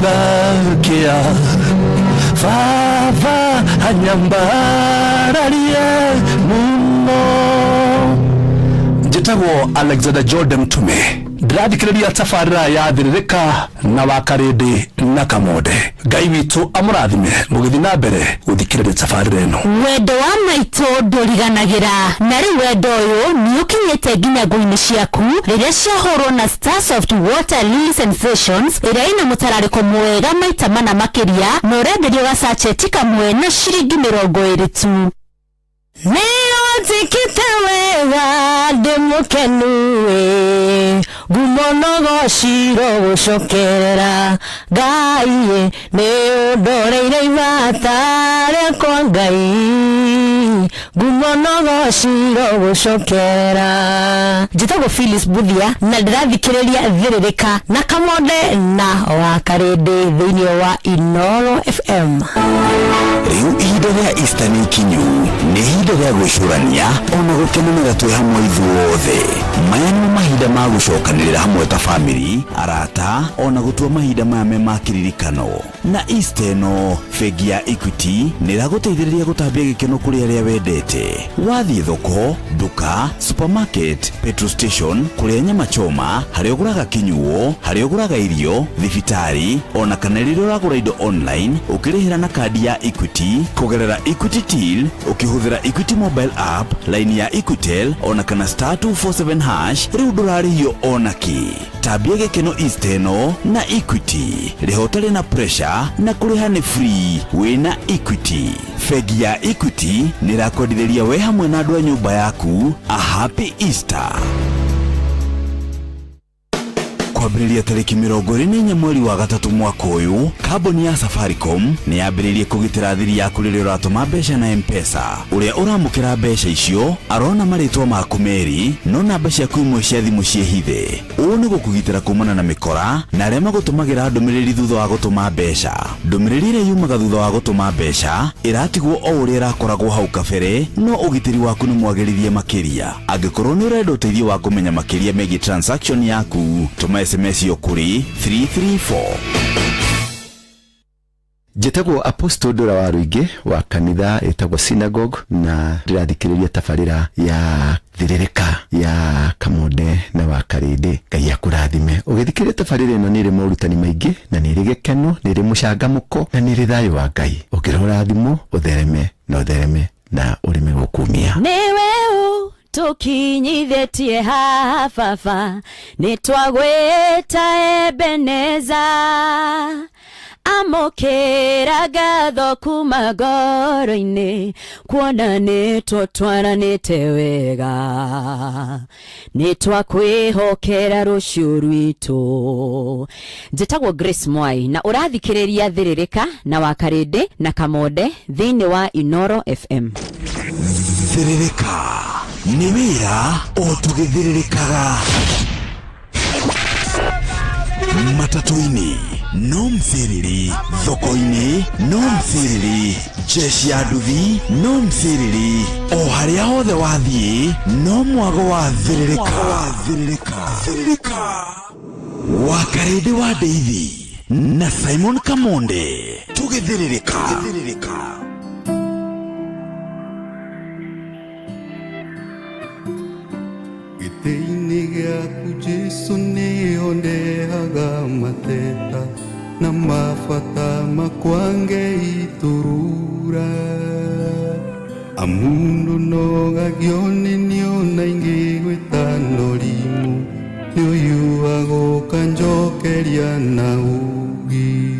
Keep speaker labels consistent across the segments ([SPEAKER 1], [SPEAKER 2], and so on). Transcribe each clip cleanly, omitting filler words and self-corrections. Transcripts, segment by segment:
[SPEAKER 1] gakia Fava hanyambararie muno. Njitagwo Alexander Jordan Tume. Ndirathikiriria tafarira ya thiririka na wakarindi na kamode. Ngai witu amurathime mugithi na mbere guthikiriria tafarira eno.
[SPEAKER 2] Wendo wa maito nduriganagira na ri wendo uyu ni ukinyete nginya nguini ciaku riria ciahorwo na Starsoft Water Lily Sensations iria ina mutarariko mwega maita mana makiria na urenderio ga sachet kamwe na ciringi 20 tu. Tikite wega ndimukenue gumonogo shiro gucokerera Ngai ni undoreire ivatare kwa Ngai gumonogo shiro gucokerera. Njitagwo Phyllis Buthia na ndirathikiriria thiririka na kamode na wakarindi thiini wa Inoro FM.
[SPEAKER 3] Riu ihinda ria Easter ni kinyu ni ihinda ria gwicurania ona gukenanira twi hamwe ithuothe. Maya ni mahinda ma gucokanirira hamwe ta family, arata ona gutua mahinda maya me makiririkano. Na Easter no Bengi ya Equity niraguteithiriria gutambia gikeno kuri aria wendete. Wathie thoko, duka, supermarket, petrol station, kuria nyama choma, hari oguraga kinyuo, hari oguraga irio, thibitari, ona kana riro uragura indo online ukirihira na kadi ya Equity kugerera Equity Till ukihuthira Equity mobile app, line ya Equitel ona kana *247# riu ndurarihio ona ki. Tambia gikeno Easter no na Equity. Rihotari na pressure na kuriha ni free wina Equity. Bengi ya Equity nirakodithĩria we hamwe na andũ a nyũmba yaku a happy Easter. Kwambĩrĩria tarĩki 24 mweri wa gatatu mwaka ũyũ, kambuni ya Safaricom nĩ yambĩrĩirie kũgitĩra thiri yaku rĩrĩa ũratũma mbeca na M-Pesa. Ũrĩa ũramũkĩra mbeca icio arona marĩtwa maku merĩ, no namba ciaku imwe cia thimũ ciĩhithe. Ũũ nĩ gũkũgitĩra kumana na mĩkora na arĩa magũtũmagĩra ndũmĩrĩri thutha wa gũtũma mbeca. Ndũmĩrĩri ĩrĩa yumaga thutha wa gũtũma mbeca ĩratigwo o ũrĩa ĩrakoragwo hau kabere, no ũgitĩri waku nĩ mwagĩrithie makĩria. Angĩkorwo nĩ ũrenda ũteithio wa kũmenya makĩria megiĩ transaction yaku, tũma SMS yokuri 334.
[SPEAKER 4] Njitagwo Apostle Dora wa Ruigi wa kanitha etagwo Synagogue na ndirathikiriria tafarira ya thiririka ya kamode na wakarindi. Ngai akurathime. Ugithikiriria tafarira ino ni ri morutani maingi na ni ri gikeno, ni ri mucangamuko na ni ri thayo wa Ngai. Ukirora thimo uthereme na urime gukumia.
[SPEAKER 2] Tukinyithetie hafafa nitwagweta Ebeneza amokera gatho kuma ngoro-inĩ kuona nĩtũtwaranĩte wega nĩtwakwĩhokera rũciũ rwitũ. Njĩtagwo Grace Mwai na ũrathikĩrĩria thiririka na wakarindi na kamode thĩinĩ wa Inoro FM.
[SPEAKER 3] Thiririka ni wĩra o tũgĩthiririkaga matatu-inĩ no mthiriri, thoko-inĩ no mthiriri, jeshi ya nduthi no mthiriri, o harĩa hothe wathiĩ no mwago wa thiririka. Wakarindi wa Ndeithi na Simon Kamonde tũgĩthiririka.
[SPEAKER 5] Gĩtĩ-inĩ gĩaku Jesu nĩondehaga mateta na mabata makwa Ngei turura. Amundu nogagio nĩniona ingĩgwĩta norimu nĩũyuaga ũkanjokeria na ugi.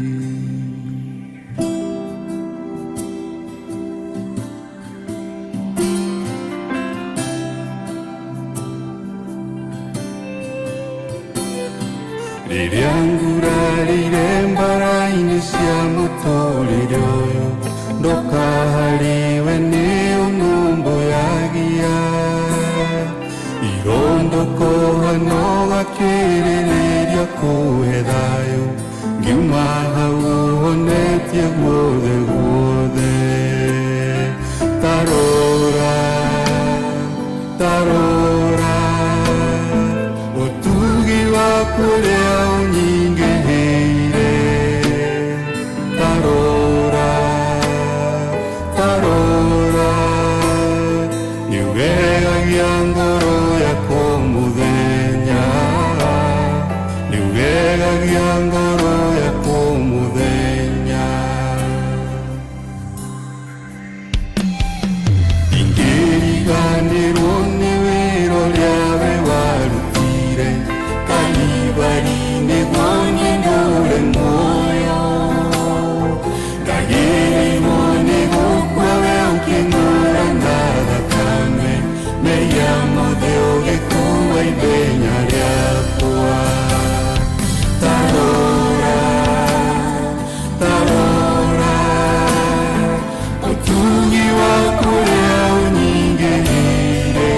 [SPEAKER 5] Rĩrĩa ngurarire mbara-inĩ cia mũtũrĩre ũyũ ndoka harĩwe nĩũnũmbũyagia irondoko hano gakĩrĩrĩria kũhe thayũ ngiuma hau honetie guothe tarora ũtugi waku ũrĩa ũnyingĩhĩire Niugegagia ngoro yakwa muthenya, niugegagia ngoro yakwa muthenya. Ingĩriganĩrwo nĩ wĩra ũrĩa we warutire Kalvari-inĩ gwanyu ndũre muoyo, ndagĩrĩirwo nĩ gũkua we ũkĩng'ũra na thakame, meya mothe ũgĩkuua ithenya rĩakwa. Tarora, tarora, ũtugi waku ũrĩa ũnyingĩrĩire.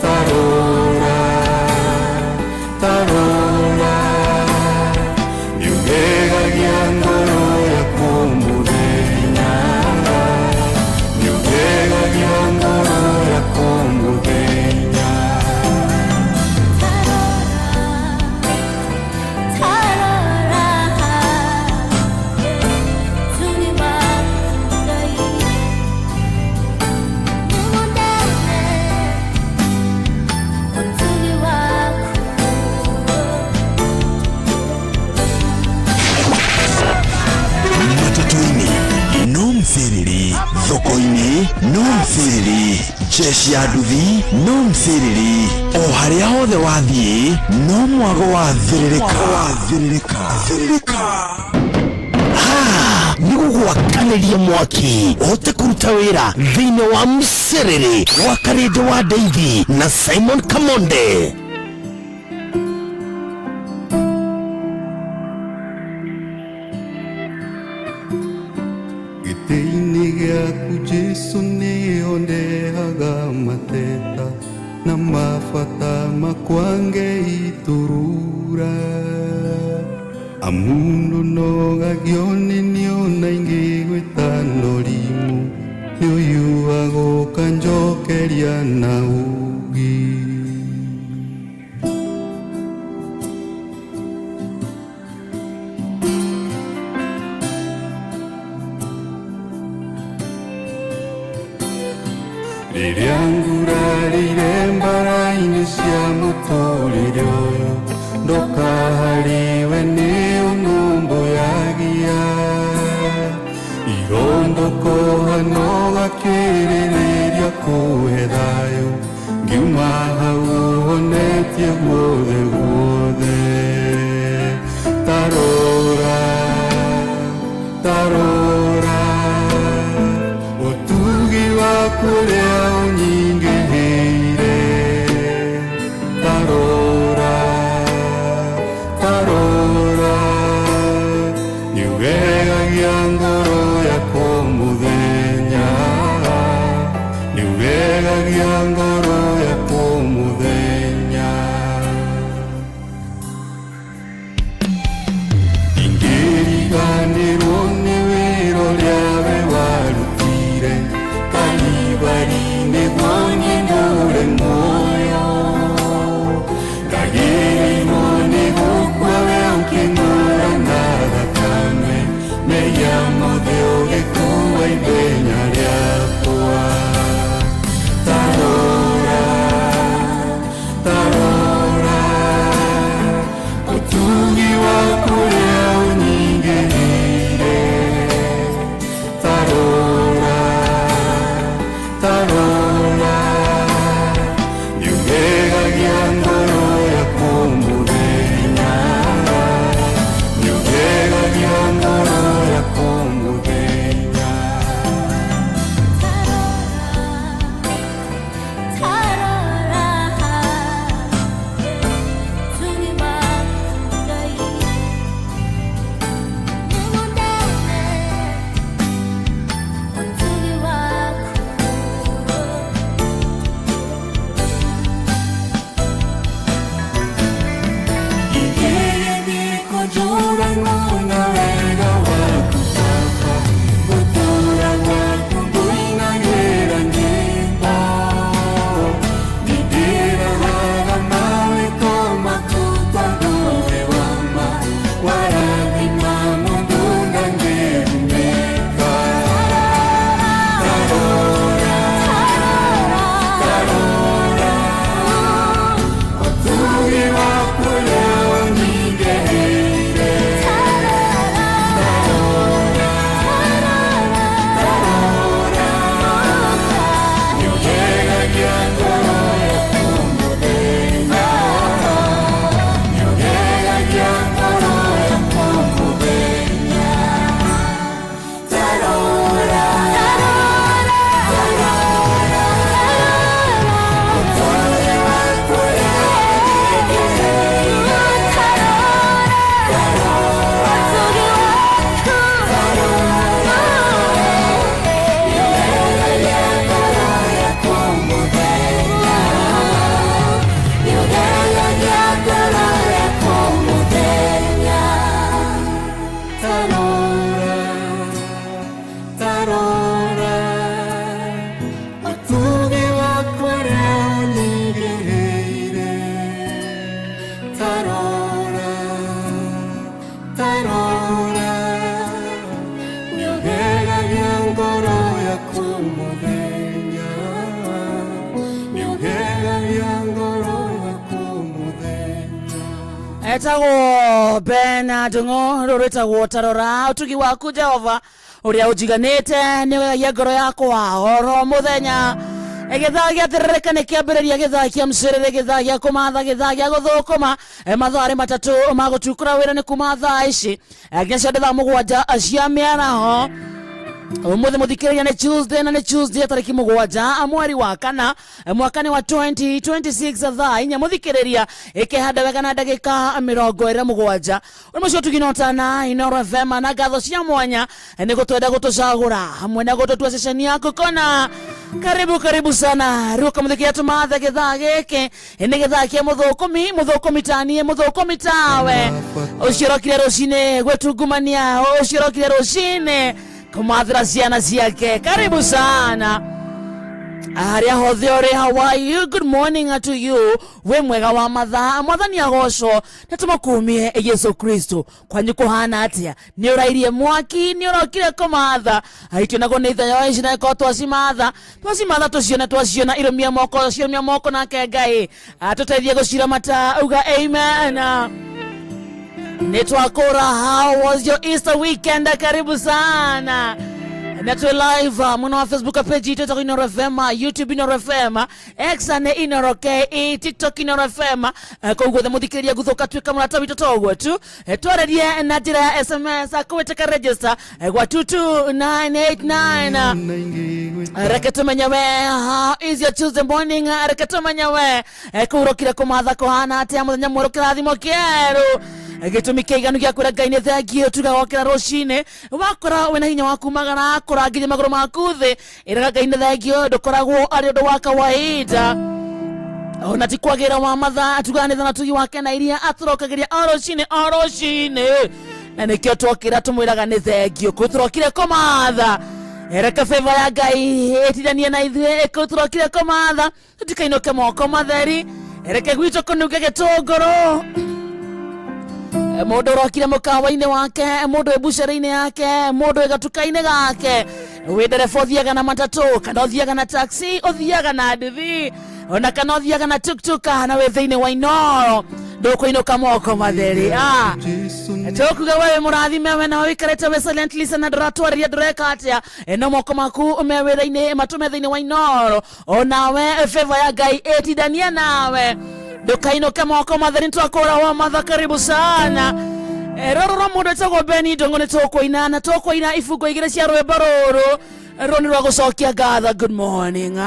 [SPEAKER 5] Tarora, tarora, niugegagia ngoro yakwa muthenya, niugegagia ngoro yakwa muthenya.
[SPEAKER 3] Matatu-inĩ no mthĩrĩri, thoko-inĩ no mthĩrĩri, jeshi ya nduthi no mthĩrĩri, o harĩa hothe wathiĩ no mwago wa thĩrĩrĩka. Nĩ gũgwakanĩria mwaki ũhote kũruta wĩra thĩinĩ wa mcerere wa Karĩndĩ wa Ndeithi na Simon Kamonde.
[SPEAKER 5] Gĩtĩ-inĩ gĩaku Jesũ nĩho ndehaga mateta na mabata makwa ngeiturura. Amundu nogagio nĩ niona ingĩgwĩta norimu, nĩũyuaga ũkanjokeria na ugi. Rĩrĩa ngurarĩire mbara-inĩ cia mũtũrĩre ũyũ, ndoka harĩwe nĩ ũnũmbũyagia. Irondoko hano gakĩrĩrĩria kũhe thayũ, ngiuma hau ũhonetie guothe guothe. Tarora, tarora, ũtugi waku ũrĩa ũnyingĩhĩire. Tarora, tarora, niugegagia ngoro yakwa muthenya, niugegagia ngoro yakwa muthenya. Ingĩriganĩrwo nĩ wĩra ũrĩa we warutire Kalvari-inĩ gwanyu ndũre muoyo, ndagĩrĩirwo nĩ gũkua we ũkĩng'ũra na thakame, meya mothe ũgĩkuua ithenya rĩakwa. Tarora, rĩa ngoro yaku mũthenya.
[SPEAKER 6] Etagwo Bernard Ng'o, rũrĩtagwo Tarora. Ũtugi waku Jehova ũrĩa ũnjiganĩte nĩ wegagia ngoro yakwa oro mũthenya. Gĩthaa gĩa thĩrĩrĩka nĩ kĩambĩrĩria, gĩthaa kĩa mũcĩrĩrĩ, gĩthaa gĩa kũmatha, gĩthaa gĩa gũthũkũma. Mathaa arĩ matatũ ma gũtukũra wĩra nĩ kuma thaa ici nginya cia thaa mũgwanja cia mĩaraho. Umuthi muthikĩrĩria nĩ Tuesday, na nĩ Tuesday tarĩki mũgwanja mweri wa kana mwaka wa 2026 thaa inya muthikĩrĩria ĩkĩhanda wega na ndagĩka 27. Ũrĩ mũcio tuginotana Inooro FM na ngatho cia mwanya nĩ gũtwenda gũtũcagũra hamwe na gũtũtua ceceni yaku kona. Karibu sana rĩu kamuthikĩria tũmathe gĩthaa gĩkĩ nĩ gĩthaa kĩa mũthũkũmi taniĩ mũthũkũmi tawe ũciorokire rũcinĩ gwĩtungumania ũciorokire rũcinĩ kumathira ciana ciake. Karibu sana aria hothe ore. How are you? Good morning to you. We mwega wa mathaa mwathani agocwo nĩ tũmakumie Yesu Kristo. Kwanyu kuhana atia? Nĩ ũrairie mwaki, nĩ ũrokire kumatha? Aitio nago nĩ ithanyo wa ici na ĩko twacimatha twaciona irũmia moko nake Ngai atũteithie gũcira mata. Uga amen. Netwakora, how was your Easter weekend? Karibu sana. Netwe live mwana wa Facebook page yetu Inooro FM, YouTube Inooro FM, X na Inooro KE, TikTok Inooro FM. Kwa ugo muthikĩrĩria guthuka twika murata witu togwo tu twarerie na njĩra ya SMS kwĩtĩka register gwa 22989. Reke tumenye we, how is your Tuesday morning? Reke tumenye we kũrũkire kũmatha kũhana atĩa mũthenya mwerũ kĩrathimo kĩerũ. Gĩtũmi kĩiganu gĩa kwĩra Ngai nĩ thengiũ tugagokĩra rũcinĩ wakora wĩna hinya wa kumagara kũrangithia magũrũ maku thĩ. Ĩraga Ngai nĩ thengiũ ndũkoragwo arĩ ũndũ wa kawaida. Ona ti kwagĩra wa mathaa tuganĩtha na tugi wake na iria atũrokagĩria o rũcinĩ na nĩkĩo twokĩra tũmwĩraga nĩ thengiũ kũtũrokire kũmatha. Reke favor ya Ngai ĩtithanie na ithuĩ kũtũrokire kũmatha tũtikainũke moko matheri. Reke gwitũ kũnunge gĩtũngũrũ. Mũndũ ũrokire mũkawa-inĩ wake, mũndũ ebucĩrĩ-inĩ yake, mũndũ egatuka-inĩ gake. Wĩ ndereba ũthiaga na matatũ kana ũthiaga na taxi, ũthiaga na nduthi ona kana ũthiaga na tuktuk na wĩ thĩinĩ wa Inooro ndũkũinũka moko matheri. Tũkuga wewe mũrathime we na wĩikarĩte we silent listener ndũratwarĩria ndũreka atĩa no moko maku me wĩra-inĩ matũme thĩinĩ wa Inooro. Onawe favor ya Ngai ĩtithanie nawe ndũkainũke moko matheri. Twakũra wa matha. Karibu sana. Rũrũ mũndũ etagwo Beni Ndongo nĩ tũkũina na tũkũina ibungo igĩrĩ cia rwĩmbo rũrũ nĩ rwa gũcokia ngatho. Good morning.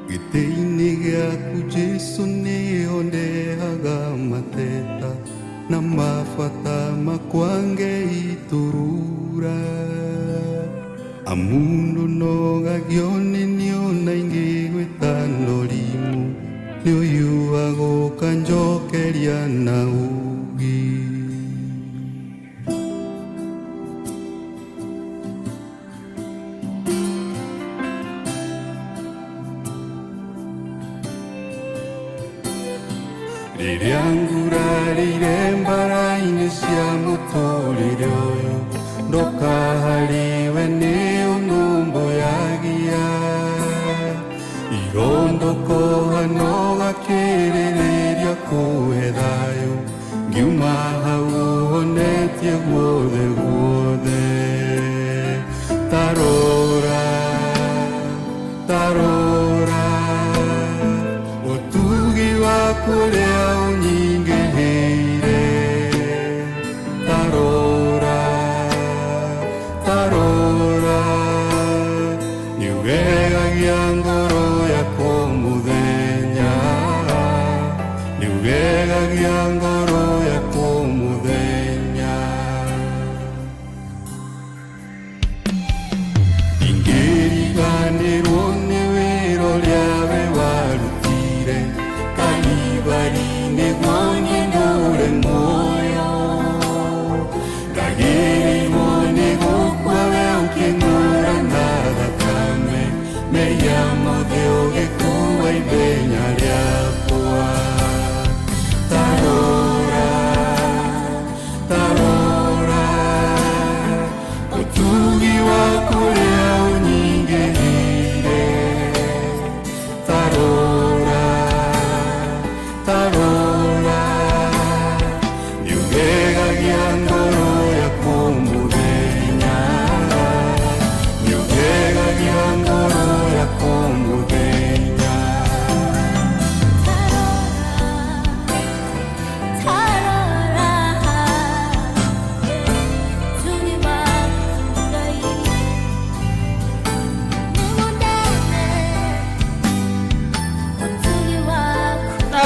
[SPEAKER 5] Gĩtĩ-inĩ gĩaku Jesũ nĩho ndehaga mateta na mabata makwa Ngai turura. Amundu nogagio nĩ niona ingĩgwĩta ndorimu nĩ ũyuaga ũkanjokeria na ugi. Rĩrĩa ngurarĩire mbara-inĩ cia mũtũrĩre ũyũ ndoka harĩwe nĩ ũnũmbũyagia. Irondoko hano gakĩrĩrĩria kũhe thayũ ngiuma hau honetie guothe guothe. Tarora ũtugi waku ũrĩa ũnyingĩhĩire. Tarora nĩũgegagia ngoro yakwa mũthenya, nĩũgegagia ngoro yakwa mũthenya. Ingĩriganĩrwo nĩ wĩra ũrĩa we warutire Kalivary-inĩ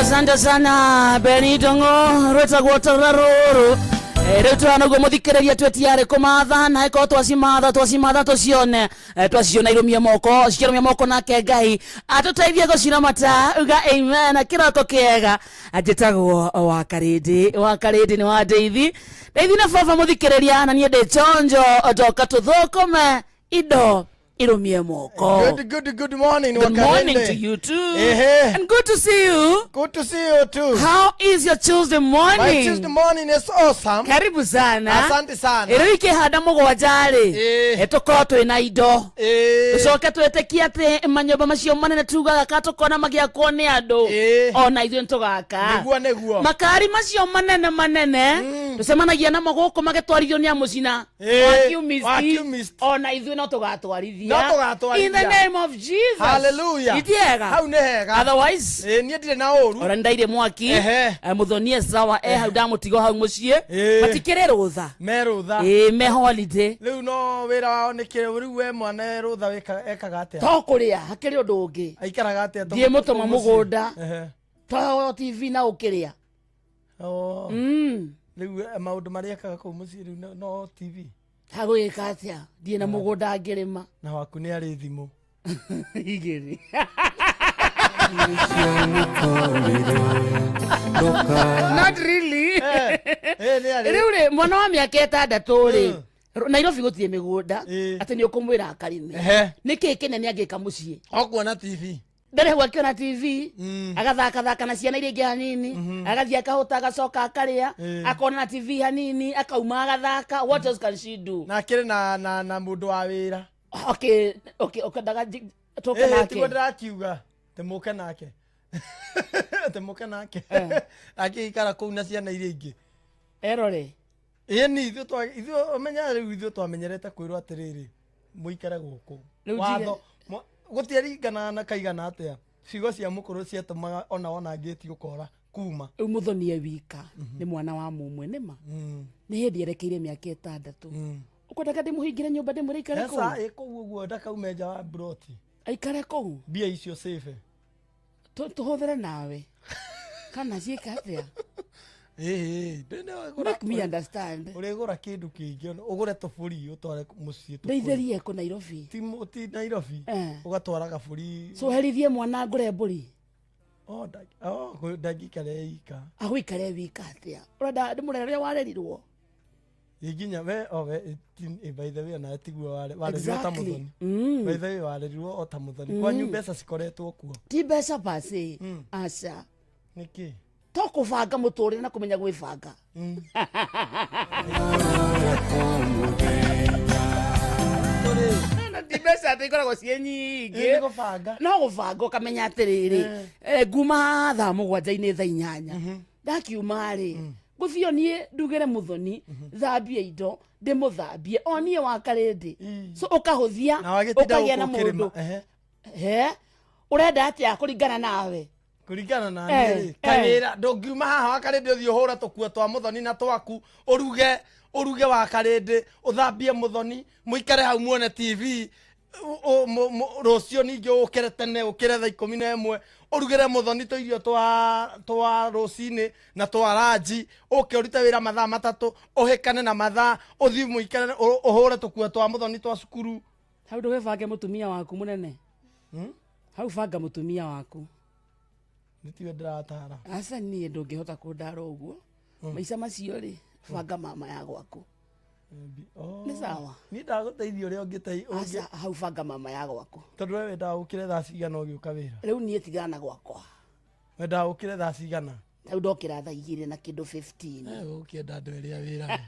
[SPEAKER 6] Asante sana Benito ngo rweta gwotorora ruru. Rĩu tũranoguo mũthikĩrĩria twetiarĩ kũmatha na ĩkorwo twacimatha tũcione twaciona irũmia moko nake Ngai atũteithie gũciramata uga amen kĩroko kĩega njĩtagwo Wakarĩndĩ nĩ wa Ndeithi na baba mũthikĩrĩria na niĩ ndĩ chonjo ndoka tũthũkũme indo irumie moko.
[SPEAKER 5] Good morning.
[SPEAKER 6] Good morning to you too. And good to see you.
[SPEAKER 5] Good to see you too.
[SPEAKER 6] How is your Tuesday morning?
[SPEAKER 5] My Tuesday morning is awesome.
[SPEAKER 6] Karibu sana.
[SPEAKER 5] Asante sana.
[SPEAKER 6] Ĩrĩ handa mũgwanja-rĩ. Tũkorwo twĩna indo. Tũcoke twĩtĩkie atĩ manyũmba macio manene tugaga ka tũkona magĩakwo nĩ andũ. Ona ithuĩ nĩtũgaka.
[SPEAKER 5] Nĩguo.
[SPEAKER 6] Makari macio manene. Tũcemanagia namo gũkũ magĩtwarithio nĩ amũcina. Wakiumist. Ona ithuĩ no tũgatwarithia. In the name of Jesus.
[SPEAKER 5] Hallelujah.
[SPEAKER 6] Itiega.
[SPEAKER 5] Hau nĩ hega.
[SPEAKER 6] Otherwise.
[SPEAKER 5] Niĩ ndirĩ na ũru.
[SPEAKER 6] Ora ndaire mwaki. Mũthonie sawa hau ndamũtigo hau mũciĩ. Matikĩrĩ rũtha.
[SPEAKER 5] Me rũtha.
[SPEAKER 6] Me holiday.
[SPEAKER 5] Rĩu no wĩra wao nĩ kĩrĩ rĩu we mwana rũtha ekaga atĩa?
[SPEAKER 6] To kũrĩa hakĩrĩ ũndũ ũngĩ.
[SPEAKER 5] Aikaraga atĩa?
[SPEAKER 6] Thiĩ mũtũma mũgũnda. To TV na ũkĩrĩa.
[SPEAKER 5] Rĩu maũndũ marĩa ekaga kũu mũciĩ rĩu no TV.
[SPEAKER 6] Hagwĩka atĩa? Thiĩ na mũgũnda ngĩrĩma.
[SPEAKER 5] Na waku nĩ arĩ thimũ.
[SPEAKER 6] Igĩrĩ. Not really. Rĩu mwana wa mĩaka 6 Nairobi gũtirĩ mĩgũnda atĩ nĩ ũkũmwĩra akarĩme. Nĩkĩ kĩnene angĩka mũciĩ?
[SPEAKER 5] Okuona TV.
[SPEAKER 6] Nderehu akiona TV agathaka na ciana iria ingĩ hanini agathia akahũta agacoka akarĩa akona na TV hanini akauma agathaka. What else can she do?
[SPEAKER 5] Na kĩrĩ na mũndũ wa wĩra.
[SPEAKER 6] Okay ndaga toka nake.
[SPEAKER 5] Tiguo ndĩrakiuga tĩmũke nake. Akĩikara kũu na ciana iria ingĩ.
[SPEAKER 6] Erore.
[SPEAKER 5] Ni ithuĩ menya rĩu ithuĩ twamenyerete kwĩrwo atĩrĩrĩ mũikare gũkũ. Watho gũtiaringana na kaigana atĩa. Ciugo cia mũkũrũ ciatũmaga ona ngĩti ũkora kuma.
[SPEAKER 6] Rĩu Mũthonie wika nĩ mwana wa mũmwe nĩma. Nĩ hĩndĩ erekeire mĩaka 6. Ũkwendaga ndĩmũhingĩre nyũmba ndĩmwĩre ikare kũu?
[SPEAKER 5] Sasa kũu ũguo ndakaume nja wa broti.
[SPEAKER 6] Aikare kũu?
[SPEAKER 5] Mbia icio safe.
[SPEAKER 6] Tũhũthĩre nawe. Kana ciĩka atĩa? Make me understand.
[SPEAKER 5] Ũrĩgũra kĩndũ kĩingĩ ũgũre tũbũri ũtware mũciĩ.
[SPEAKER 6] Ndeithĩrie kũ Nairobi?
[SPEAKER 5] Ti Nairobi. Ũgatwara gabũri.
[SPEAKER 6] So herithie mwana ngũre mbũri.
[SPEAKER 5] Ndangĩikare ika.
[SPEAKER 6] Agũikare wika atĩa? Ũrenda ndĩmũrere ũrĩa warerirwo?
[SPEAKER 5] Nginya by the way na tiguo warerirwo ta Mũthoni. By the way warerirwo o ta Mũthoni. Kwanyu mbeca cikoretwo kuo. Ti
[SPEAKER 6] mbeca pase. Aca.
[SPEAKER 5] Nĩkĩ?
[SPEAKER 6] To kũbanga mũtũrĩre na kũmenya gwĩbanga. Ti mbeca atĩ ikoragwo ciĩ nyingĩ. No gũbanga ũkamenya atĩrĩrĩ nguma thaa 7 thaa 8 ndakiuma-rĩ ngũthiĩ niĩ ndugĩre Mũthoni thambie indo ndĩmũthambie o niĩ Wakarĩndĩ. So ũkahũthia ũkagĩa na mũndũ. Ũrenda atĩa kũringana nawe?
[SPEAKER 5] Kuringana na niĩ kawĩra ndũngiuma haha Wakarĩndĩ ũthiĩ ũhũra tũkua twa Mũthoni na twaku ũruge Wakarĩndĩ ũthambie Mũthoni mũikare hau muone TV rũciũ ningĩ ũkĩre tene ũkĩre thaa 11 ũrugĩre Mũthoni tũirio twa rũcinĩ na twa ranji ũke ũrute wĩra mathaa 3 ũhĩkane na mathaa ũthiĩ mũikare ũhũre tũkua twa Mũthoni twa cukuru.
[SPEAKER 6] Hau ndũgebange mũtumia waku mũnene. Hau banga mũtumia waku.
[SPEAKER 5] Nĩtiwe ndĩratara.
[SPEAKER 6] Aca niĩ ndũngĩhota kũndara ũguo. Maica macio-rĩ banga mama ya gwaku. Nĩ sawa.
[SPEAKER 5] Niĩ ndagũteithia ũrĩa ũngĩteithia.
[SPEAKER 6] Aca hau banga mama ya gwaku.
[SPEAKER 5] Tondũ we wendaga ũkĩre thaa cigana ũgĩũka wĩra.
[SPEAKER 6] Rĩu niĩ tigana gwakwa.
[SPEAKER 5] Wendaga ũkĩre thaa cigana?
[SPEAKER 6] Rĩu ndokĩra thaa 2 na kĩndũ 15.
[SPEAKER 5] Ũkĩenda andũ erĩ a wĩra.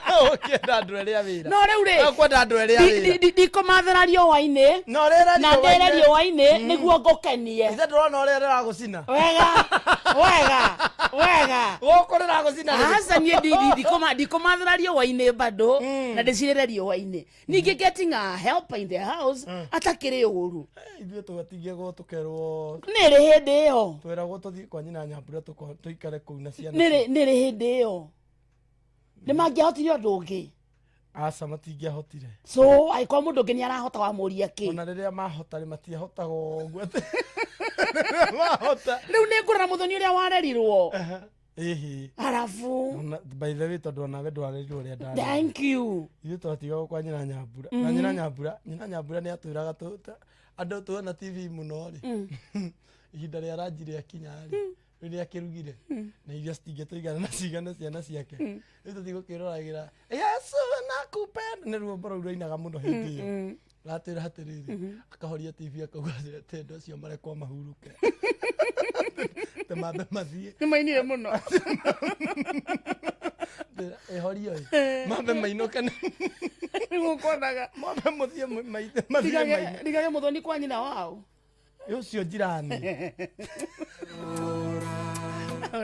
[SPEAKER 5] Ũkĩenda andũ erĩ a wĩra.
[SPEAKER 6] No rĩu-rĩ.
[SPEAKER 5] Ũkwenda andũ erĩ a wĩra.
[SPEAKER 6] Ndikũmathĩra riũa-inĩ.
[SPEAKER 5] No rĩera
[SPEAKER 6] na ndĩre riũa-inĩ nĩguo ngũkenie.
[SPEAKER 5] Ithe ndũrona ũrĩa rĩragũcina.
[SPEAKER 6] Wega.
[SPEAKER 5] Gũkũ rĩragũcina.
[SPEAKER 6] Aca niĩ ndikũmathĩra riũa-inĩ bado na ndĩcirĩre riũa-inĩ. Ningĩ getting a helper in the house atakĩrĩ ũru.
[SPEAKER 5] Ithuĩ tũgatigĩgwo tũkerwo.
[SPEAKER 6] Nĩrĩ hĩndĩ ĩyo.
[SPEAKER 5] Twĩragwo tũthiĩ kwa nyina Nyambura tũikare kũu na ciana.
[SPEAKER 6] Nĩrĩ hĩndĩ ĩyo. Nĩmangĩahotire ũndũ ũngĩ.
[SPEAKER 5] Aca matingĩahotire.
[SPEAKER 6] So angĩkorwo mũndũ ũngĩ nĩarahota wamũria kĩ?
[SPEAKER 5] Ona rĩrĩa mahota matiahotaga ũguo. wahota
[SPEAKER 6] riu ni ngurana muthoni uria warerirwo arafu
[SPEAKER 5] by the way tondu nawe ndwarerirwo uria ndari
[SPEAKER 6] thank you
[SPEAKER 5] ithu twatiga kwa nyina Nyambura na nyina Nyambura ni atwiraga andu tuona TV muno ri ihinda ria ranjire akinya ri riria kirugire na iria citingĩtũigana na cigana ciana ciake rĩu tũtigũkĩroragira Yesu nakupenda nĩ rwĩmbo rũu rũinaga mũno hĩndĩ ĩyo ratwĩra atĩrĩrĩ akahoria TV akauga atĩ andũ acio marekwo mahuruke te mambe mathiĩ
[SPEAKER 6] nĩ mainire mũno
[SPEAKER 5] ehorio mambe mainũke
[SPEAKER 6] nĩgũkonaga
[SPEAKER 5] mambe mũthiĩ mathiĩ
[SPEAKER 6] ndigage mũthoni kwa nyina wao
[SPEAKER 5] ucio njirani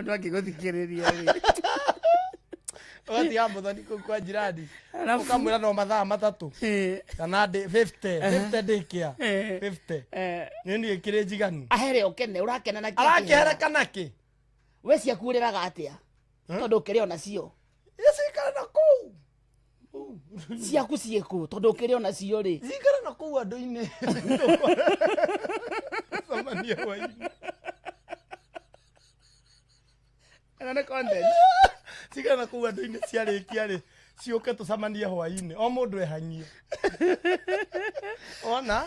[SPEAKER 6] ndo akigũthikĩrĩria rĩ
[SPEAKER 5] ũgatiga mũthoni kũu kwa njirani ũkamwĩra no mathaa matatũ kana 50 ndĩkĩa 50 nĩ kĩrĩ njiganu
[SPEAKER 6] ahere ũkene ũrakena na kĩ
[SPEAKER 5] arakereka nakĩ
[SPEAKER 6] we ciaku ũrĩraga atĩa tondũ ũkĩrĩ ona cio
[SPEAKER 5] ĩcikara na kũu
[SPEAKER 6] ciaku ciĩkũ tondũ ũkĩrĩ ona cio rĩ
[SPEAKER 5] cikara na kũu andũ-inĩ samania hwainĩ
[SPEAKER 6] ana content
[SPEAKER 5] cikara na kũu andũ-inĩ ciarĩkia rĩ ciũke tũcamanie hwainĩ o mũndũ ehanyie ona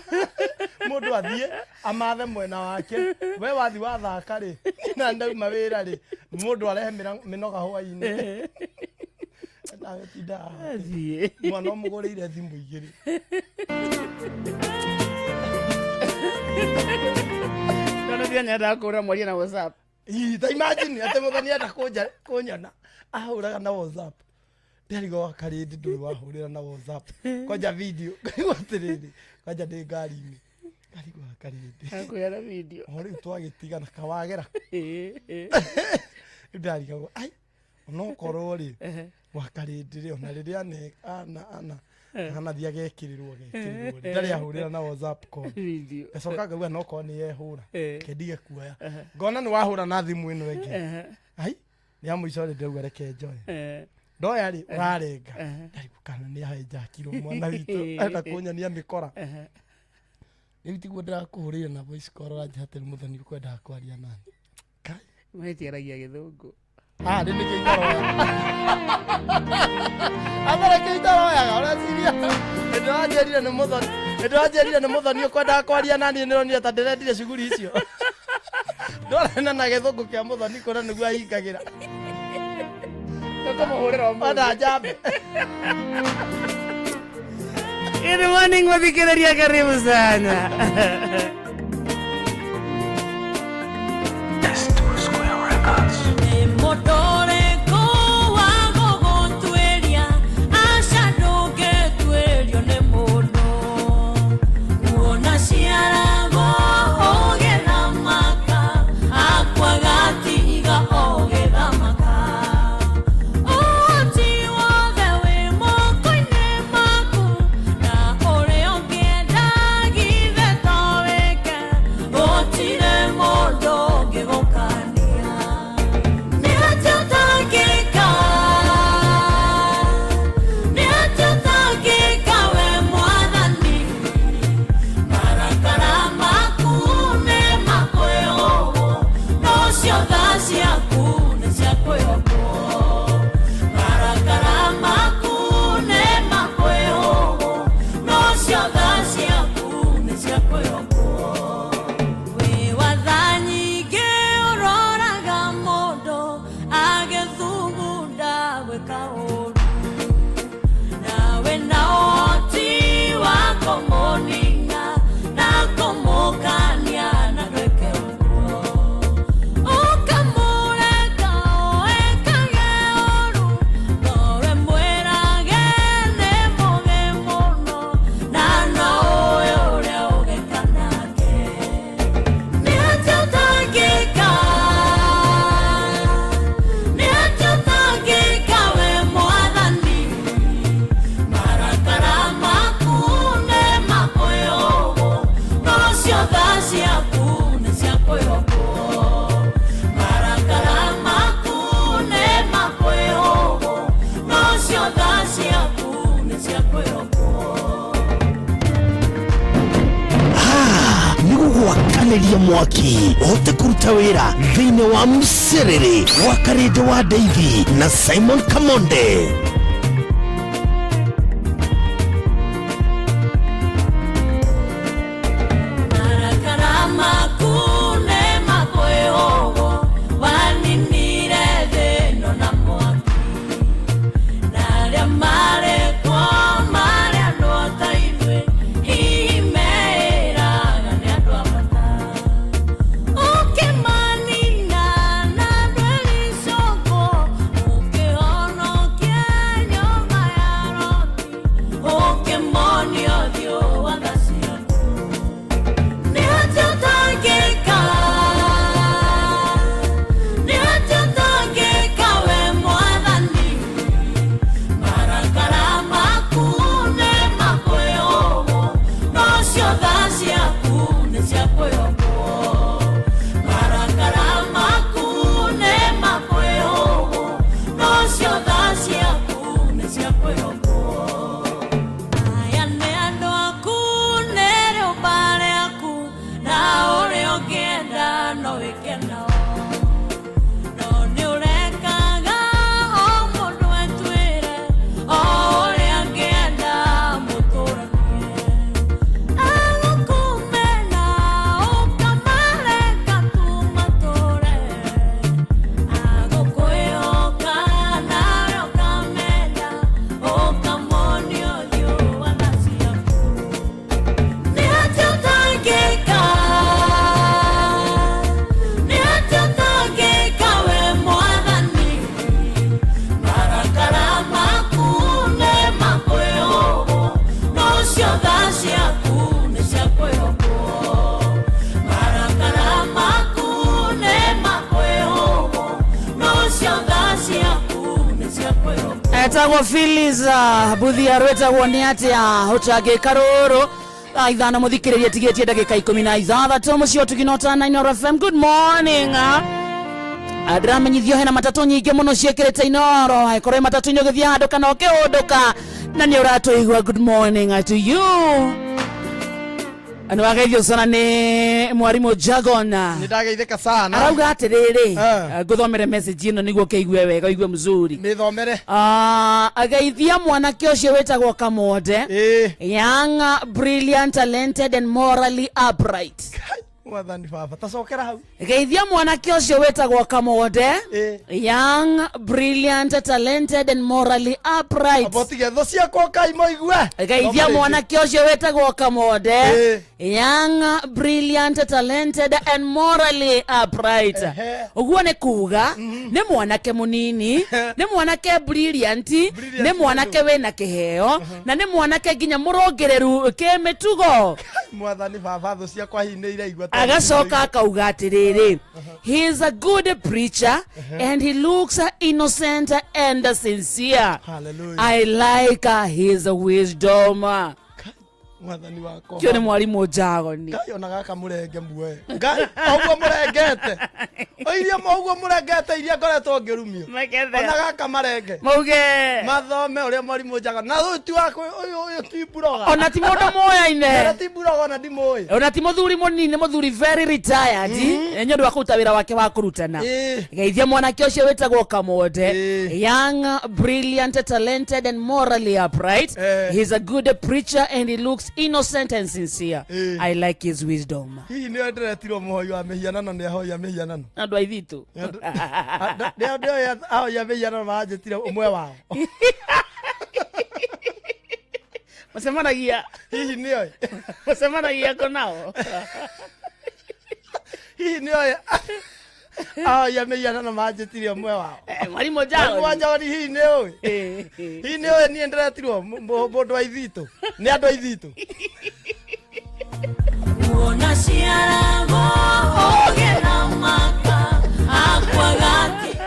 [SPEAKER 5] mũndũ athiĩ amathe mwena wake we wathi wathaka rĩ na ndauma wĩra rĩ mũndũ arehe mĩnoga hwainĩ ndagĩtinda mwana ũmũgũrĩire thimũ igĩrĩ
[SPEAKER 6] ndono thia nyenda kũra mwaria na WhatsApp
[SPEAKER 5] ta imagine atĩ mũthoni enda kũnyona ahũraga na WhatsApp nderigo Karĩndĩ ndũrĩ wahũrĩra na WhatsApp kwanja video ngarigwo atĩrĩrĩ kwanja ndĩ ngari-inĩ ngarigwo Karĩndĩ
[SPEAKER 6] akwĩra video
[SPEAKER 5] rĩu twagĩtigana kawagera rĩu ndarigagwo ai onokorwo rĩ wa Karĩndĩ rĩ ona rĩrĩa anathi agekĩrĩrwo ndarĩ ahũrĩra na WhatsApp call
[SPEAKER 6] video
[SPEAKER 5] gacoka ngauga no korwo nĩ yehũra kendige kuoya ngona nĩ wahũra na thimũ ĩno ĩngĩ ai nĩ ya mũico rĩ ndauga reke njoe ndoya rĩ ũrarenga ndarigwo kana nĩ ahenjakirwo mwana witũ enda kũnyonia mĩkora rĩu tiguo ndĩrakũhũrĩire na voice call ranjĩ hatĩrĩ mũthoni ũkwendaga kwaria nani kai
[SPEAKER 6] mahĩtiaragia gĩthũngũ
[SPEAKER 5] rĩ nĩkĩ itaroyaga athareke itaroyaga ũreciria ndĩranjĩrire nĩ mũthoni ũkwendaga kwaria nani nĩronire ta ndĩrendire cuguri icio ndorena na gĩthũngũ kĩa mũthoni kũna nĩguo ahingagĩra ona njambe
[SPEAKER 6] Good morning wathikĩrĩria karibu sana
[SPEAKER 7] kũhoranĩria mwaki ũhote kũruta wĩra thĩinĩ wa mũcerere wa Karede wa Ndeithi na Simon Kamonde.
[SPEAKER 6] Etagwo Phyllis Buthi arwetagwo nĩ atĩa ũtange karũrũ ithano mũthikĩrĩria tigĩtie ndagĩka 16 mũcio tuginota 9 FM. Good morning. Ndiramenyithio hena matatũ nyingĩ mũno ciĩkĩrĩte Inoro aikorwo matatũ nyogĩthia handũ kana ũkĩũndũka na nĩ ũratũigua. Good morning to you. Ano wagaithio sana ni mwarimu Jagona.
[SPEAKER 5] Nidageitheka sana.
[SPEAKER 6] Arauga atiriri nguthomere message ino niguo keigue wega igue mzuri.
[SPEAKER 5] Nithomere.
[SPEAKER 6] Agaithia mwanake ucio wetagwo Kamonde. Young, brilliant, talented and morally upright.
[SPEAKER 5] Wathani baba tacokera hau.
[SPEAKER 6] Agaithia mwanake ucio wetagwo Kamonde. Young, brilliant, talented and morally upright.
[SPEAKER 5] Abotige tho ciakwa kai moigue.
[SPEAKER 6] Agaithia mwanake ucio wetagwo Kamonde. Young, brilliant, talented and morally upright. Uguo ne kuga ne mwanake munini, ne mwanake brilliant, ne mwanake wena kiheo, na ne mwanake ginya murongereru ke metugo.
[SPEAKER 5] Mwathani baba tho ciakwa hineire igwa.
[SPEAKER 6] Agacoka akauga atiriri, he is a good preacher and he looks innocent and sincere.
[SPEAKER 5] Hallelujah.
[SPEAKER 6] I like his wisdom.
[SPEAKER 5] Mwathani wako.
[SPEAKER 6] Kyo ni mwarimu Jagoni.
[SPEAKER 5] Kayo nagaka murenge muwe. Ngai ogwo murengete. Oiria mogwo murengete iria ngoretwo ngirumio. Onagaka marenge.
[SPEAKER 6] Mauge
[SPEAKER 5] mathome uria mwarimu Jagoni. Na ruti wako uyu tiburoga.
[SPEAKER 6] Ona ti mundu moyaine.
[SPEAKER 5] Ona tiburoga na ndimoi.
[SPEAKER 6] Ona ti muthuri munini muthuri very retired. Enyo ndwa kuruta wira wake wa kurutana. Geithia mwanake ucio wetagwo Kamonde. Young, brilliant, talented and morally upright. He's a good preacher and he looks innocent and sincere. I like his wisdom.
[SPEAKER 5] Hihi ni ndiretirwo muhoyi wa mihianano ni ahoya mihianano.
[SPEAKER 6] Andu aithitu.
[SPEAKER 5] Ndio ya ahoya mihianano maanjitire umwe wao.
[SPEAKER 6] Masemanagia.
[SPEAKER 5] Hihi ni oi.
[SPEAKER 6] Masemanagia konao.
[SPEAKER 5] Hihi ni oi. Ya mihianano maanjitire umwe wao.
[SPEAKER 6] Mwarimu Jagoni.
[SPEAKER 5] Mwajagoni hihi ni oi. Hihi ni oi ni ndiretirwo mundu aithitu. Ni andu aithitu.
[SPEAKER 8] Una ciarago ogera maka akwagati.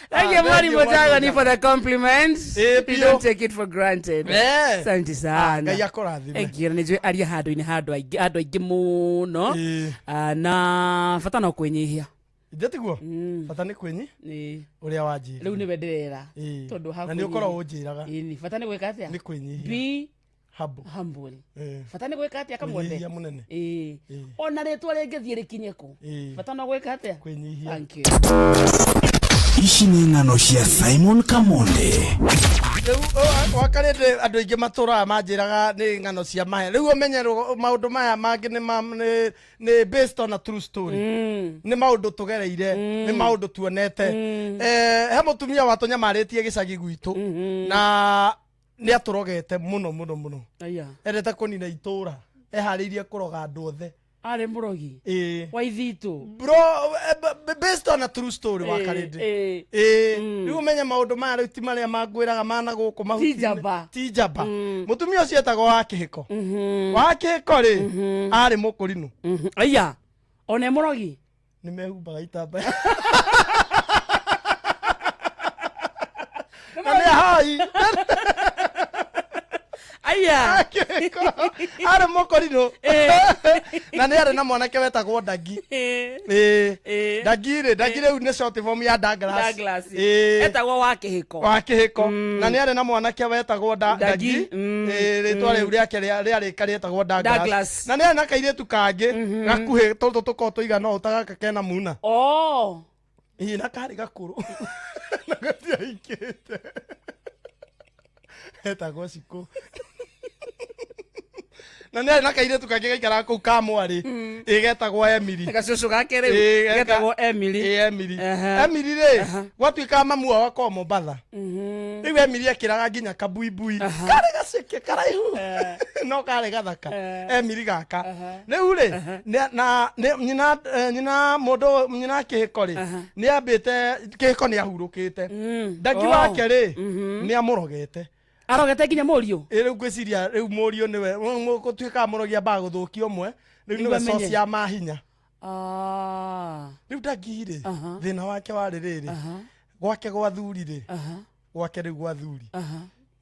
[SPEAKER 6] Thank you Mwarimu Jagoni for the compliments. We don't take it for granted. Asante sana.
[SPEAKER 5] Ngai akorathime.
[SPEAKER 6] Egira nijwe aria handu-ini handu aingi muno. Na fata no kwenyihia.
[SPEAKER 5] Idetiguo fata ni kwenyi uria wanjira
[SPEAKER 6] riu ni wenderera
[SPEAKER 5] tondu haku na ni ukoro unjiraga
[SPEAKER 6] ni fata ni gweka atia
[SPEAKER 5] ni kwenyihia
[SPEAKER 6] be humble bata nĩ gwĩka atĩa kamwende
[SPEAKER 5] kwĩnyihia mũnene
[SPEAKER 6] ona rĩtwa rĩngĩthiĩ rĩkinye kũ bata no gwĩka atĩa
[SPEAKER 5] kwĩnyihia.
[SPEAKER 6] thank you.
[SPEAKER 3] Ici nĩ ng'ano cia Simon Kamonde.
[SPEAKER 5] Rĩu wakarĩte andũ aingĩ matũraga manjĩraga nĩ ng'ano cia mahe. Rĩu ũmenye maũndũ maya mangĩ nĩ based on a true story. Nĩ maũndũ tũgereire, nĩ maũndũ tuonete. He mũtumia watũnyamarĩtie gĩcagi gwitũ na nĩ atũrogete mũno. Endete kũnina itũra, eharĩirie kũroga andũ othe.
[SPEAKER 6] Arĩ mũrogi wa ithitũ
[SPEAKER 5] bro, based on a true story wakarĩte. Rĩu ũmenye maũndũ maya rĩu ti marĩa mangwĩraga mana gũkũ mahuti-inĩ. Ti njamba. Mũtumia ũcio etagwo wa kĩhĩko. Wa kĩhĩko rĩ arĩ mũkũrinũ.
[SPEAKER 6] Aya ona mũrogi
[SPEAKER 5] nĩ mehumbaga itambaya. Na nĩ hai.
[SPEAKER 6] Aya
[SPEAKER 5] arĩ mũkũrinũ. Na nĩ arĩ na mwanake wetagwo Ndagi. Ndagi rĩu nĩ short form ya Douglas.
[SPEAKER 6] Etagwo wa kĩhĩko.
[SPEAKER 5] Wa kĩhĩko. Na nĩ arĩ na mwanake wetagwo Ndagi. Rĩtwa rĩu rĩake rĩarĩka rĩetagwo Douglas. Na nĩ arĩ na kairĩtu kangĩ gakuhĩ tũtũ tũkorwo tũigana ũũ ta gaka kena muna. Na karĩ gakũrũ. Na gatiahikĩte. Etagwo Cikũ. Na nĩ arĩ na kairĩtu kangĩ gaikaraga kũu ka mwarĩ getagwo Emily.
[SPEAKER 6] Gacũcũ gake rĩu getagwo Emily.
[SPEAKER 5] Emily rĩ gwatuĩkaga mamu wao akorwo Mombatha. Rĩu Emily ekĩraga nginya kabuibui karĩ gaceke karaihu no karĩ gathaka. Emily gaka rĩu rĩ nyina mũndũ nyina kĩhĩko rĩ nĩ ambĩte kĩhĩko nĩ ahurũkĩte. Ndagi wake rĩ nĩ amũrogete.
[SPEAKER 6] Arogete nginya mũriũ.
[SPEAKER 5] Rĩu ngwĩciria rĩu mũriũ nĩwe gũtuĩkaga mũrogia mbaga gũthũkia ũmwe rĩu nĩwe source ya mahinya. Rĩu Ndagi rĩ thĩna wake warĩ rĩrĩ gwake gwa thuri rĩ gwake rĩu gwa thuri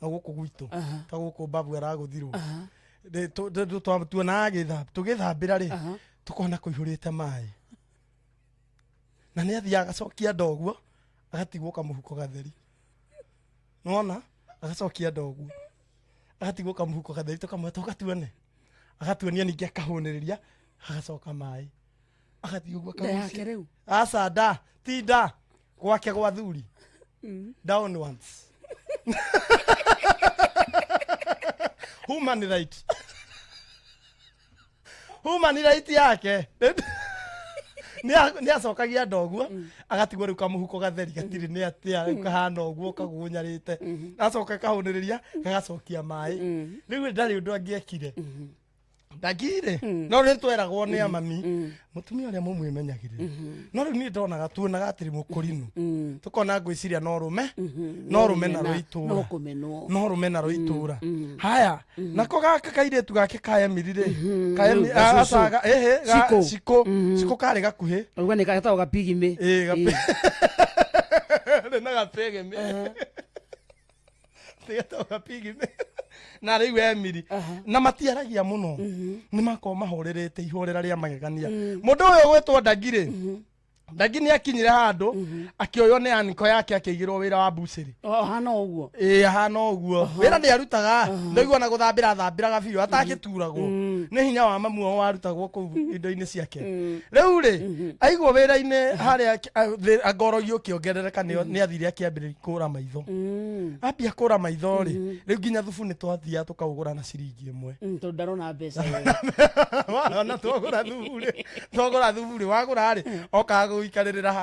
[SPEAKER 5] na gũkũ gwitũ ta gũkũ mbabu aragũthirwo tuonaga tũgĩthambĩra rĩ tũkona kũihũrĩte maĩ na nĩ athiaga agacokia ndoguo agatigwo kamũhuko gatheri. Nona agacokia ndoguo agatigwo kamũhuko gatheri tũkamweta ũgatuone agatuonia ningĩ akahũnĩrĩria agacoka maĩ agatigwo gwa
[SPEAKER 6] kamuci.
[SPEAKER 5] Aca nda ti nda gwake gwa thuri down once. Human right yake nĩ acokagia ndoguo agatigwo rĩu kamũhuko gatheri gatirĩ nĩ atĩa rĩu kahana ũguo kagunyarĩte acoka kahũnĩrĩria gagacokia maĩ. Rĩu ndarĩ ũndũ angĩekire Ndagi rĩ no rĩ tweragwo nĩ amami mũtumia ũrĩa mũmwĩmenyagĩrĩra. No rĩu niĩ ndonaga tuonaga atĩrĩ mũkũrinũ tũkona ngwĩciria no rũme na rũ itũra. Haya nako gaka kairĩtu gake ka Emily rĩ Cikũ karĩ gakuhĩ
[SPEAKER 6] ũguo nĩ gatagwo gapigime.
[SPEAKER 5] Na gapigime na rĩu Emily na matiaragia mũno nĩ makorwo mahorerete ihorera rĩa magegania. Mũndũ ũyũ gwĩtwo Ndagi rĩ Ndagi nĩ akinyire handũ akĩoywo nĩ aniko yake akĩigĩrwo wĩra wa bucĩrĩ.
[SPEAKER 6] Hana ũguo
[SPEAKER 5] hana ũguo wĩra nĩ arutaga ndaigua na gũthambĩraga biũ atagĩturagwo nĩ hinya wa mamu wao warutagwo kũu indo-inĩ ciake. Rĩu rĩ aigwo wĩra-inĩ harĩa ngoro gĩũkĩongerereka nĩ athire akĩambĩrĩria kũra maitho. Ambia kũra maitho rĩ rĩu nginya thubu nĩ twathiaga tũkaũgũra na ciringi ĩmwe.
[SPEAKER 6] Tondũ ndarona mbeca
[SPEAKER 5] na twagũra thubu rĩ wagũra rĩ okaga gũikarĩrĩra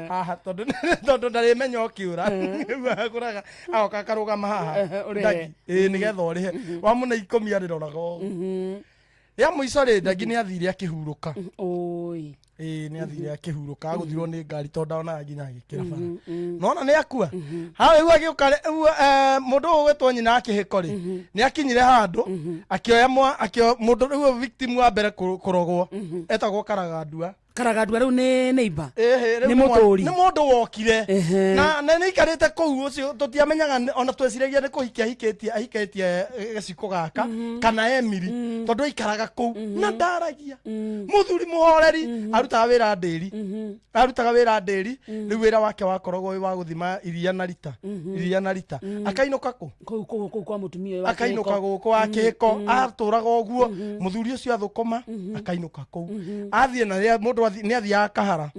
[SPEAKER 5] haha tondũ ndarĩmenya ũkĩũra agũraga agoka akarũgama haha Ndagi nĩgetha ũrĩhe wa mũna 10 arĩroraga ũũ. Rĩa mũico rĩ Ndagi nĩ athire akĩhurũka. Nĩ athire akĩhurũka agũthirwo nĩ ngari tondũ ndaonaga nginya agĩkĩra bara. Nona nĩ akua rĩu agĩũka mũndũ ũyũ gwĩtwo nyina akĩhĩko rĩ nĩ akinyire handũ akĩoya mũndũ rĩu victim wa mbere kũrogwo etagwo Karagandua.
[SPEAKER 6] Karagadu riu ni neighbor.
[SPEAKER 5] Ni
[SPEAKER 6] mutori.
[SPEAKER 5] Ni mundu wokire. Na ni ikarite kou ucio tutiamenyaga ona tweciragia ni kuhikia hikitie giciko gaka kana Emiri tondu ikaraga kou na ndaragia. Muthuri muhoreri arutaga wira ndiri. Arutaga wira ndiri riu wira wake wakoragwo wa guthima iria na rita. Iria na rita. Akainuka ku.
[SPEAKER 6] Kou kwa mutumia wa
[SPEAKER 5] akainuka guku wa kihiko aturaga uguo muthuri ucio athukoma akainuka kou athie na mundu ni athia kahara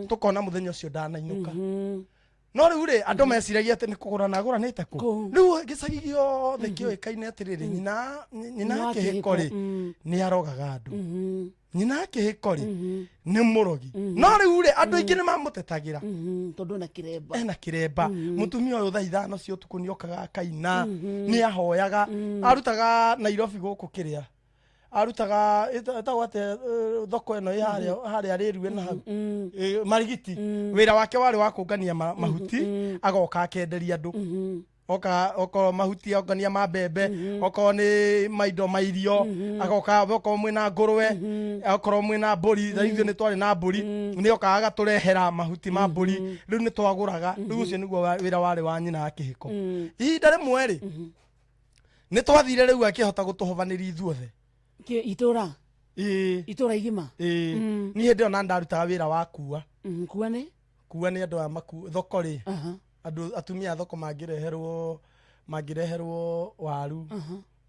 [SPEAKER 5] tukona muthenya ucio ndanainuka no riu ri andu meciragia ati ni kugurana aguranite ku riu gicagi giothe kioikaine atiriri nyina kihiko ri ni arogaga andu nyina kihiko ri ni murogi no riu ri andu ingi ni mamutetagira
[SPEAKER 6] tondu
[SPEAKER 5] ena kiremba mutumia uyu thaa 5 cia utuku ni okaga akaina ni ahoyaga arutaga Nairobi guku kiria arutaga etawate thoko eno haria riruwe na hau Marigiti wira wake wari wa kungania mahuti agoka akenderia andu oko mahuti ongania mabembe oko ni maindo mairio agoka oko mwina nguruwe oko mwina mburi thaithio ni twari na mburi ni oka agaturehera mahuti ma mburi riu ni twaguraga riu ucio niguo wira wari wa nyina akihiko ihinda rimwe ri ni twathire riu akihota gutuhovaniri ithuothe
[SPEAKER 6] itura igima
[SPEAKER 5] ni hindi ona ndarutaga wira wa kuwa
[SPEAKER 6] kuwa
[SPEAKER 5] ni andu a maku thoko ri andu atumia thoko mangireherwo waru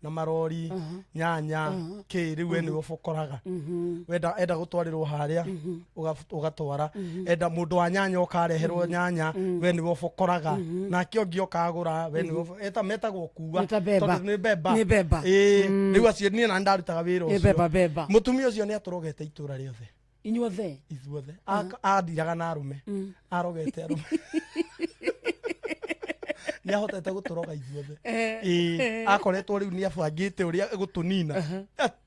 [SPEAKER 5] na marori nyanya riu ni ufokoraga enda gutwarirwo haria ugatwara enda mundu wa nyanya ukareherwo nyanya we ni ufokoraga na kiongi ukagura we ni eta metagwo kuwa tondu ni beba riu acio ni na ndarutaga wira ucio mutumia ucio ni aturogete itura riothe
[SPEAKER 6] ithuothe
[SPEAKER 5] athiraga na arume arogete arume ni ahotete guturoga ithuothe akoretwo riu ni abangite uria gutunina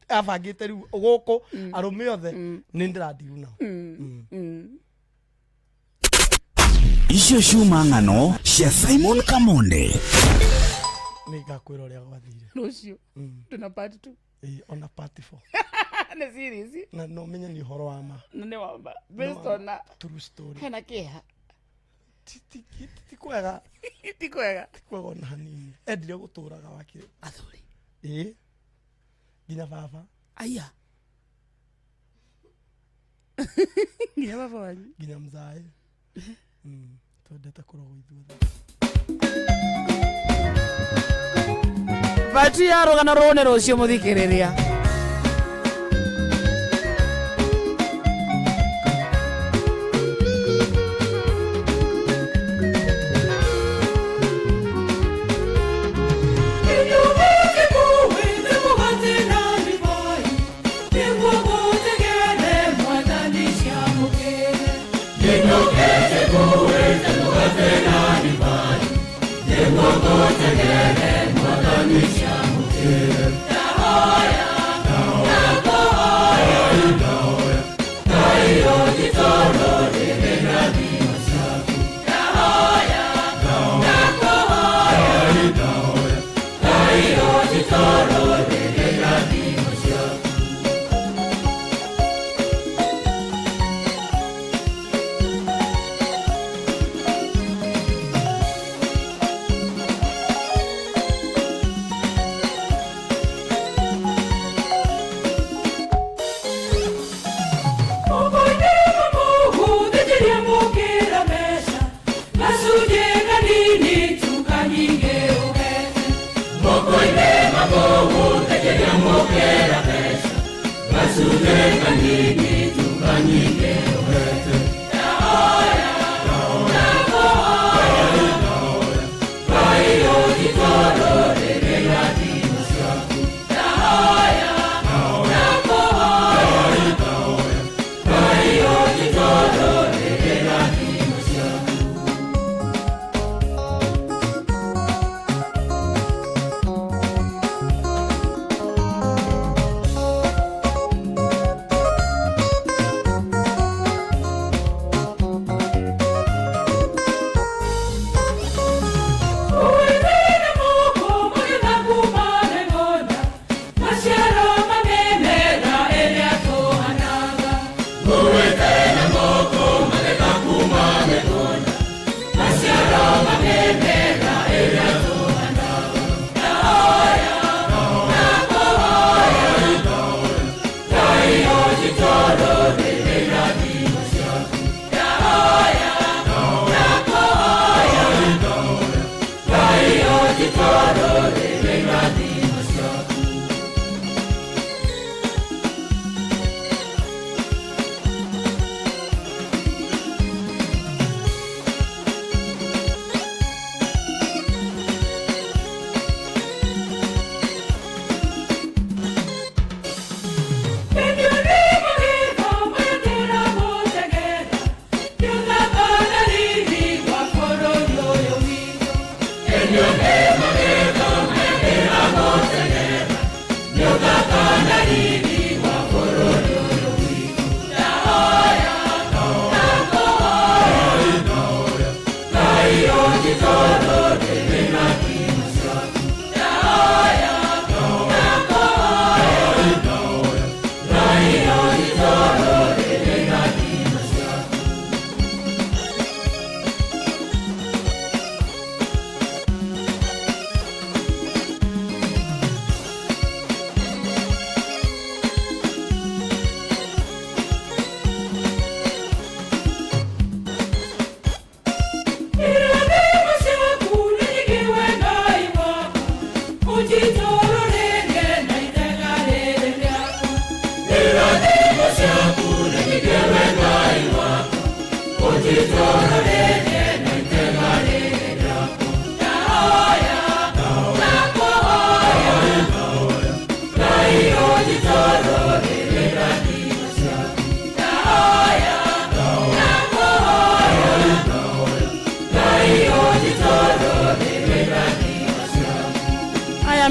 [SPEAKER 5] abangite riu guku arume othe ni ndiradiru nao
[SPEAKER 3] icio ciuma ng'ano cia Simon Kamonde
[SPEAKER 5] ni ngakwira uria gwathire
[SPEAKER 6] rucio tuna part 2
[SPEAKER 5] ona part 4
[SPEAKER 6] na series
[SPEAKER 5] na no menya ni horo wa ma
[SPEAKER 6] na ne wa based on a
[SPEAKER 5] true story
[SPEAKER 6] hena kiha
[SPEAKER 5] tikwega
[SPEAKER 6] tikwega
[SPEAKER 5] na hanini endire guturaga wake athuri nginya baba
[SPEAKER 6] aya nginya baba wanyu
[SPEAKER 5] nginya mzae twendete kurogo ithuothe
[SPEAKER 6] bati ya rogana rone rucio muthikiriria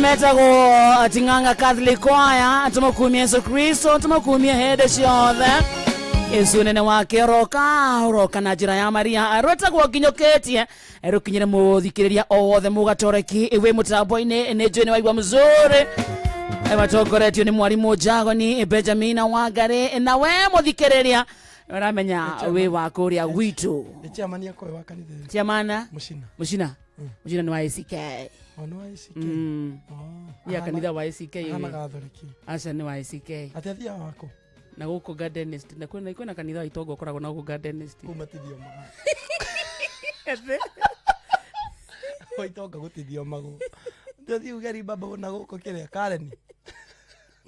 [SPEAKER 6] metagwo ating'anga Catholic Choir tumukumia Yesu Kristo tumukumia hede ciothe Yesu nene wake roka na njira ya Maria arotagwo nginyoketie erukinyire muthikiriria othe mugatoreki iwe mutambo-ini ni njui ni waigua mzuri matongoretio ni mwarimu Jagoni Benjamin Wangari na we muthikiriria uramenya we wako uria gwitu
[SPEAKER 5] ni chairman yako wa kanitha
[SPEAKER 6] chairman
[SPEAKER 5] Mushina
[SPEAKER 6] ni wa ICK
[SPEAKER 5] ono wa ICK
[SPEAKER 6] ya kanitha wa ICK
[SPEAKER 5] hana gathoriki
[SPEAKER 6] aca ni wa ICK
[SPEAKER 5] ateithia wako
[SPEAKER 6] na guko gardenist na kwina kanitha itongo koragwo na guko gardenist
[SPEAKER 5] kumatithio maga itonga gutithio mago ndio ugari baba na guko kire Karen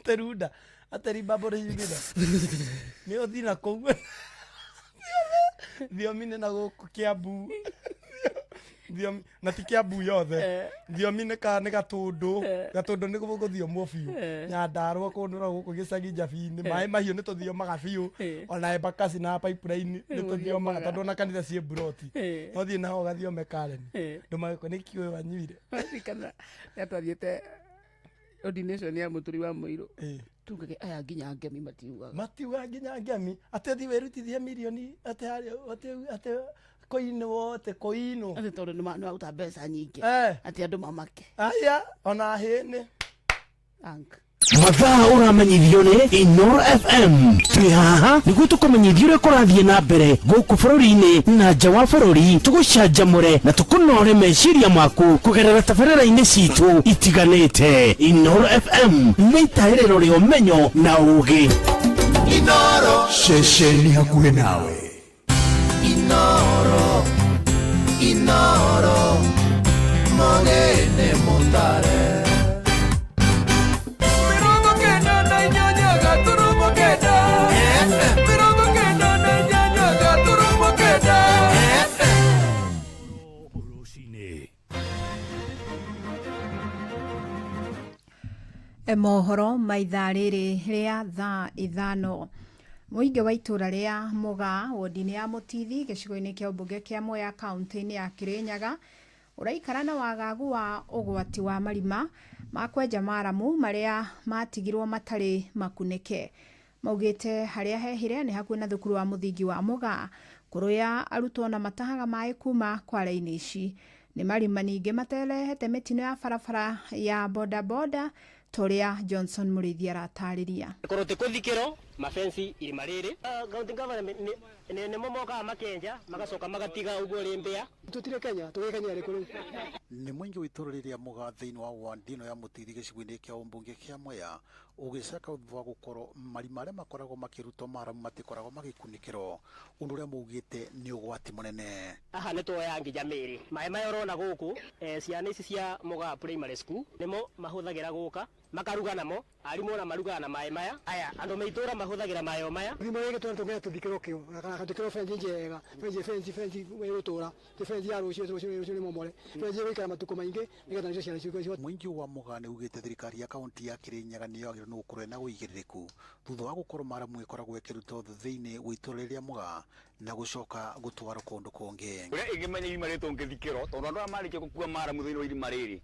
[SPEAKER 5] teruda ateri baba ringira ni othina kongwe ndio mine na guko Kiambu ndio na ti Kiambu yothe ndio mine ka ne gatundu ni guthio mobiu nyandarwa kundura guko gicagi Njabini mai mahiu ni tuthio magabiu ona embakasi na pipeline ni tuthio maga tondu na kanitha cie buroti othie naho gathio Mekaren nduma ko ni kiwe wanyuire
[SPEAKER 6] kana yatwathiete ordination ya muturi wa Muiru tungage aya nginya ngemi matiuga
[SPEAKER 5] nginya ngemi atethi werutithia milioni ate koino
[SPEAKER 6] ate tondu ni uta mbeca nyingi ati andu mamake
[SPEAKER 5] aya ona hene
[SPEAKER 7] mathaa uramenyithio ni Inoro FM twi haha niguo tukumenyithia uria kurathie na mbere guku bururi-ini na nja wa bururi tugucanjamure na tukunore meciria maku kugerera tabarĩra-inĩ citu itiganĩte. Inoro FM nĩ itaĩrĩro rĩa ũmenyo na ũũgĩ.
[SPEAKER 3] Inoro ceceni hakuhĩ nawe. Inoro Mogene Mutare
[SPEAKER 9] mohoro maithaa rĩrĩ rĩa thaa ithano. Mũingĩ wa itũra rĩa Mũgaa wodi-inĩ ya Mũtithi gĩcigo-inĩ kĩa ũmbunge kĩa Mwea kaunti-inĩ ya Kirinyaga ũraikara na wagagu wa ũgwati wa marima ma kwenja maramu marĩa matigirwo matarĩ makunĩke. Maugĩte harĩa hehire nĩ hakuhĩ na thukuru wa mũthingi wa Mũgaa kũrũya arutwo na matahaga maĩ kuma kware-inĩ ici. Nĩ marima ningĩ materehete mĩtino ya barabara ya bodaboda Toria Johnson Murithi aratarĩria.
[SPEAKER 10] Korote kuthikiro mafensi irima rĩrĩ county government nĩ momoka makenja magacoka magatiga uguo rĩmbĩa tutire Kenya tugekenya rĩ kũrĩ
[SPEAKER 11] nĩ mũingĩ witũra rĩrĩa Mũgaa thĩinĩ wa ward ĩno ya Mũtithi gĩcigo-inĩ kĩa ũmbunge kĩa Mwea ũgĩcaka thutha wa gũkorwo marima arĩa makoragwo makĩrutwo maramu matikoragwo magĩkunĩkĩrwo ũndũ ũrĩa maugĩte nĩ ũgwati mũnene.
[SPEAKER 10] Aha nĩ tuoya nginya mĩrĩ maĩ maya ũrona gũkũ ciana ici cia Mũgaa primary school nĩmo mahũthagĩra gũka makaruga namo arimũ na marugaga na maĩ maya aya andũ maitũra mahũthagĩra maĩ maya thimo rĩgĩ tũngĩya tũthikĩrwo kĩo kana tũthikĩrwo fenji njega fenji wĩrũtũra fenji ya rũciũ nĩ momore fenji wĩkara matukũ maingĩ nĩgetha nĩcio ciana ciuko
[SPEAKER 11] mũingĩ wa Mũgaa nĩ ugĩte thirikari ya kaunti ya Kirinyaga nĩ yagĩrĩirwo nĩ gũkorwo na ũigĩrĩrĩku thutha wa gũkorwo maramu ĩkoragwo ĩkĩrutwo thĩinĩ wa itũra rĩrĩa Mũgaa na gũcoka gũtwarwo kũndũ kũngĩ.
[SPEAKER 12] Ũrĩa ingĩmenya irima rĩtũ ngĩthikĩrwo tondũ andũ arĩa marĩkia gũkua maramu thĩinĩ wa irima rĩrĩ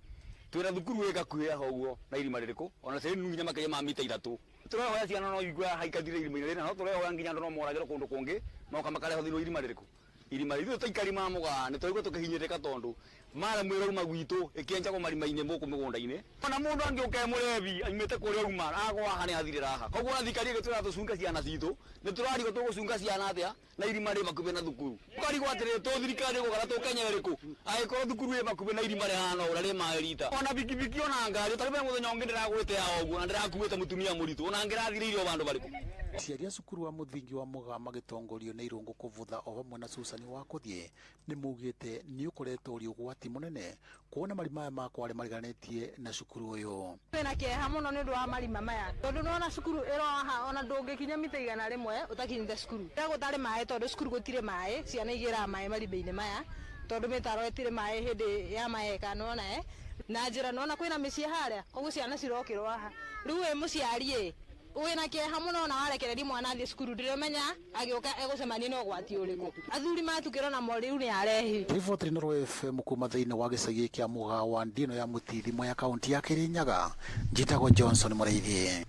[SPEAKER 12] twĩna thukuru wĩ gakuhĩ haha ũguo na irima rĩrĩkũ ona sasa nginya makĩria ma mita 3 tũrehoya ciana no igua haikathire irima-inĩ rĩrĩ no tũrehoya nginya andũ no moragĩrwo kũndũ kũngĩ moka makareho thĩinĩ wa irima rĩrĩkũ irima rĩrĩ tũikari ma Mũgaa nĩ twaigua tũkĩhinyĩrĩka tondũ maramu ĩrauma gwitũ ĩkĩenjagwo marima-inĩ mũkũ mĩgũnda-inĩ ona mũndũ angĩũka mũrebi aimĩte kũrĩa uma agwa haha nĩ athirĩra haha koguo thirikari ĩgĩtwĩra tũcunga ciana citũ nĩ tũrarigwo tũgũcunga ciana atĩa na irima rĩ makuhĩ na thukuru tũkarigwo atĩrĩrĩ tũ thirikari ĩgũkora tũkenya ĩrĩkũ angĩkorwo thukuru ĩ makuhĩ na irima rĩhana ũrĩa rĩ maĩ rita ona bikibiki ona ngari ũtarĩ mũthenya ũngĩ ndĩragwĩte ya ũguo na ndĩrakuĩte mũtumia mũritũ ona ngĩrathirĩirio bandũ barĩkũ.
[SPEAKER 11] Ciaria cukuru wa mũthingi wa Mũgaa magĩtongorio nĩ Irũngũ Kũvutha o hamwe na Susan Wakũthiĩ nĩ maugĩte nĩ ũkoretwo ũrĩ ũgwati mũnene kuona marima maya makwa arĩa mariganĩtie na cukuru ũyũ.
[SPEAKER 13] Twĩna kĩeha mũno nĩ ũndũ wa marima maya tondũ nĩwona cukuru ĩroha ona ndũngĩkinya mita 100 ũtakinyĩte cukuru rĩrĩa gũtarĩ maĩ tondũ cukuru gũtirĩ maĩ ciana igĩraga maĩ marima-inĩ maya tondũ mĩtaro ĩtirĩ maĩ hĩndĩ ya maheka nona na njĩra nona kwĩna mĩciĩ harĩa koguo ciana cirokĩrwo haha rĩu mũciari wina kieha muno na warekereria mwana athie cukuru ndiramenya agioka egucemania na ugwati uriku athuri matukirwo na moriu ni arehi
[SPEAKER 11] riboti Inooro FM kuma thiini wa gicagi kia Muga wa Ndino ya Mutithi Mwea kaunti ya Kirinyaga njitagwo Johnson Muraithie.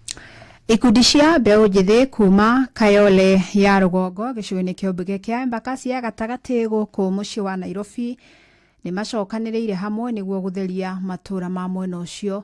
[SPEAKER 9] Ikundi cia mbeũ njĩthĩ kuma Kayole ya Rugongo gĩcigo-inĩ kĩa ũmbunge kĩa Embakasi ya gatagatĩ gũkũ mũciĩ wa Nairobi nĩ macokanĩrĩire hamwe nĩguo gũtheria matũra ma mwena ũcio.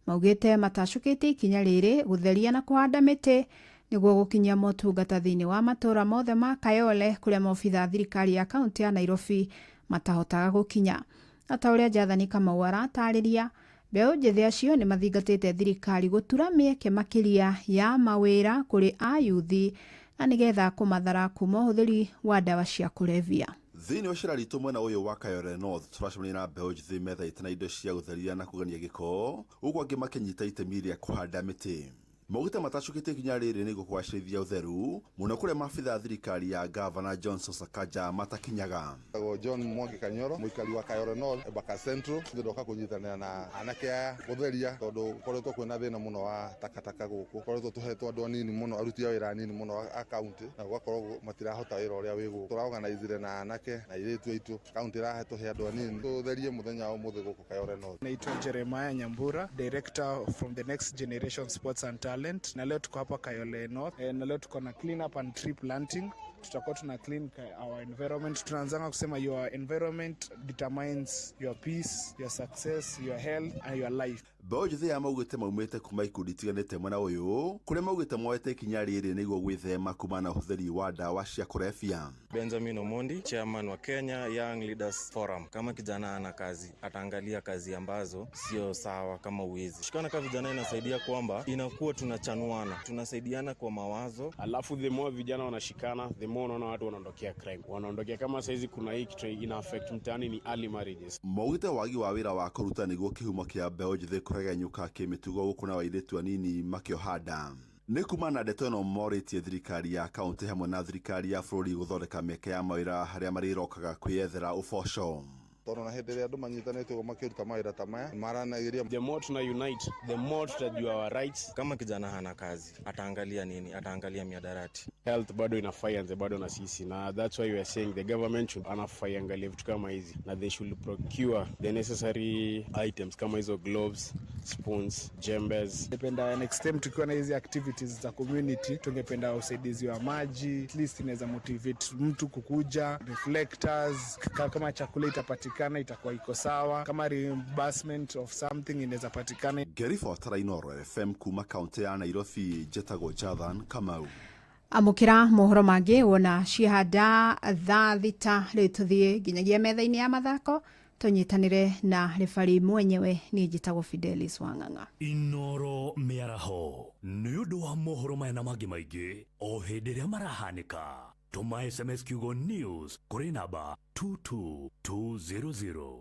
[SPEAKER 9] Maugĩte matacũkĩte ikinya rĩrĩ gũtheria na kũhanda mĩtĩ nĩguo gũkinyia motungata thĩinĩ wa matũra mothe ma Kayole kũrĩa maobitha thirikari ya kaunti ya Nairobi matahotaga gũkinya. Ata ũrĩa Jathani Kamau aratarĩria, mbeũ njĩthĩ acio nĩ mathingatĩte thirikari gũtura mĩeke makĩria ya mawĩra kũrĩ ayuthi na nĩgetha kũmathara kuma ũhũthĩri wa ndawa cia kũrebia.
[SPEAKER 14] Thĩinĩ wa icera ritũ mwena ũyũ wa Kayole North turacemania na mbeũ njĩthĩ methaĩte na indo cia gũtheria na kũgania gĩko, ũguo angĩ makĩnyita itemi rĩa kũhanda mĩtĩ. Maugĩte matacũkĩte ikinya rĩrĩ nĩguo kũgacĩrithia ũtheru mũno kũrĩa maabitha thirikari ya Gavana Johnson Sakaja matakinyaga.
[SPEAKER 15] John Mwangi Kanyoro mũikari wa Kayole North Embakasi Central ndoka kũnyitanĩra na anake aya gũtheria tondũ koretwo kwĩna thĩna mũno wa takataka gũkũ, koretwo tũhetwo andũ anini mũno, aruti a wĩra anini mũno a kaunti na gũgakorwo matirahota wĩra ũrĩa wĩ gũkũ. Tũraorganize na anake na airĩtu aitũ, kaunti ĩrahe tũhe andũ anini tũtherie mũthenya wa ũmũthĩ gũkũ Kayole North.
[SPEAKER 16] Naitwa Jeremiah Nyambura, director from the Next Generation Sports and Talent. Na leo tuko hapa Kayole North na leo tuko na clean up and tree planting. Tutakuwa tuna clean our environment. Tunaanza kusema your environment determines your peace, your success, your health and your life.
[SPEAKER 14] Mbeũ njĩthĩ ya maugĩte maumĩte kuma ikundi itiganĩte mwena ũyũ kũrĩa maugĩte moete ikinya rĩrĩ nĩguo gwĩthema kuma na ũhũthĩri wa ndawa cia kũrebia.
[SPEAKER 17] Benjamin Omondi, chairman wa Kenya Young Leaders Forum. Kama kijana ana kazi, ataangalia kazi ambazo sio sawa kama uwizi. Shikana kama vijana inasaidia kwamba inakuwa tunachanuana, tunasaidiana kwa mawazo.
[SPEAKER 18] Alafu the more vijana wanashikana, the more unaona watu wanaondokea crime. Wanaondokea kama saizi kuna hii kitu ina affect mtaani ni early marriages.
[SPEAKER 14] Maugĩte wagi wa wĩra wa kũruta nĩguo kĩhumo kĩa mbeũ njĩthĩ kũregenyũka kĩmĩtugo gũkũ na airĩtu anini makĩohanda. Nĩ kuma na ndeto ĩno morĩtie thirikari ya kaunti hamwe na thirikari ya bũrũri gũthondeka mĩeke ya mawĩra harĩa marĩrokaga kwĩyethera ũboco.
[SPEAKER 15] Tona hĩndĩ ĩrĩa andũ manyitanĩte makĩruta mawĩra ta maya maranagĩria.
[SPEAKER 18] The more tuna unite, the more tutajua our rights.
[SPEAKER 17] Kama kijana hana kazi, ataangalia nini? Ataangalia miadarati.
[SPEAKER 18] Health bado inafaa ianze bado na sisi, na that's why we are saying the government should anafaa iangalie vitu kama hizi na they should procure the necessary items kama hizo gloves, spoons, jembes.
[SPEAKER 16] Napenda next time tukiwa na hizi activities za community, tungependa usaidizi wa maji, at least inaweza motivate mtu kukuja, reflectors, kama chakula itapatikana itakuwa iko sawa, kama reimbursement of something inaweza patikana.
[SPEAKER 14] Gerifotara Inooro FM kuma kaunti ya Nairobi, njĩtagwo Jathan Kamau.
[SPEAKER 9] Amukira mohoro mangĩ wona cihanda thaa thita rĩu tũthiĩ nginyagia metha-inĩ ya mathako tũnyitanĩre na refari mwenyewe niĩ njĩtagwo Fidelis Wang'ang'a.
[SPEAKER 19] Inooro mĩaraho nĩ ũndũ wa mohoro maya na mangĩ maingĩ o hĩndĩ ĩrĩa marahanĩka. Tuma SMS kiugo news kũrĩ namba 22200.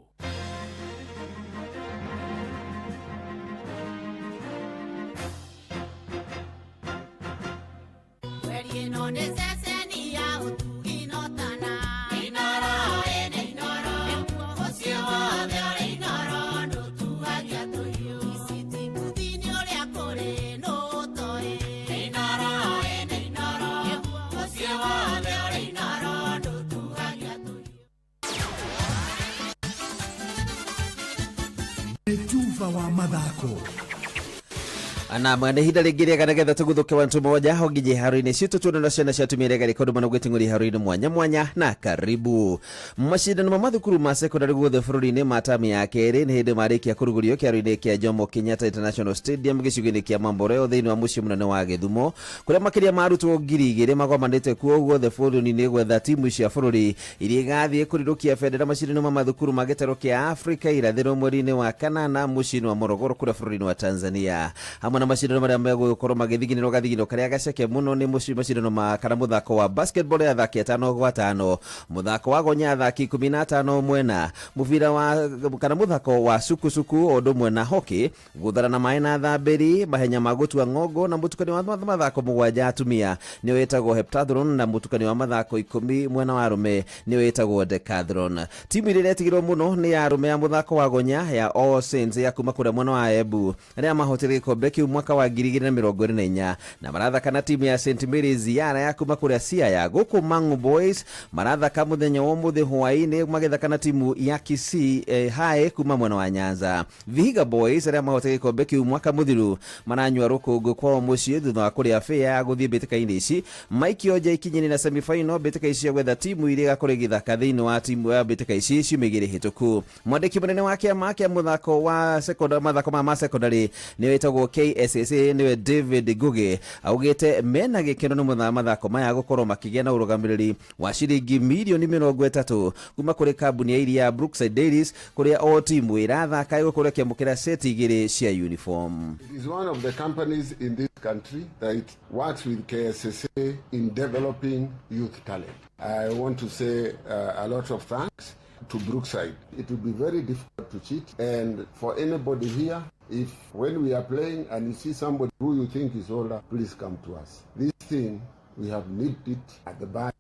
[SPEAKER 1] Juva wa mathako
[SPEAKER 20] ana mwana hida rĩngĩ rĩagetha tũguthũke wantu moja hongije haroinĩ citũ tuona na ciana ciatumire gari kondo mana gwĩting'ũri haroinĩ mwanya mwanya na karibu mashindano ma mathukuru ma secondary guothe bũrũri-inĩ ma tamu ya kerĩ nĩ hĩndĩ marĩkia kũrugũrio kĩharo-inĩ kĩa Jomo Kenyatta International Stadium gĩcigo-inĩ kĩa Mamboreo thĩinĩ wa mũciĩ mũnene wa Gĩthumo kũrĩa makĩria ma arutwo 2,000 magomanĩte kuo guothe bũrũri-inĩ gwetha timu cia bũrũri iria igathiĩ kũrirũkia bendera mashindano ma mathukuru ma gĩtarũ kĩa Afrika irathĩro mweri-inĩ wa kanana mũciĩ-inĩ wa Morogoro kũrĩa bũrũri-inĩ wa Tanzania hamwe na mashindano marĩa megũkorwo magĩthiginĩrwo gathigino karĩa gaceke mũno nĩ mashindano ma kana mũthako wa basketball ya athaki 5-5 mũthako wa gonya athaki 15 mwena mũbira wa kana mũthako wa sukusuku ũndũ mwena hockey gũthara maĩ na thambĩri mahenya ma gũtua ng'ongo na mũtukanio wa mathako 7 atumia nĩ wĩtagwo heptathlon na mũtukanio wa mathako 10 mwena wa arũme nĩ wĩtagwo decathlon. Timu ĩrĩa ĩretigĩrwo mũno nĩ ya arũme ya mũthako wa gonya ya All Saints ya kuma kũrĩa mwena wa Embu arĩa mahotire gĩkombe kĩu kiu mwaka wa 2024 na marathaka na timu ya St Mary's Yara ya kuma kuria Siaya. Guku Mangu Boys marathaka muthenya wa muthe hwaini magethaka na timu ya Kisii High kuma mwena wa Nyanza. Vihiga Boys aria mahoteke gikombe kiu mwaka muthiru maranywa rukungu kwa mucii thutha wa kuria fea guthie mbitĩka-inĩ ici. Mike Oja ikinyini na semi-final mbitĩka ici gwetha timu iria gakorwo igithaka thiini wa timu ya mbitĩka ici ciumigire hituku. Mwandiki munene wa kiama kia muthako wa mathako ma secondary ni wetagwo KSSA niwe David Guge augite mena gikeno ni mathako maya gukorwo makigia na urugamiriri wa shilingi milioni 30 kuma kuri kambuni ya iria Brookside Dairies kuria o timu irathaka igukorwo kiamukira seti igiri cia uniform.
[SPEAKER 21] It is one of the companies in this country that works with KSSA in developing youth talent. I want to say a lot of thanks to Brookside. It will be very difficult to cheat, and for anybody here, if when we are playing and you see somebody who you think is older, please come to us. This thing, we have nipped it at the back.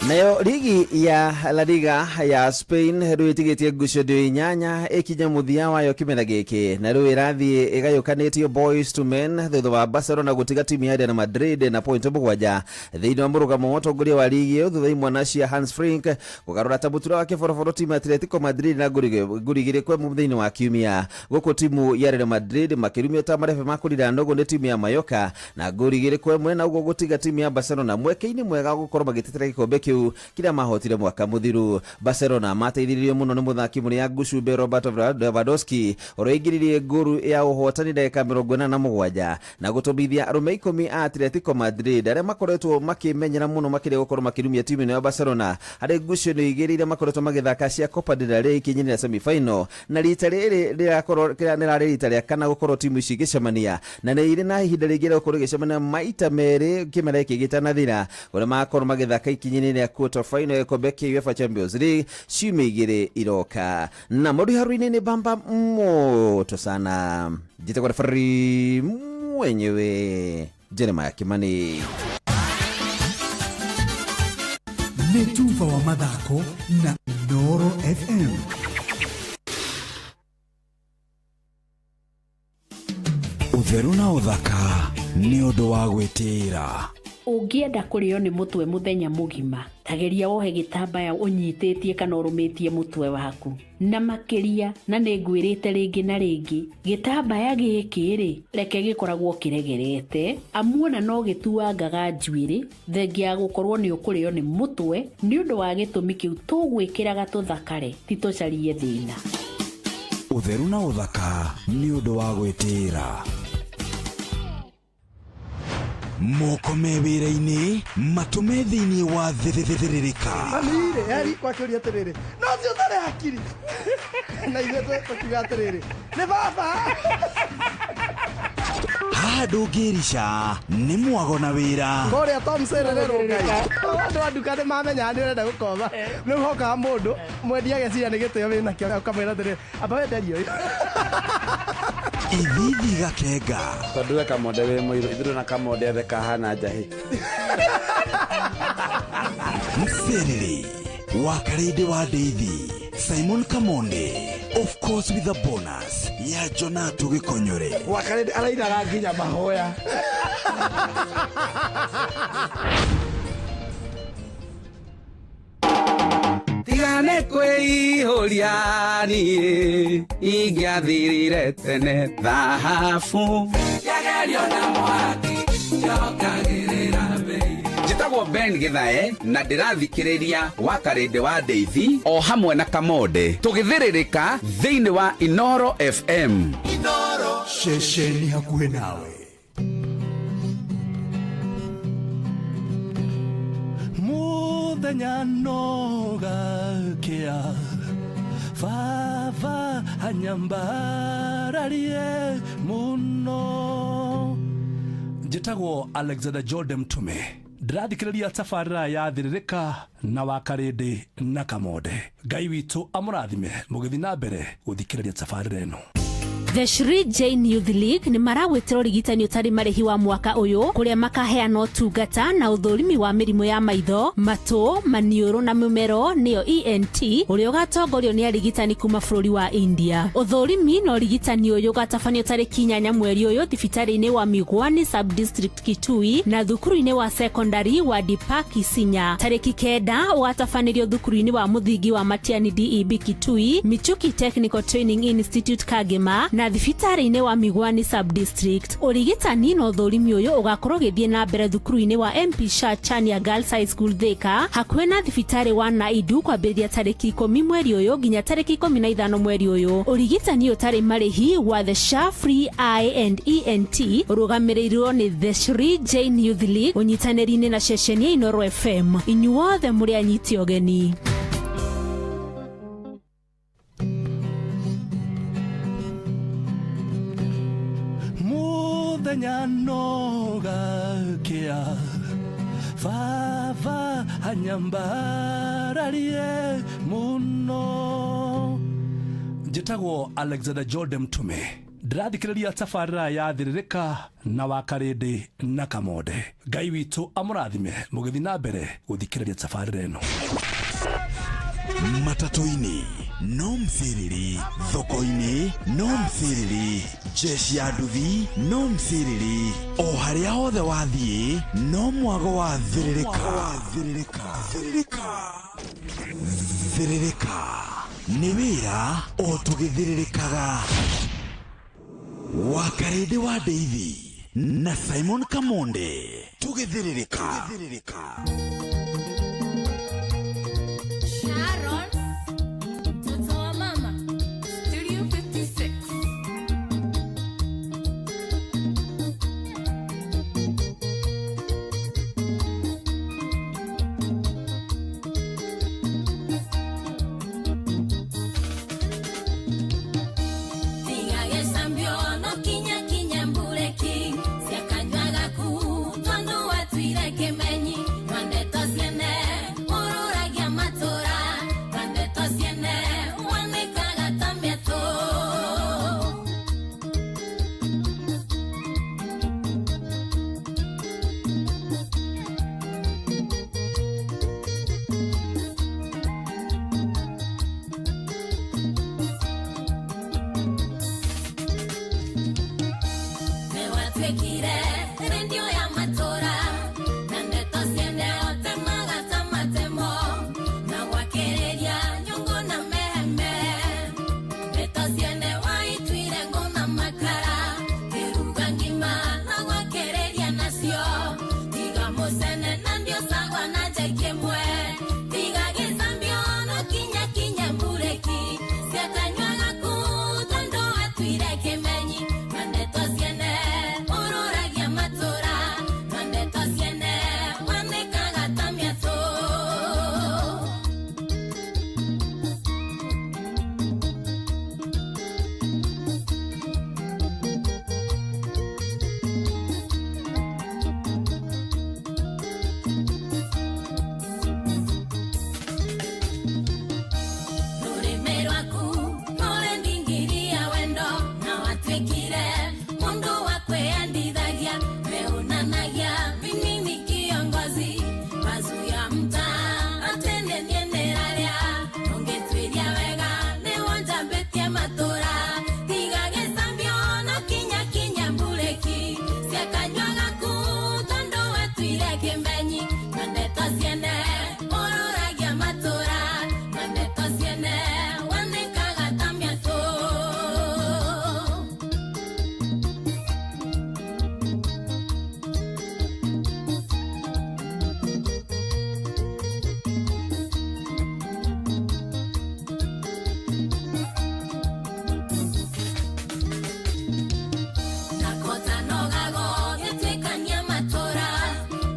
[SPEAKER 20] Nayo ligi ya La Liga ya Spain ruitigitie ngucio dio inyanya ikinya muthia wayo kimera giki na ru irathie igayukanitio Boys to Men thutha wa Barcelona gutiga timu ya Real Madrid na point 7 thiini wa murugamo wa utongoria wa ligi iyo thutha imwana cia Hans Flick kugarura tabutura wa kiboroboro timu Atletico Madrid na ngurigire kwa muthiini wa kiumia guku timu ya Real Madrid makirumia ta marefe makurira ndogo ni timu ya Mallorca na ngurigire kwa mwena ugo gutiga timu ya Barcelona mweke-ini mwega gukorwo magitetera gikombe kiu kila mahotire mwaka muthiru. Barcelona mateithiririo muno ni muthaki muria Gushube Robert Lewandowski oroigiririe nguru ya uhotani ndagika 47 na gutobithia arume 10 a Atletico Madrid aria makoretwo makimenyera muno makire gukorwo makirumia timu ya Barcelona hari ngucio ni igirire makoretwo magithaka cia Copa del Rey kinyirira semi-final na rita riri rirakorwo nirari rita ria kana gukorwo timu ici gicemania na ni iri na ihinda rigire gukorwo gicemania maita meri kimera iki gitanathira kuria makorwo magithaka ikinyirira quarter final ya kombe kia UEFA Champions League ciumigire iroka na muri haruini ni bamba moto sana. Jitagwa referee mwenyewe Jeremiah Kimani.
[SPEAKER 22] Netuva wa mathako na Noro FM.
[SPEAKER 3] Utheru na uthaka ni undu wa gwitira.
[SPEAKER 23] Ungienda kurio ni mutwe muthenya mugima tageria wohe gitambaya unyitetie kana urumitie mutwe waku na makiria na ningwirite ringi na ringi gitambaya gikiri reke gikoragwo kiregerete amuona no gituangaga njwiri thengia gukorwo ni ukurio ni mutwe ni undu wa gitumi kiu tugwikiraga tuthakare titocarie thina.
[SPEAKER 3] Utheru na uthaka ni undu wa gwitira. Moko mewira-ini matume thiini wa thithiririka.
[SPEAKER 5] Amire yari kwa kuri atiriri no si utare akiri na ithe tukiga atiriri ni baba
[SPEAKER 3] ndũngĩrica nĩ mwago na wĩra
[SPEAKER 5] kũrĩa Tom Sererero ngai andũ a nduka nĩ mamenya nĩ ũrenda gũkoma rĩu hokaga mũndũ mwendia ageciria nĩ gĩtĩo wĩna kĩo ũkamwĩra atĩrĩ amba wenderio
[SPEAKER 3] ithithi gakenga
[SPEAKER 24] tondũ we kamonde wĩ mũirũ ithuĩ na kamonde ethe kahana njahĩ
[SPEAKER 3] Mserere wa Karede wa Deithi Simon Kamonde, of course with a bonus ya Jonatu Gikonyore
[SPEAKER 5] wa Karede arairaga nginya mahoya.
[SPEAKER 25] Tigane kwĩihũria niĩ ingĩathirire tene thahabu yagerio na mwaki yokagĩrĩra mbei. Njĩtagwo Ben Githae na ndĩrathikĩrĩria wa Karede wa Deithi o hamwe na Kamonde tũgĩthĩrĩrĩka thĩinĩ wa Inoro FM.
[SPEAKER 22] Inoro ceceni hakuhĩ nawe.
[SPEAKER 1] Muthenya nogakĩa baba anyambararie muno. Njĩtagwo Alexander Jordan Mtume ndĩrathikĩrĩria tabarĩra ya thĩrĩrĩka na wa Karede na Kamonde. Ngai witũ amũrathime mũgĩthiĩ na mbere gũthikĩrĩria tabarĩra ĩno.
[SPEAKER 2] The Shri Jain Youth League ni maragwetera urigitani utari marihi wa mwaka uyu kuria makaheana utungata na uthurimi wa mirimu ya maitho, matu, maniuru na mumero niyo ENT uria ugatongorio ni arigitani kuma bururi wa India. Uthurimi na urigitani uyu ugatabanio tariki 8 mweri uyu thibitari-ini wa Migwani Sub District Kitui na thukuru-ini wa secondary wa Deepak Isinya. Tariki 9 ugatabanirio thukuru-ini wa muthingi wa Matiani DEB Kitui, Michuki Technical Training Institute Kagema na thibitari-ini wa Migwani Sub District. Urigitani no thurimi uyu ugakorwo githie na mbere thukuru-ini wa MP Shah Chania Girls High School Thika hakuhe na thibitari wa Naidu kwambĩrĩria tariki 10 mweri uyu nginya tariki 15 mweri uyu. Urigitani utari marihi wa the Shah Free Eye and ENT urugamirirwo ni the Shri Jain Youth League unyitanĩri-inĩ na ceceni ya Inoro FM. Inyuothe muri anyiti ogeni.
[SPEAKER 1] Muthenya nogakia Vava hanyambararie muno. Njĩtagwo Alexander Jordan Mtume. Ndĩrathikĩrĩria tabarĩra ya Thĩrĩrĩka na Wakarĩndĩ na Kamode. Ngai witũ amũrathime mũgĩthiĩ na mbere gũthikĩrĩria tabarĩra ĩno.
[SPEAKER 3] Matatu-inĩ no mthiriri, thoko-inĩ no mthiriri, jeshi ya nduthi no mthiriri, o harĩa hothe wathiĩ no mwago wa Thĩrĩrĩka. Thĩrĩrĩka nĩ wĩra o tũgĩthĩrĩrĩkaga. Wakarĩndĩ wa Ndeithi na Simon Kamonde tũgĩthĩrĩrĩka.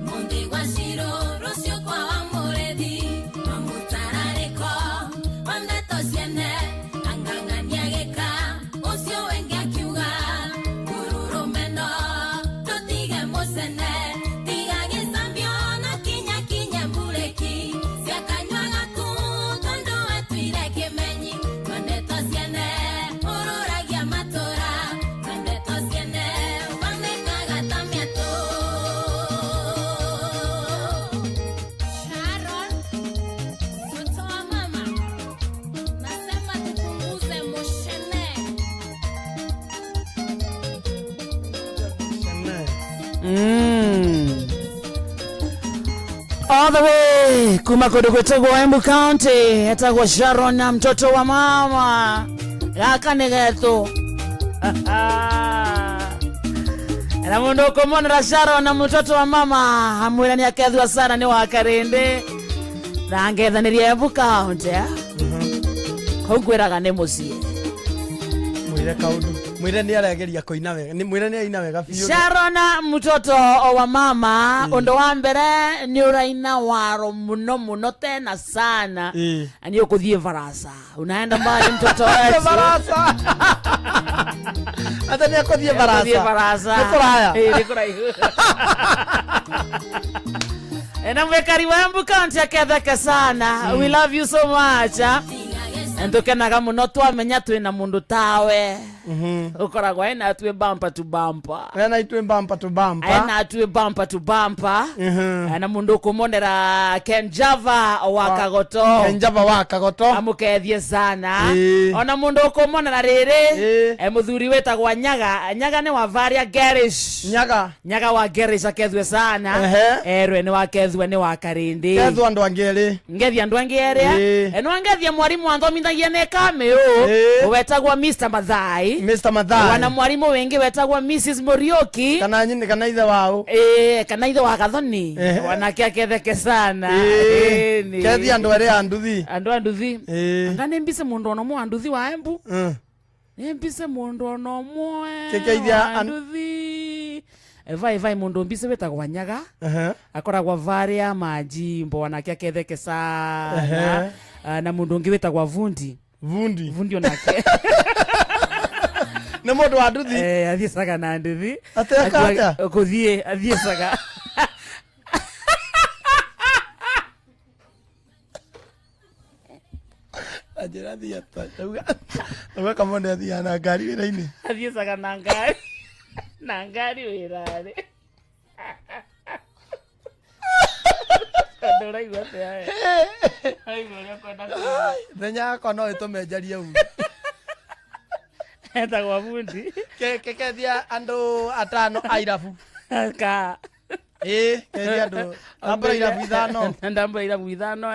[SPEAKER 4] Mundi wa shiro, Rocio kwa amore. All the way kuma kundu gwetagwo Embu County etagwo Sharon na mtoto wa mama gaka nĩ getũ na mundu ũkũmonera Sharon na mtoto wa mama amwĩra nĩ akethua sana nĩ wa Karĩndĩ na ngethanĩria Embu County kũu ngwĩraga nĩ mũciĩ
[SPEAKER 5] mwĩre kaundu mwĩre nĩ arageria kũina wega mwĩre nĩ aina wega biũ
[SPEAKER 4] Sharon na mtoto wa mama undu wa mbere nĩ uraina waro muno tena sana ani ukuthie Varasa unaenda mbali mtoto wetu
[SPEAKER 5] Varasa hata ni akuthie Varasa ni kuraya
[SPEAKER 4] ni kuraya ena mwekari wa Embu County aketheke sana we love you so much entukenaga muno twamenya twina mundu tawe ukoragwa ena atwe bumper to bumper
[SPEAKER 5] ena itwe bumper to bumper
[SPEAKER 4] ena atwe bumper to bumper ana mundu kumonera Ken Java wa Kagoto amukethie sana ona mundu kumonera riri muthuri wetagwa Nyaga ni wa Varia Garage Nyaga wa Garage akethwe sana erwe ni wa kethwe ni wa Karĩndĩ
[SPEAKER 5] kethwa andu angeri
[SPEAKER 4] ngethia andu angeri eno ngethia mwarimu anthomithagia ne kameo wetagwa Mr. Mathai wana mwarimu wengi wetagwa Mrs. Morioki
[SPEAKER 5] kana nyine kana ithe wao
[SPEAKER 4] kana ithe wa Gathoni wanake aketheke sana
[SPEAKER 5] kethia andu aria anduthi
[SPEAKER 4] ngane mbise mundu ono mwa anduthi wa Embu mbise mundu ono mwa
[SPEAKER 5] kekeithia
[SPEAKER 4] anduthi vai mundu mbise wetagwa Nyaga akoragwa Varia Majimbo wanake aketheke sana na mundu ungi wetagwa Vundi onake
[SPEAKER 5] ne mundu wa nduthi
[SPEAKER 4] athiacaga na nduthi
[SPEAKER 5] ateka
[SPEAKER 4] kuthie athiacaga
[SPEAKER 5] ajira thia ta kama ndio thia na ngari wira-ini
[SPEAKER 4] athiacaga na ngari wira-ri nduraigua te
[SPEAKER 5] thenya ko no itumenjaria u
[SPEAKER 4] etagwa Vundi
[SPEAKER 5] kekethia andu atano airabu
[SPEAKER 4] ka
[SPEAKER 5] kethia andu ambra irabu ithano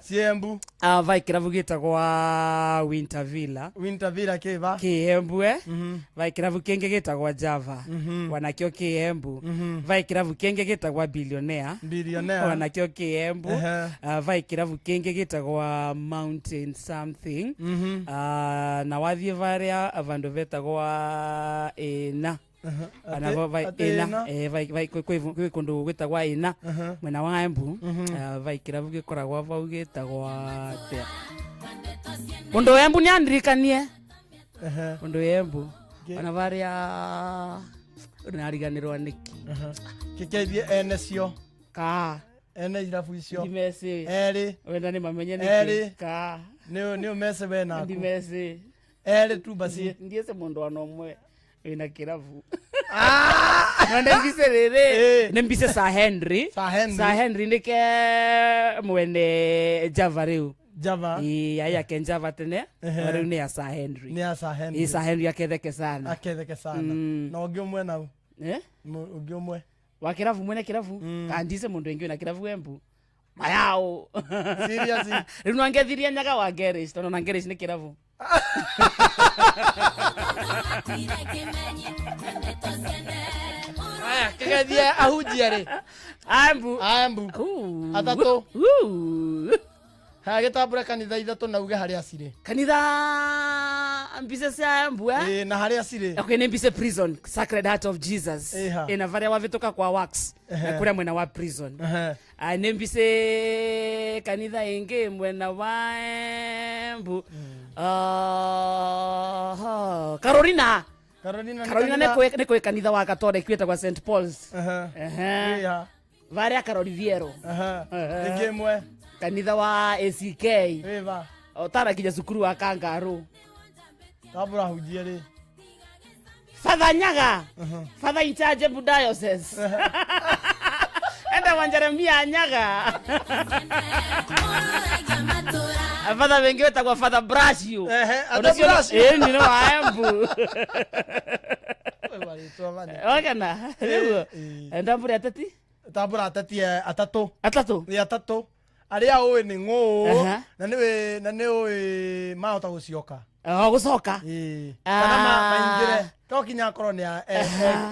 [SPEAKER 5] Siembu
[SPEAKER 4] vai kirabu gitagwa Winter Villa Kiembu vai kirabu kenge gitagwa Java wanakio Kiembu vai kirabu kenge gitagwa Billionaire wanakio Kiembu vai kirabu kenge gitagwa Mountain something na wathie varia vandu vetagwa ena ana vai ena vai kwi kundu gwitagwa ena mwena wa Embu vai kirabu gikoragwa vau gitagwa mundu Embu ni andirikanie mundu Embu ana varia unariganirwa niki
[SPEAKER 5] kikeithie ene cio
[SPEAKER 4] ka
[SPEAKER 5] ene irabu icio
[SPEAKER 4] ndimesi
[SPEAKER 5] eri
[SPEAKER 4] wenda ni mamenye niki ka
[SPEAKER 5] ni umese wena
[SPEAKER 4] ndimesi
[SPEAKER 5] eri tu basi
[SPEAKER 4] ndiese mundu anomwe ina kiravu nonde mbise rere nembise Sir Henry nike mwene Java riu aya Ken Java tene riu ni ya Sir Henry Sir Henry aketheke sana
[SPEAKER 5] na ungi umwe nau ungi umwe
[SPEAKER 4] wa kiravu mwene kiravu kandise mundu wengi na kiravu Embu mayao
[SPEAKER 5] seriously
[SPEAKER 4] riu nwangethiria Nyaga wa Garage tono na Garage ni kiravu
[SPEAKER 5] aya kegethia ahunjia ri
[SPEAKER 4] Embu
[SPEAKER 5] atatu ha gitambura kanitha ithatu na uge haria cire
[SPEAKER 4] kanitha mbise cia Embu
[SPEAKER 5] na haria cire
[SPEAKER 4] okay ni mbise Prison Sacred Heart of Jesus ina varia wavituka kwa Works na kuria mwena wa Prison ni mbise kanitha ingi mwena wa Embu Carolina nekwe kanitha wa Katore kweta kwa St Paul's varia Caroliviero
[SPEAKER 5] ingemwe
[SPEAKER 4] kanitha wa ACK otara kija cukuru wa Kangaru
[SPEAKER 5] tabura hujie ri
[SPEAKER 4] Father Nyaga Father in charge of diocese enda Wanjeremia Nyaga Father wengi wetagwa Father Brasio
[SPEAKER 5] Brasio
[SPEAKER 4] ni wa Embu Wakana. Ndambura atati?
[SPEAKER 5] Ndambura atati atatu.
[SPEAKER 4] Atatu.
[SPEAKER 5] Ni atatu. Aria owe ni ngo na niwe mahota gucioka.
[SPEAKER 4] Gucoka.
[SPEAKER 5] Kana maingire. Tokinya koronia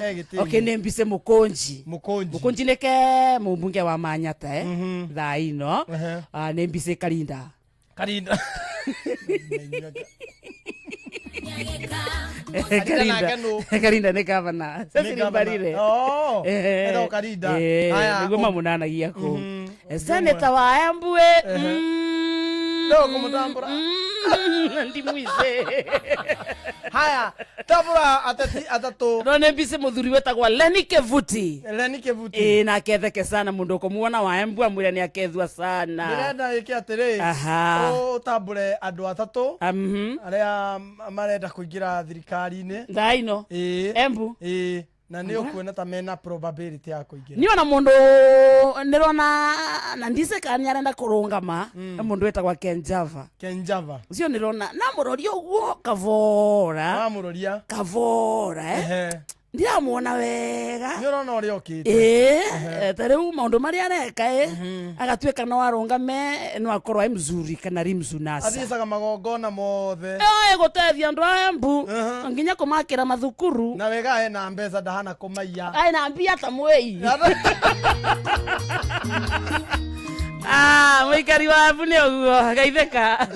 [SPEAKER 5] egiti.
[SPEAKER 4] Okay, nembise Mukonji.
[SPEAKER 5] Mukonji
[SPEAKER 4] neke mumbunge wa Manyata thaino. Nembise Karinda. Karinda ne gavana. Sasa barire.
[SPEAKER 5] Edo Karinda.
[SPEAKER 4] Niguo mamunanagia ku. Senator wa Embu
[SPEAKER 5] Leo kumutambura.
[SPEAKER 4] Ndimuize.
[SPEAKER 5] Haya, tabura atatu.
[SPEAKER 4] Rone bise muthuri wetagwa Lenny Kevuti.
[SPEAKER 5] Lenny Kevuti.
[SPEAKER 4] Na aketheke sana mundu kumuona wa Embu amwira ni akethwa sana.
[SPEAKER 5] Ndirenda iki atiri. O tabure andu atatu. Aria marenda kuingira thirikari-ini.
[SPEAKER 4] Thaino. Embu.
[SPEAKER 5] Na nĩ ũkuona ta mena probability ya kũingĩra.
[SPEAKER 4] Niona mundu nirona na ndise kani arenda kurungama mundu wetagwa Kenjava. Ucio nirona na muroria uguo Kavora.
[SPEAKER 5] Na muroria
[SPEAKER 4] Kavora ndiramuona wega.
[SPEAKER 5] Ni urona uri okite.
[SPEAKER 4] Tariu maundu maria areka agatuika no arungame no akorwa mzuri kana rimzunasa.
[SPEAKER 5] Athicaga magongona mothe.
[SPEAKER 4] Gutethia andu a Embu nginya kumakira mathukuru.
[SPEAKER 5] Na wega ena mbeca ndahana kumaiya.
[SPEAKER 4] Na mbia ta mwei. Muikari wa Embu ni uguo gaitheka.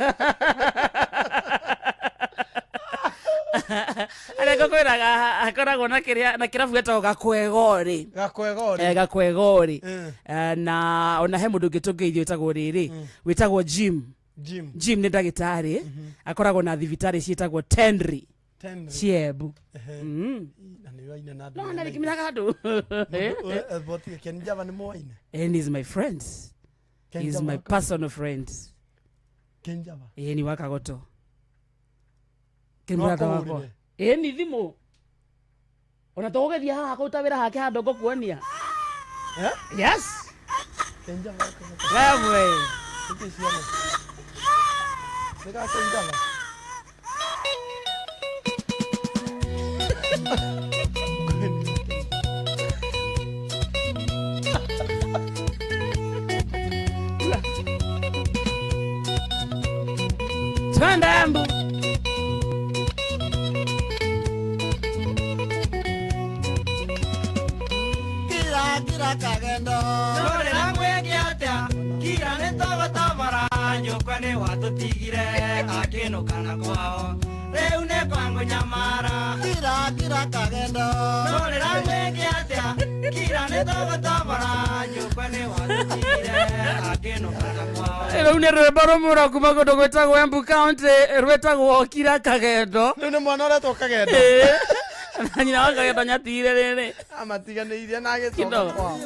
[SPEAKER 4] Areko kwiraga akoragwo na kirabu getagwo Gakwegori. Gakwegori. Na ona he mundu ngitungeithio wetagwo riri wetagwo Jim ni ndagitari akoragwo na thibitari cietagwo Tenri Ciembu. No na likimiraga andu.
[SPEAKER 5] Kenjava ni mwaine.
[SPEAKER 4] And he's my friend. He's my personal friend.
[SPEAKER 5] Kenjava.
[SPEAKER 4] Ni wakagoto. Kimbrada wako. Ni thimu. Unatogethia haha kutawira hake hando ngokuonia. Yes.
[SPEAKER 5] Kenjava.
[SPEAKER 4] Wewe.
[SPEAKER 5] Ukisiana. Sika Kenjava.
[SPEAKER 4] Twende Embu.
[SPEAKER 6] Kira kagendo Nore na mwegiatia Kira netogo tabara Nyukwa ni watu tigire Akino kana kwao Reu ne kwangu nyamara Kira kagendo Nore na mwegiatia Kira netogo tabara Nyukwa ni watu tigire Akino kana kwao
[SPEAKER 4] Reu ne rwembo rumura kuma kundu gwetagwo Embu County rwetagwo Kira kagendo.
[SPEAKER 5] Riu ni mwana uretwo kagendo.
[SPEAKER 4] Nyina wa kagendo nyatire riri.
[SPEAKER 5] Amatiganĩirie na agĩcoka kwao.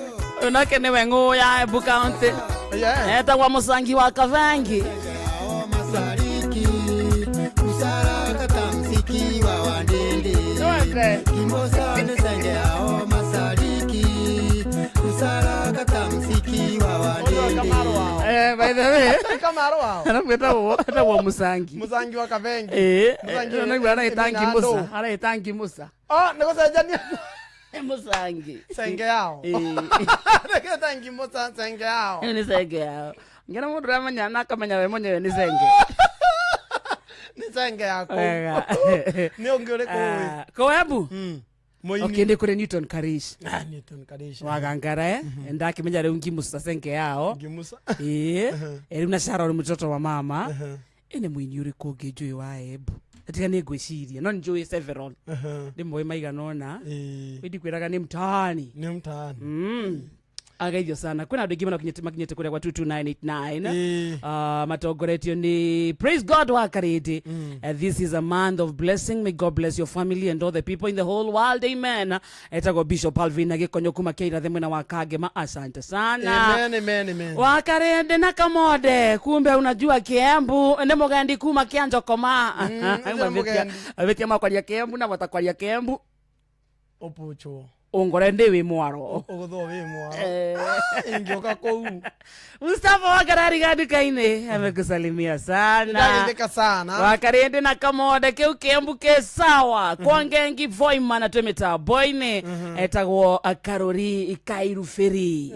[SPEAKER 4] Unake ni wengu ya Embu County. Etagwa Musangi wa Kavengi.
[SPEAKER 6] Masariki Usara kaka msiki wa Wandende Kimosa nesenge hao Masariki Usara kaka msiki wa Wandende.
[SPEAKER 4] By the way
[SPEAKER 5] Kamaro wao.
[SPEAKER 4] Etagwa Musangi.
[SPEAKER 5] Musangi wa Kavengi.
[SPEAKER 4] Musangi ana itangi Musa. Ana itangi Musa.
[SPEAKER 5] Nigucenjania.
[SPEAKER 4] Musangi.
[SPEAKER 5] Senge yao. Itangi Musa senge yao.
[SPEAKER 4] Ni senge yao. Ngena mundu ramanya nakamenya we mwenyewe ni senge.
[SPEAKER 5] Ni senge yako. Ni ongere kwa.
[SPEAKER 4] Kwa Embu. Okende kure Newton Karish.
[SPEAKER 5] Newton Karish.
[SPEAKER 4] Wagangara ndakimenya reu ngimusa senge yao.
[SPEAKER 5] Ngimusa.
[SPEAKER 4] Una Sharon mtoto wa mama. Ene mwini uri koge joy wa Embu. Atika ni gwiciria no njui several. Ndimwe maiganona. Wedi kwiraga ni mtaani.
[SPEAKER 5] Ni mtaani.
[SPEAKER 4] Agaithio sana. Kuna andu ingimana makinyete kuria kwa 22989. Matogoretio ni Praise God wa Karete. This is a month of blessing. May God bless your family and all the people in the whole world. Amen. Etago Bishop Alvin Gikonyo kuma keira themwe na wakagema. Asante sana.
[SPEAKER 5] Amen.
[SPEAKER 4] Wa Karete na Kamode. Kumbe unajua Kiembu ne mugandi kuma Kianjo koma. Abetia makwaria Kiembu na watakwaria Kiembu.
[SPEAKER 5] Opucho.
[SPEAKER 4] ungore ndi wi mwaro
[SPEAKER 5] ugutho wi mwaro ingioka kou
[SPEAKER 4] Mustafa Wakarari gadukaine amekusalimia sana.
[SPEAKER 5] Ndagetheka sana.
[SPEAKER 4] Wakarende na kamode keu kembuke sawa. Kwangengi voima na twemeta boine etagwo Karori Ikairu Feri.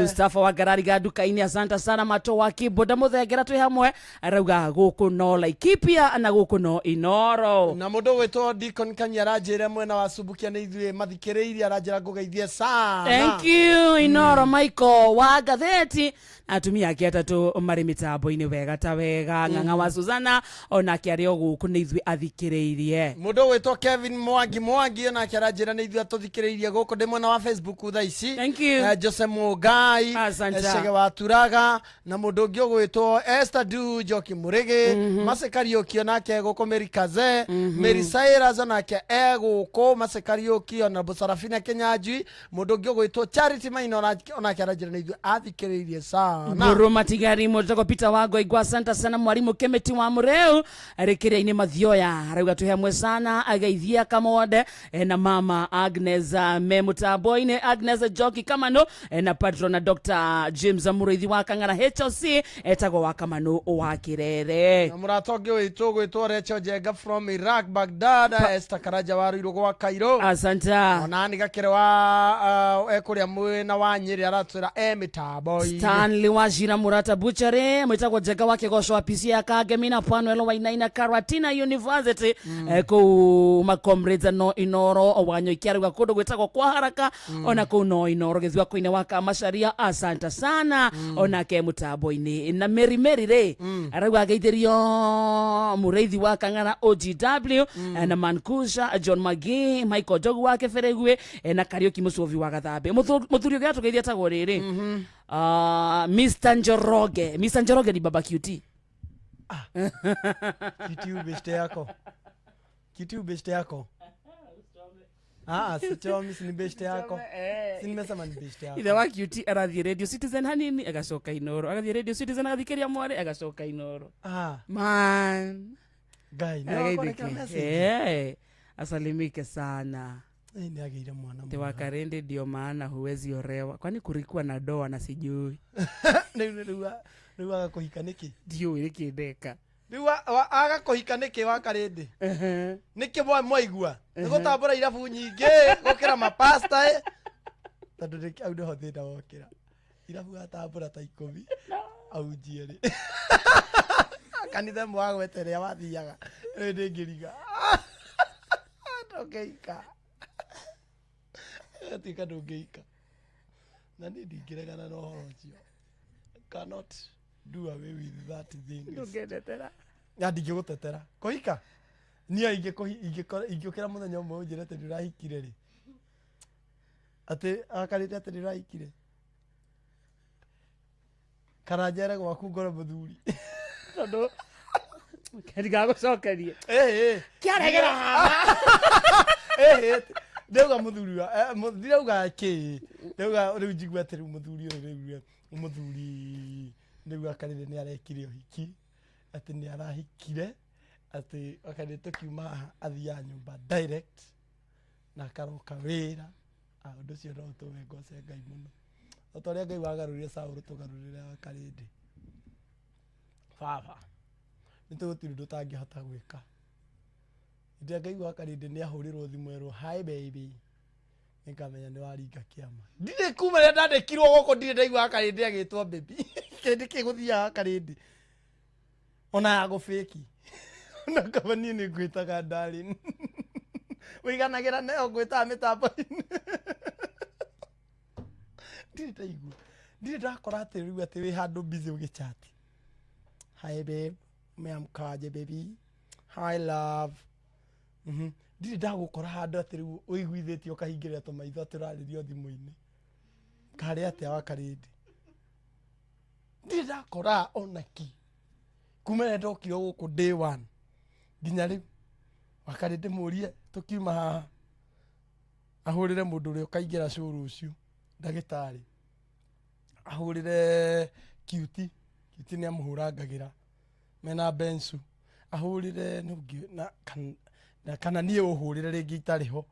[SPEAKER 4] Mustafa Wakarari gadukaine asante sana mato waki boda muthegera twi hamwe arauga guku no Laikipia na guku no Inoro.
[SPEAKER 5] Na mundu wetwo Deacon Kanyarajire mwena wa Subukia ni ithue mathikiriria arajira ngugeithie sana.
[SPEAKER 4] Thank you Inoro Michael wa gatheti atumia ake atatu mari mitambo-ini wega ta wega ng'ang'a wa Suzana ona kiari oguku ni ithue athikireirie
[SPEAKER 5] mundu wetwo Kevin Mwangi ona kiarajira ni ithue atuthikireirie guku ndi mwena wa Facebook tha ici.
[SPEAKER 4] Thank you.
[SPEAKER 5] Jose Mugai Shege wa Turaga na mundu ungi ogwitwo Esther Du Joki Murigi Masekariuki onake guku Merikaze Mary Cyrus onake eguku Masekariuki ona Busarafina Kenyanjui mundu ungi ogwitwo Charity Maina ona kiarajira ni ithue athikireirie sana
[SPEAKER 4] Buru matigari motoko Peter Wago igwa asante sana mwalimu Kemeti wa Mureu arekereine mathioya arauga tuhamwe sana agaithia kamode na mama Agnes Memutambo-ini Agnes Joki Kamano na patrona Dr. James Amurithi wa Kang'ara HLC etago wa Kamano wa Kirere
[SPEAKER 5] na muratonge witwo gwitwo Recho Jenga from Iraq Baghdad Esther Karaja wa Ruirugo wa Cairo
[SPEAKER 4] asante
[SPEAKER 5] ona ni gakere wa ekuria mwena wa Nyeri aratwira mitambo-ini
[SPEAKER 4] Stanley Wajira Murata Buchare mwitagwo Jenga wake gosho wa PC ya Kagemina Pano Wainaina Karatina University ku makomreza no Inoro wanyo ikiaruga kudo gwitagwo kwa haraka ona ku no Inoro githwa kuine waka masharia asante sana ona ke mutambo-ini na Mary re arauga geithirio Mureithi wa Kang'ara OGW na Mankusha John Magi Michael Jogu wake Feregwe na Karioki Musovi wa Gathambe muthurio gya tugeithia tagwo riri Mr. Njoroge ni baba QT.
[SPEAKER 5] QT ubeshte yako. Sichomi si ni beshte yako. Si nimesema ni beshte yako.
[SPEAKER 4] Ida wa QT arathi Radio Citizen hanini agacoka Inoro. Agathi Radio Citizen agathikeria mware agacoka Inoro. Man.
[SPEAKER 5] Guy,
[SPEAKER 4] asalimike sana.
[SPEAKER 5] Ni ageira mwana.
[SPEAKER 4] Te Wakarende ndio maana huwezi orewa. Kwani kulikuwa na doa na sijui.
[SPEAKER 5] Ndio agakuhika niki.
[SPEAKER 4] Ndio ikideka.
[SPEAKER 5] Ndio agakuhika niki Wakarende. Niki boy mwaigua. Nigutambura irabu nyingi gukira mapasta tondu niki au ndio thina wokira. Irabu atambura ta 10 au jieri. Kanitha mwa gweterea wathiaga. Ndi ngiriga. Ndogeika. Atika ndogeika. Na ndingiregana no horo cio. Cannot do away with that thing.
[SPEAKER 4] Ndogetetera.
[SPEAKER 5] Ndingigutetera. Kuhika. Nia ingikira muthenya umwe unjirete ndirahikire ri. Ate akarite ate ndirahikire. Karajere gwaku ngoro muthuri.
[SPEAKER 4] Tondu keriga gucokerie
[SPEAKER 5] kiaregera ndauga muthuri ndirauga ki ndauga riu njigua ati muthuri uyu muthuri ndauga Karire ni arekire uhiki ati ni arahikire ati akari tukiuma athia nyumba direct na karoka wira undu cio no tuwe ngoce Ngai muno otoria Ngai wagarurire Saul tugarurire Karire baba nitugutiri ndutangihota gwika ndia Ngai wa Karinde ni ahurirwo thimu ero hi baby nikamenya ni waringa kiama ndire kuma ria ndandikirwo goko ndire Ngai wa Karinde agitwo baby kindi kiguthia Karinde ona ya gufiki ona kama ni ngwitaga darling wiganagira nayo gwita mitambo-ini ndire taigua ndire ndakora ati riu ati wi handu busy ugichat hi babe meamkaje baby hi love ndire ndagukora handu ati riu uiguithitio kahingire tumaitho turaririo thimu-ini kari ati wa Karinde ndire ndakora onaki kuma ndokire guku day 1 nginya riu wa Karinde murie tukiuma haha ahurire mundu uri ukaingira curu ucio ndagitari ahurire QT ni amuhurangagira mena bensu ahurire na kana nie uhurire ringi itariho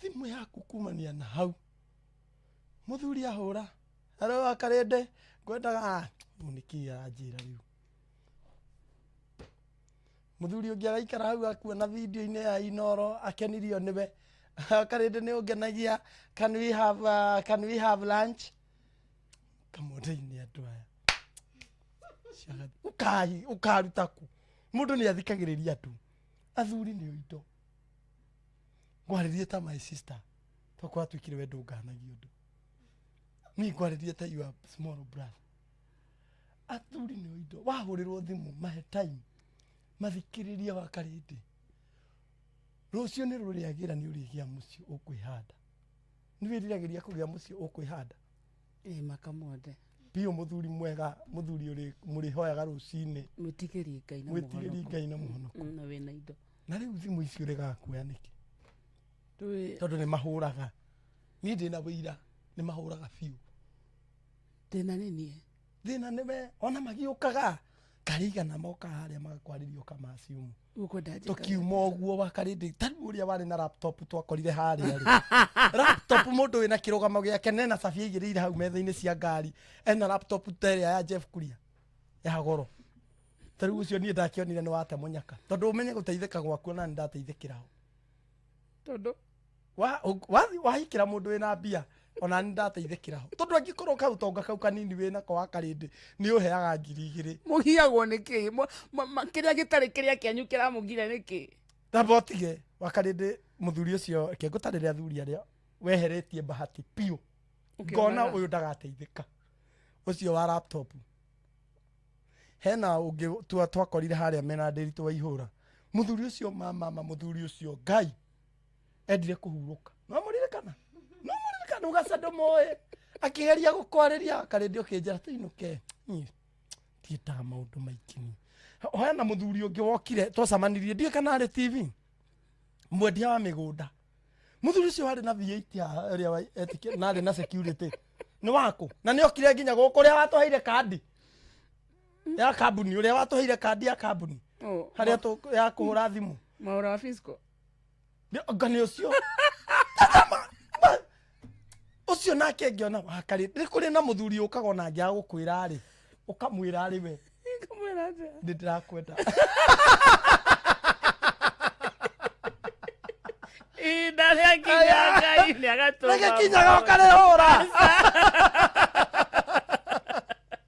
[SPEAKER 5] thimu yaku kumania na hau muthuri ahura haro akarende ngwendaga munikia ajira riu muthuri ungi araikara hau akuona video ine ya Inoro akenirio niwe akarende ni ungenagia can we have lunch kamode-ini andu aya ukaruta ku mundu ni athikagiriria tu athuri ni indo ngwaririe ta my sister tokwa twikire wendo nganagio ndu ni ngwaririe ta you are small brother athuri ni indo wahurirwo thimu mahe time mathikiriria wakarindi rucio ni ruriagira ni urigia mucio ukwihanda ni wiriragiria kugia mucio ukwihanda
[SPEAKER 4] makamode
[SPEAKER 5] pio muthuri mwega muthuri uri muri hoyaga rucine
[SPEAKER 4] mutigerie
[SPEAKER 5] ngai na muhonoku
[SPEAKER 4] na wena indo
[SPEAKER 5] na riu thimu icio rega kuya niki tondu ni mahuraga ni ndina wira ni mahuraga fiu
[SPEAKER 4] thina nini
[SPEAKER 5] thina niwe ona magiukaga kariga na moka haria magakwaririo kamasiumu tukiuma uguo wakarindi tani uria wari na laptop twakorire haria laptop mundu wina kirugamo giake nena sabia igirire hau metha-ini cia ngari ena laptop teria ya Jeff Kuria ya goro tari ucio nie ndakionire ni wate munyaka tondu umenye guteithika gwaku na ndateithikira ho tondu wahikira mundu wina mbia ona ni ndateithikira ho tondu angikorwo kau tonga kau kanini wina ko wakarindi ni uheaga 2,000
[SPEAKER 4] mugiagwo niki kiria gitari kiria kianyu kiramugire niki
[SPEAKER 5] tabotige wakarindi muthuri ucio ke gutarire athuri aria weheretie bahati pio ngona uyu ndagateithika ucio wa laptop hena ungi twakorire haria mena ndiritu wa ihura muthuri ucio mama muthuri ucio ngai endire kuhuruka no muririkana ugacando moe akigeria gukwariria akarindi ukinjara tuinuke tieta maundu maikini hena muthuri ungi wokire twacamanirie ndie kana ari TV mwendia wa migunda muthuri ucio wari na V8 area etikia na ari na security ni wako na ni okire nginya guku ria watuheire kandi ya kambuni uria watuheire kandi ya kambuni haria tu ya kuhura thimu
[SPEAKER 4] maura wa fisco
[SPEAKER 5] ngani ucio ucio nake ngiona wakari ni kuri na muthuri ukaga na ngia gukwira ari ukamwira ari we
[SPEAKER 4] kamwira ati
[SPEAKER 5] ndirakwenda
[SPEAKER 4] ndale akinya ile agatoma
[SPEAKER 5] kinya ukarehura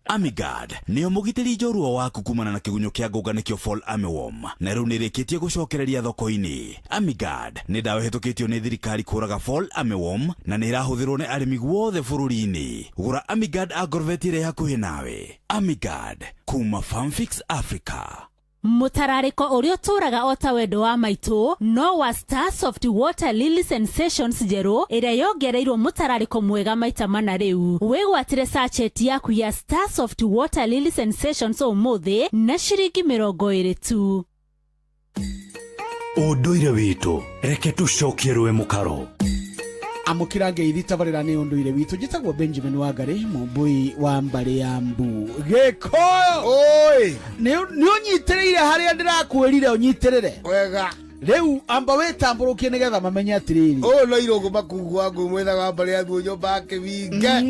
[SPEAKER 3] Amigad nio mugitiri njorua waku kumana na kigunyo kia nguganikio Fall Armyworm na riu nirikitie gucokereria thoko-ini. Amigad ni dawa hetukitio ni thirikari kuraga Fall Armyworm na ni irahuthirwo ni arimi guothe bururi-ini. Gura Amigad agrovet ire hakuhi nawe. Amigad kuma Farmfix Africa.
[SPEAKER 2] Mutarariko uria turaga ota wendo wa maitu no wa Star Soft Water Lily Sensations Zero iria yongereirwo mutarariko mwega maita mana riu. Wigwatire sachet yaku ya Star Soft Water Lily Sensations umuthi na ciringi 20 tu.
[SPEAKER 19] Unduire witu reke tucokie rwe mukaro
[SPEAKER 7] amukira ngeithi tabarira ni unduire witu njitagwo Benjamin Wangari mumbui wa mbari ya mbu gikoyo oi ni unyitireire haria ndirakwirire unyitirire
[SPEAKER 8] wega
[SPEAKER 7] riu amba wetamburukie nigetha mamenye atiriri
[SPEAKER 8] no irogo makugwa ngo mwethaga mbari ya thuonyo bake winge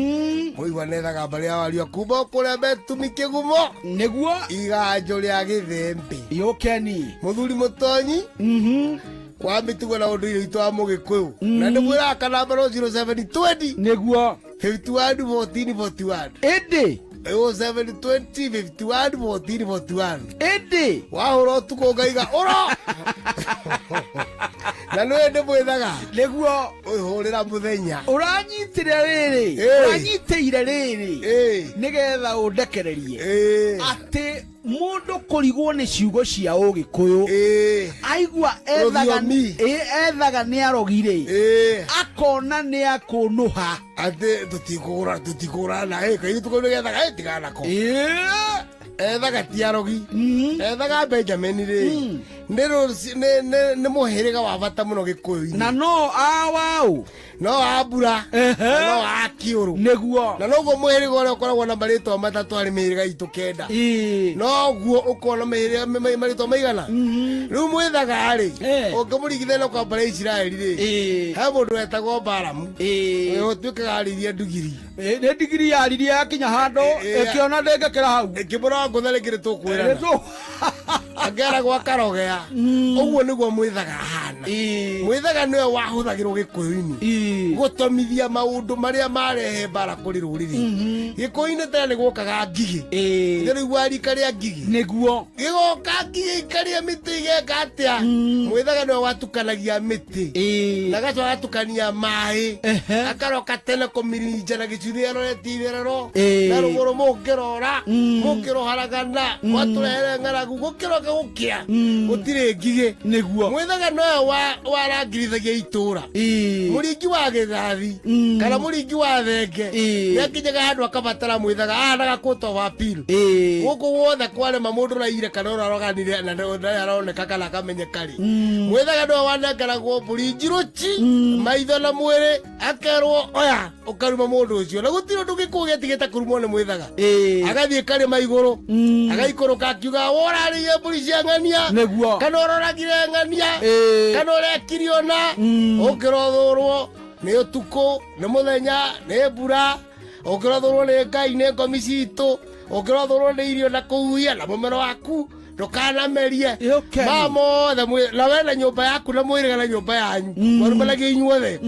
[SPEAKER 8] muigwa nethaga mbari ya wario kubo kuria betumi kigumo
[SPEAKER 7] niguo
[SPEAKER 8] iganjo ria githembe
[SPEAKER 7] yokeni
[SPEAKER 8] muthuri mutonyi kwa mitugo na undu ile itwa mugikuyu na ndimwira kana namba 0720
[SPEAKER 7] niguo
[SPEAKER 8] 51
[SPEAKER 7] ende
[SPEAKER 8] 0720 51
[SPEAKER 7] ende
[SPEAKER 8] wahoro tukongaiga oro na no ende mwethaga
[SPEAKER 7] niguo
[SPEAKER 8] uyhurira muthenya
[SPEAKER 7] uranyitire riri uranyitire riri nigetha undekererie ati mundu kurigwo ni ciugo cia ugikuyu aigwa ethaga ni arogire akona ni akunuha
[SPEAKER 8] ati tutikura na kai tukone gethaga tigana ko ethaga tiarogi ethaga Benjamin ri nä må hä rä ga wa bata må no gä kå yå-inä
[SPEAKER 7] na no awau
[SPEAKER 8] no ambura no akä å rå
[SPEAKER 7] nĩguo
[SPEAKER 8] na noguo må hä rä ga å rä a å koragwo na marä twa matatå harä mä hä rä ga itå kenda noguo å kona marä twa maigana rä u mwä thaga rä å ngä må rigithania kwamba na Isiraeli rä he må ndå wetagwo Balamu å tuä kaga arä irie ndugiri
[SPEAKER 7] nä ndigiri yaririe yakinya handå ä ona ndä ngä kä ra hau
[SPEAKER 8] kä må ra ngå tharä kä rä tå kwä rana angera gwa karogea å guo nä guo mwä thaga hana mwä thaga nä we wahå thagä rwo gä kå yå-inä gå tomithia maå ndå marä a marehe mbara kå rä rå rä rä gä kå yå-inä tena nä gwokaga ngigä rä u warika rä a ngigä
[SPEAKER 7] nä guo
[SPEAKER 8] gä goka ngigä ikaria mä tä igeka atä a mwä thaga nä we watukanagia mä tä na gacoka gatukania maä akaroka tene kå mirinja na gä cuthä aroretie itherero na rå gå rå må ngä rora må ngä roharagana watå rehere ng'aragu gå kä roke gå kä a gå tirä ngigä
[SPEAKER 7] nä guo
[SPEAKER 8] mwä thaga nowe warangirithagia itå ra må ringi wa gä gathi kana må ringi wa thenge nä akinyaga handå akabatara mwä thaga na gakå to wa piru gå kå guothe kwarema må ndå raire kana å raroganire na ndarä aroneka kana akamenyeka rä mwä thaga nowe wanengeragwo mbå ri njirå ci maitho na mwä rä akerwo oya å karuma må ndå å cio na gå tirå ndå gä kå gä atigä te kå rumwo nä mwä thaga agathiä karä ma igå rå agaikå rå ka akiuga worarä ie mbå ri cia ng'ania kana å roragire ng'ania kana å rekirio na å kä rothå rwo nä å tukå nä må thenya nä mbura å kä rothå rwo nä Ngai nä ngomi citå å kä rothå rwo nä irio na kå huhia na må mero waku ndukanamerie mamothe na we na nyumba yaku na mwiriga na nyumba yanyu marumanagia inyuothe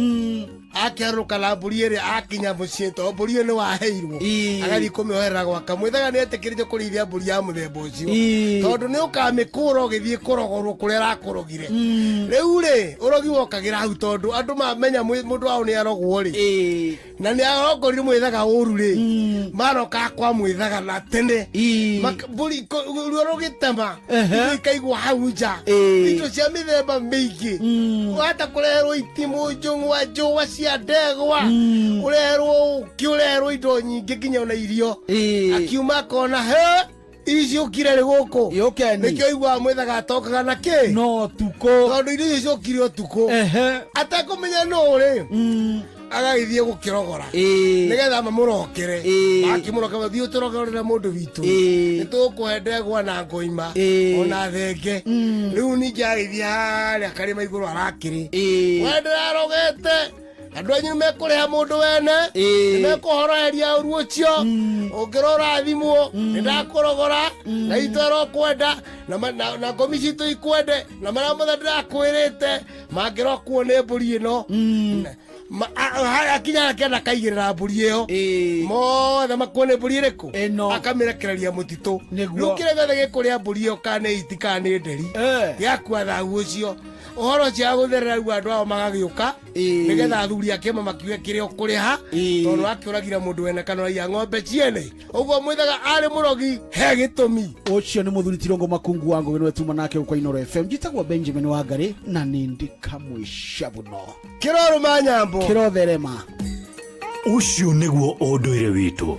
[SPEAKER 8] akeruka na mburi iri akinya mucii to mburi ni waheirwo agathi kumioherera gwaka mwithaga ni etikirite kurithia mburi ya muthemba ucio tondu ni ukamikura ugithie kurogorwo kuria rakurogire riu ri urogi wokagira hau tondu andu mamenya mundu wao ni arogwo ri na ni arogorire mwithaga uru ri maroka kwa mwithaga na tene mburi urogitema ikaigwa hau nja indo cia mithemba miingi wata kureherwo itimu njung'wa njũa cia ndegwa urerwo kiurerwo indo nyingĩ nginya ona irio akiuma akona he icio kire rĩ gũkũ nĩkĩo igua mwĩthaga atokaga na kĩ
[SPEAKER 7] no tukũ
[SPEAKER 8] tondũ irio icio kire ũtukũ atakũmenya nũ rĩ agagithie gukirogora nigetha mamurokere akimurokera thiĩ ũtũrogorere mũndũ witũ nĩtũkũhe ndegwa na ngoima ona thenge rĩu ningĩ agithie harĩa karĩma igũrũ arakĩrĩ we ndĩrarogete andũ anyu nĩmekũrĩha mũndũ wene nĩmekũhoroheria ũru ũcio ũngĩrora thimũ nĩndakũrogora na itwero kwenda na ngomi citũ ikwende na marĩa mothe ndĩrakwĩrĩte mangĩrokwo nĩ mbũri ĩno akinya kenda kaigĩrĩra mbũri ĩyo mothe makuone mbũri ĩrĩkũ akamĩrekereria mũtitũ rĩu kĩrĩa gĩothe gĩkũrĩa mbũri ĩyo kana iti kana nĩ nderi gĩakua thau ũcio ũhoro ũcio wa gũtherera rĩu andũ ao magagĩũka nĩgetha athuri akĩma makiuge kĩrĩa ũkũrĩha tondũ akĩũragire mũndũ wene kana ũraiya ng'ombe ciene ũguo mwĩthaga arĩ mũrogi he gĩtũmi
[SPEAKER 7] ũcio nĩ mũthuri Tirongo Makungu wangu wĩnwe tuma nake gũkwa Inooro FM njĩtagwo Benjamin Wangari na nĩ ndĩ kamwĩca mũno
[SPEAKER 8] kĩrorũma nyambo
[SPEAKER 7] kĩrotherema
[SPEAKER 19] ũcio nĩguo ũndũire witũ.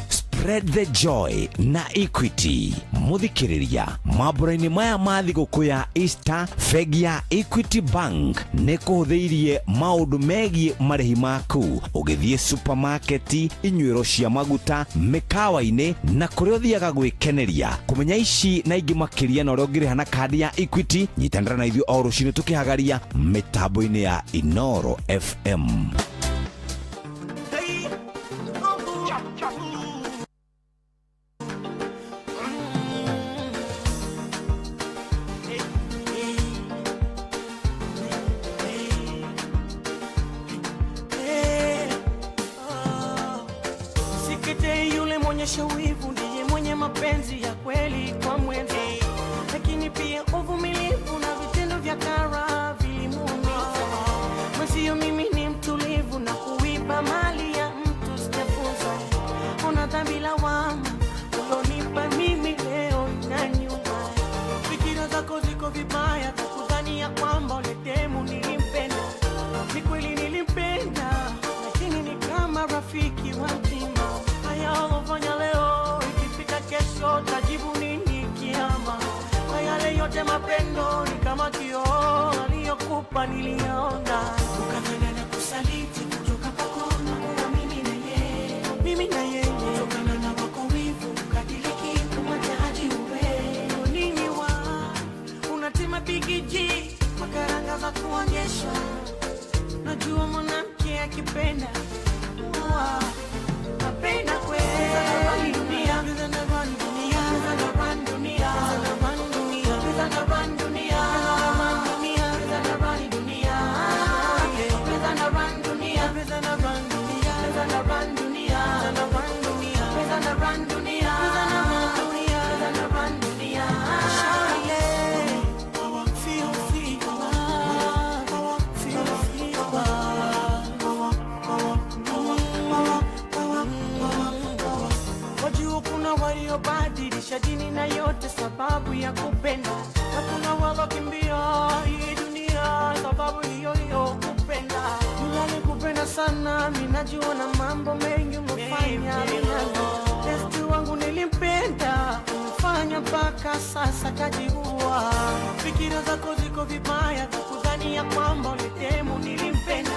[SPEAKER 3] Spread the joy na Equity. Muthikiriria mambura-ini maya ma thigũkũ ya Easter, bengi ya Equity Bank nĩ kũhũthĩirie maũndũ megiĩ marĩhi maku ũgĩthiĩ supermarket, inyuĩro cia maguta, mĩkawa-inĩ na kũrĩa ũthiaga gwĩkeneria. Kũmenya ici na ingĩ makĩria na ũrĩa ũngĩrĩha na kandi ya Equity, nyitanĩra na ithuĩ o rũciinĩ tũkĩhagaria mĩtambo-inĩ ya Inooro FM.
[SPEAKER 6] Wivu ndiye mwenye mapenzi ya kweli kwa mwenza, lakini pia uvumilivu na vitendo vya kara vilimuumiza. Mwenzio mimi ni mtulivu na kuiba mali ya mtu sijafunza. Una dhambi lawama ulonipa mimi leo na nyuma. Fikira zako ziko vibaya kudhania kwamba ule demu nilimpenda. Ni kweli nilimpenda, lakini ni kama rafiki wa mtima. Haya ulofanya leo ikifika kesho tajibu nini? mapendo ni kama kioo aliyokupa niliona. Ukafanya na kusaliti kutoka kwako na mimi na yeye. Kutokana na wako wivu ukadiriki kumwacha haji uwe. Nini wa unatima bigiji makaranga za kuonyesha. Najua mwanamke akipenda napenda kweli. Dunia waliobadilisha dini na yote sababu ya kupenda, na kuna walokimbia hii dunia sababu hiyo hiyo kupenda. Yule kupenda sana, mimi najua na mambo mengi umefanya. Besti wangu nilimpenda, umefanya mpaka sasa kajiua. Fikira zako ziko vibaya, kudhani ya kwamba ulitemu nilimpenda.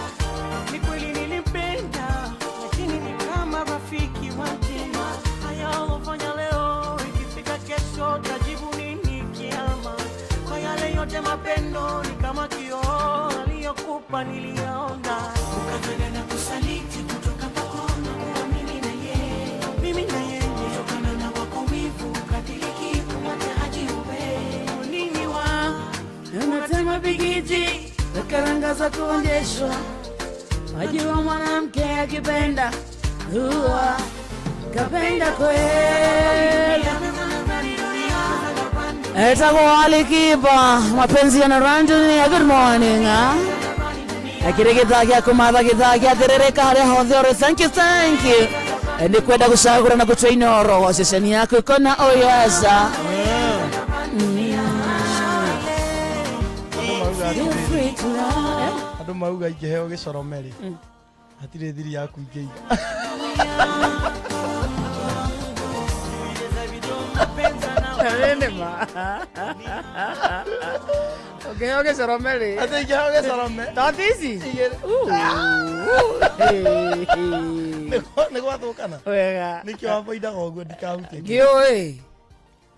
[SPEAKER 6] Ni kweli nilimpenda, lakini ni kama rafiki wa mtima. Haya ulofanya leo, ikifika kesho tajibu nini kiama? Kwa yale yote mapendo ni kama kioo aliyokupa niliona. Ukafanya na kusaliti kutoka kwako na mimi na yeye. Kutokana na wako wivu ukadiriki kumwacha haji uwe. Nini wa unatema bigiji karanga za kuonyeshwa. Wajua mwanamke akipenda huwa kapenda kweli. Etago alikipa mapenzi yana randunia. Good morning. Akirigita kia kumadha kita kia terereka hale hodhore. Thank you. Ndi kwenda kusagura na kutraina oro seseni yako kona oyasa.
[SPEAKER 5] Andu mauga ingeheo gicoromeri hatire thiri yaku ingeiga.
[SPEAKER 4] Okay, gicoromeri.
[SPEAKER 5] Ate ingeheo gicoromeri.
[SPEAKER 4] Tatisi.
[SPEAKER 5] Niko atokana.
[SPEAKER 4] Wega.
[SPEAKER 5] Nikio hapo idaga oguo ndikahutie.
[SPEAKER 4] Gioi.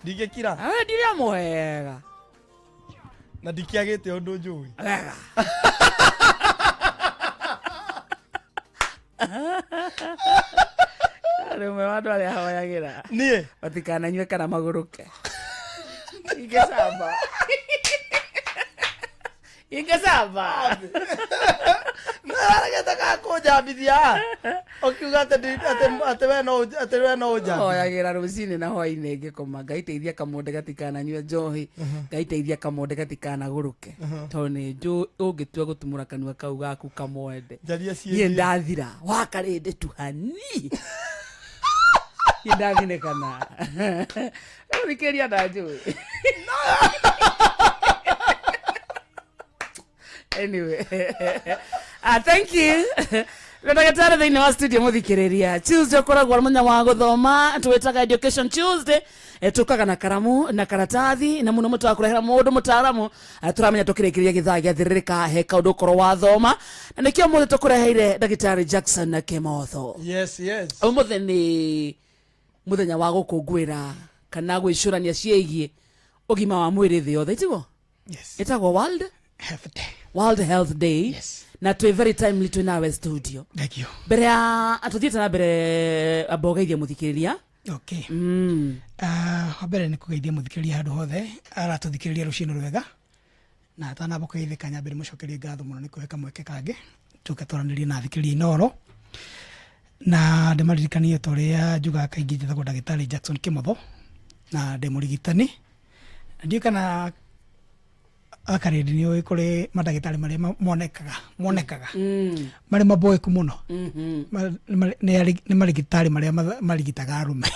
[SPEAKER 5] Ndingekira.
[SPEAKER 4] Ndiria mwega.
[SPEAKER 5] Na ndikiagite undu njui.
[SPEAKER 4] Wega. Rume watu wale hawayagira.
[SPEAKER 5] Nie.
[SPEAKER 4] Watikana nywe kana maguruke. Ingesaba.
[SPEAKER 5] Naragetaka kujambithia. Okiuga ate we no uja.
[SPEAKER 4] Hoyagira rucini na hwaini ngikoma ngaiteithia kamunde gatikana nywe njohi. Ngaiteithia kamunde gatikana guruke. Toni nju ungitua gutumura kanua kau gaku kamwende. Ye ndathira wakarinde tuhani. Ye ndathine kana. Urikeria ndajui. Anyway, thank you. Ndagĩtarĩ thĩinĩ wa studio mũthikĩrĩria. Tuesday ũkoragwo mũthenya wa gũthoma, twĩtaga Education Tuesday. Tukaga na karamu na karatathi na muno mũtwa kũrehera mũndũ mũtaaramu. Tũramenya tũkĩrĩkĩria gĩthaa gĩathĩrĩrĩka he kaũndũ ũkorwo wathoma. Na nĩkĩo mũthĩ tũkũreheire ndagĩtarĩ Jackson na Kĩmotho.
[SPEAKER 5] Yes.
[SPEAKER 4] Ũmũthĩ nĩ mũthenya wa gũkũngũĩra kana gwĩcũrania ciĩgiĩ ũgima wa mwĩrĩ thĩ yothe, itigo?
[SPEAKER 5] Yes.
[SPEAKER 4] Ĩtagwo World Health Day.
[SPEAKER 5] Yes.
[SPEAKER 4] Na twĩ very timely twĩ nawe studio.
[SPEAKER 5] Thank you.
[SPEAKER 4] Mbere ya atuthiĩte na mbere abogeithia mũthikĩrĩria.
[SPEAKER 10] Okay. Wambere nĩ kũgeithia mũthikĩrĩria handũ hothe aratũthikĩrĩria rũciinĩ rwega. Na atanabogeithĩka nyambere mũcokerie ngatho mũno nĩ kũheka mweke kangĩ tũke twaranĩrie na thikĩrĩria inoro. Na ndĩmaririkanie ũrĩa njugaga kaingĩ njĩtagwo ndagĩtarĩ Jackson Kĩmotho na ndĩ mũrigitani. Ndiũ kana akarĩndi nĩ ũĩ kũrĩ mandagĩtarĩ marĩa monekaga marĩ maboeku mũno. Nĩ marigitari marĩa marigitaga arũme.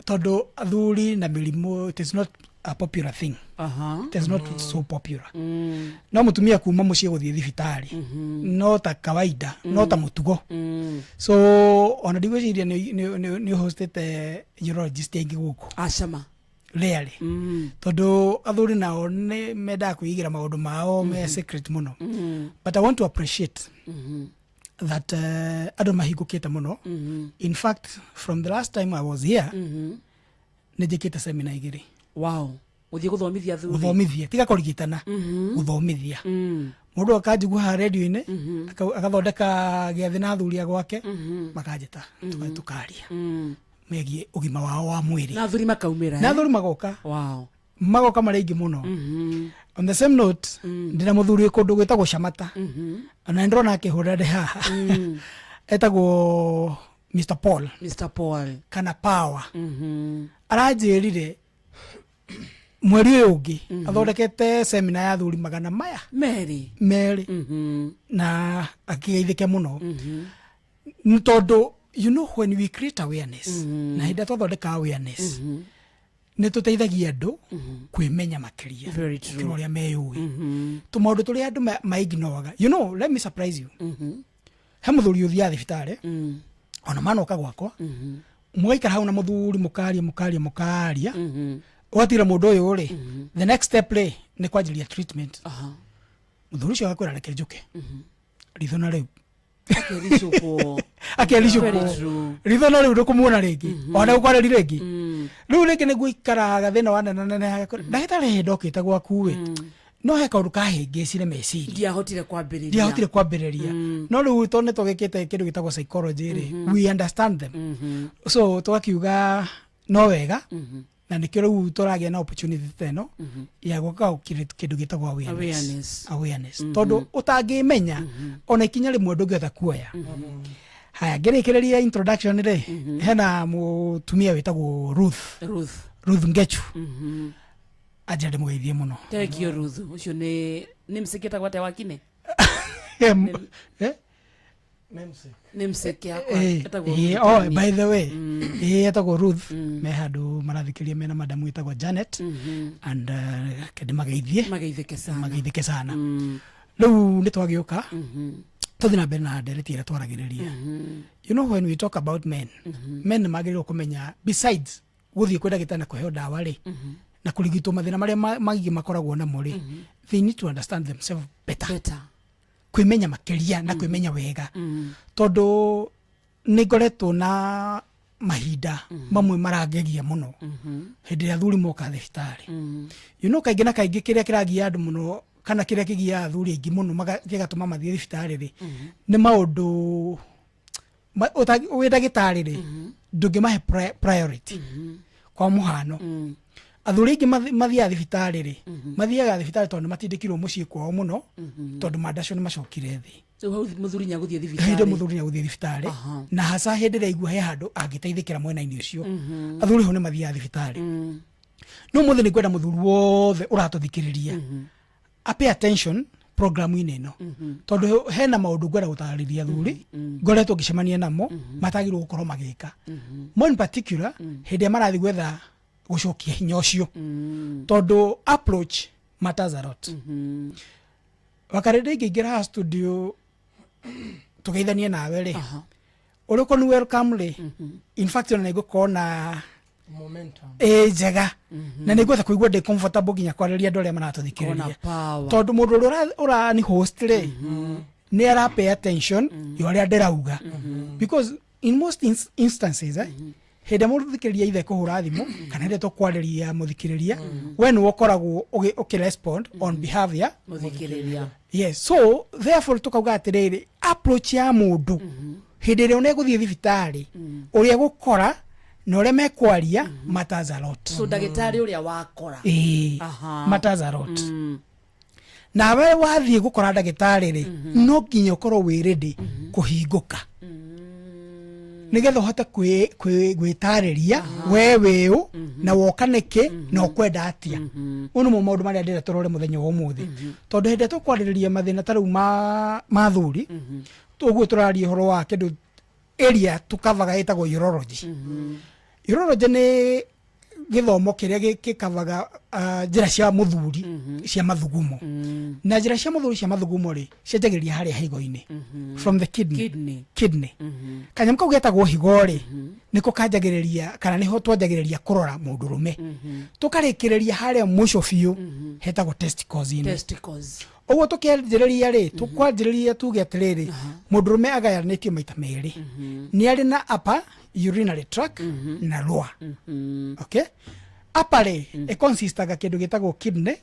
[SPEAKER 10] Tondũ athuri na mĩrimũ, it is not a popular thing. It is not so popular. No mũtumia kuma mũciĩ gũthiĩ thibitarĩ no ta kawaida, no ta mũtugo. So ona ndigwĩciria nĩ hostete urologist aingĩ gũkũ.
[SPEAKER 4] Acama.
[SPEAKER 10] rarely tondu athuri nao ni menda kuigira maundu mao me secret muno but I want to appreciate that andu mahingukite muno in fact from the last time I was here nijikite seminar igiri
[SPEAKER 4] uthie guthomithia thuri
[SPEAKER 10] guthomithia tiga kurigitana guthomithia mundu akanjigua ha radio-ini akathondeka giathi na athuri gwake makanjita tukaria megie ugima wao wa mwiri
[SPEAKER 4] na athuri makaumira
[SPEAKER 10] na athuri magoka magoka maringi muno on the same note ndina muthuri kundu gwitagwo Shamata na ndrona akihura de haha etagwo Mr Paul kana Power aranjirire mweri uyu ungi athondekete seminar ya athuri magana maya meri na akigeithike muno ntondu you know when we create awareness na hinda twathondeka awareness ni tuteithagia andu kwimenya makiria kiro ria meyui tumaundu turia andu maignoaga you know let me surprise you he muthuri uthia thibitari ona manoka gwakwa mwaikara hau na muthuri mukaria watira mundu uyu ri the next step ni kwanjiria treatment muthuri ucio agakwira reke njuke rithona riu akerishupo rithona riu ndukumuona ringi ona ukwareri ringi riu ringi niguo ikaraga thina wa nene ndagitari ndokite gwaku we no he kaundu kahingicire meciri
[SPEAKER 4] ndiahotire kwambiriria
[SPEAKER 10] no riu tone tugikite kindu gitagwo psychology ri we understand them so twakiuga no wega na nikio riu turagia na opportunity teno ya gwaka kindu gitagwo awareness tondu utangimenya ona ikinya rimwe ndungiotha kuoya haya ngirikireria introduction ri hena mutumia witagwo Ruth Ngechu ajade mugeithie muno
[SPEAKER 4] tegio Ruth ucio ni msikita gwate wakine Namesake
[SPEAKER 10] yakwa by the way etagwo Ruth me handu marathikiria mena madamu etagwo Janet and kende mageithike sana riu nitwagiuka tuthina mbere na ndereti ira twaragiriria you know when we talk about men magirwo kumenya besides guthie kwenda gitana kuheo dawa ri na kurigitwo mathina maria magi makoragwo na muri they need to understand themselves better kwimenya makiria na kwimenya wega tondu nigoretwo na mahinda mamwe marangegia muno hindi ya thuri moka thibitari you know kaingi na kaingi kiria kiragia andu muno kana kiria kigia athuri aingi muno magagatuma mathie thibitari ri ni maundu wi ndagitari ri ndungimahe priority kwa muhano athuri aingi mathia thibitari ri mathiaga thibitari tondu matindikirwo mucii kwao muno tondu mandacio ni macokire thi
[SPEAKER 4] so muthuri nya guthie
[SPEAKER 10] thibitari na hasa hindi ria igua he handu angiteithikira mwena-ini ucio athuri ho ni mathia thibitari no muthi ni kwenda muthuri wothe uratuthikiriria pay attention programu-ini ino tondu hena maundu ngwenda gutariria athuri ngoretwo ngicemania namo matagirwo gukorwo magika more in particular hindi marathi gwetha gucokia hinya ucio tondu approach matters a lot wakarede ngira studio tugeithanie nawe ri uriko ni welcome ri in fact na igukona
[SPEAKER 5] momentum
[SPEAKER 10] njega na niguotha kuigua ndi comfortable ginya kwariria andu aria maratuthikiriria tondu mundu ura ni host ri ni ara pay attention yo aria ndirauga because in most instances hede muthikiriria ithe kuhura thimu kana hede tokwariria muthikiriria when wokoragwo ukirespond on behalf ya
[SPEAKER 4] muthikiriria
[SPEAKER 10] yes so therefore tukauga atiriri approach ya mundu hede ria uneguthie thibitari uria gukora na uria mekwaria matters a lot
[SPEAKER 4] so ndagitari uria wakora
[SPEAKER 10] matters a lot na we wathie gukora ndagitari ri no nginya ukorwo wi ready kuhinguka nigetha uhote gwitariria wewe u na wokanike na ukwenda atia uno mo maundu maria ndira turore muthenya wa umuthi tondu hinde tukwariria mathina tariu ma thuri tuguo turaria horo wa kindu area tukavaga itagwo urology urology ni githomo kiria gikavaga njira cia muthuri cia mathugumo na njira cia muthuri cia mathugumo ri cianjagiria haria higo-ini from the kidney kanyam kau getagwo higo ri niko kanjagiriria kana niho twanjagiriria kurora mundurume tukarikiriria haria mwisho biu hetagwo testicles oguo tukianjiriria ri tukwanjiriria tuge atiriri mundurume agayanitio maita meri ni ari na upper urinary tract na lower okay upper ri consistaga kindu gitagwo kidney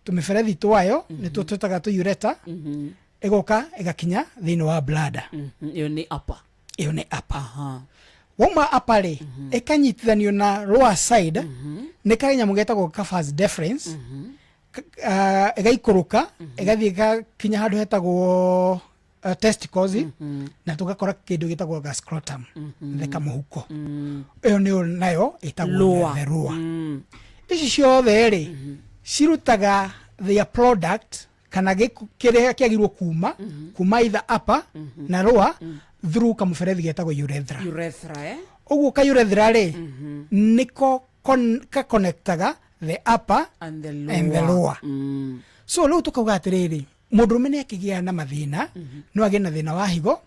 [SPEAKER 10] tumiberethi twayo nituo twitaga tu ureta egoka egakinya thiini wa bladder
[SPEAKER 4] iyo ni upper
[SPEAKER 10] woma upper ri ekanyitithanio na lower side ni kanyamu getagwo vas deferens egaikuruka egathie kinya handu hetagwo testicles na tugakora kindu gitagwo scrotum theka muhuko iyo ni nayo itagwo the lower ici ciothe ri cirutaga their product kana kiria kiagirwo kuma either upper na lower through kamuberethi getagwo urethra uguo ka urethra ri niko connectaga the upper and the lower so riu tukauga atiriri mundurume ni akigia na mathina no agie na thina wa higo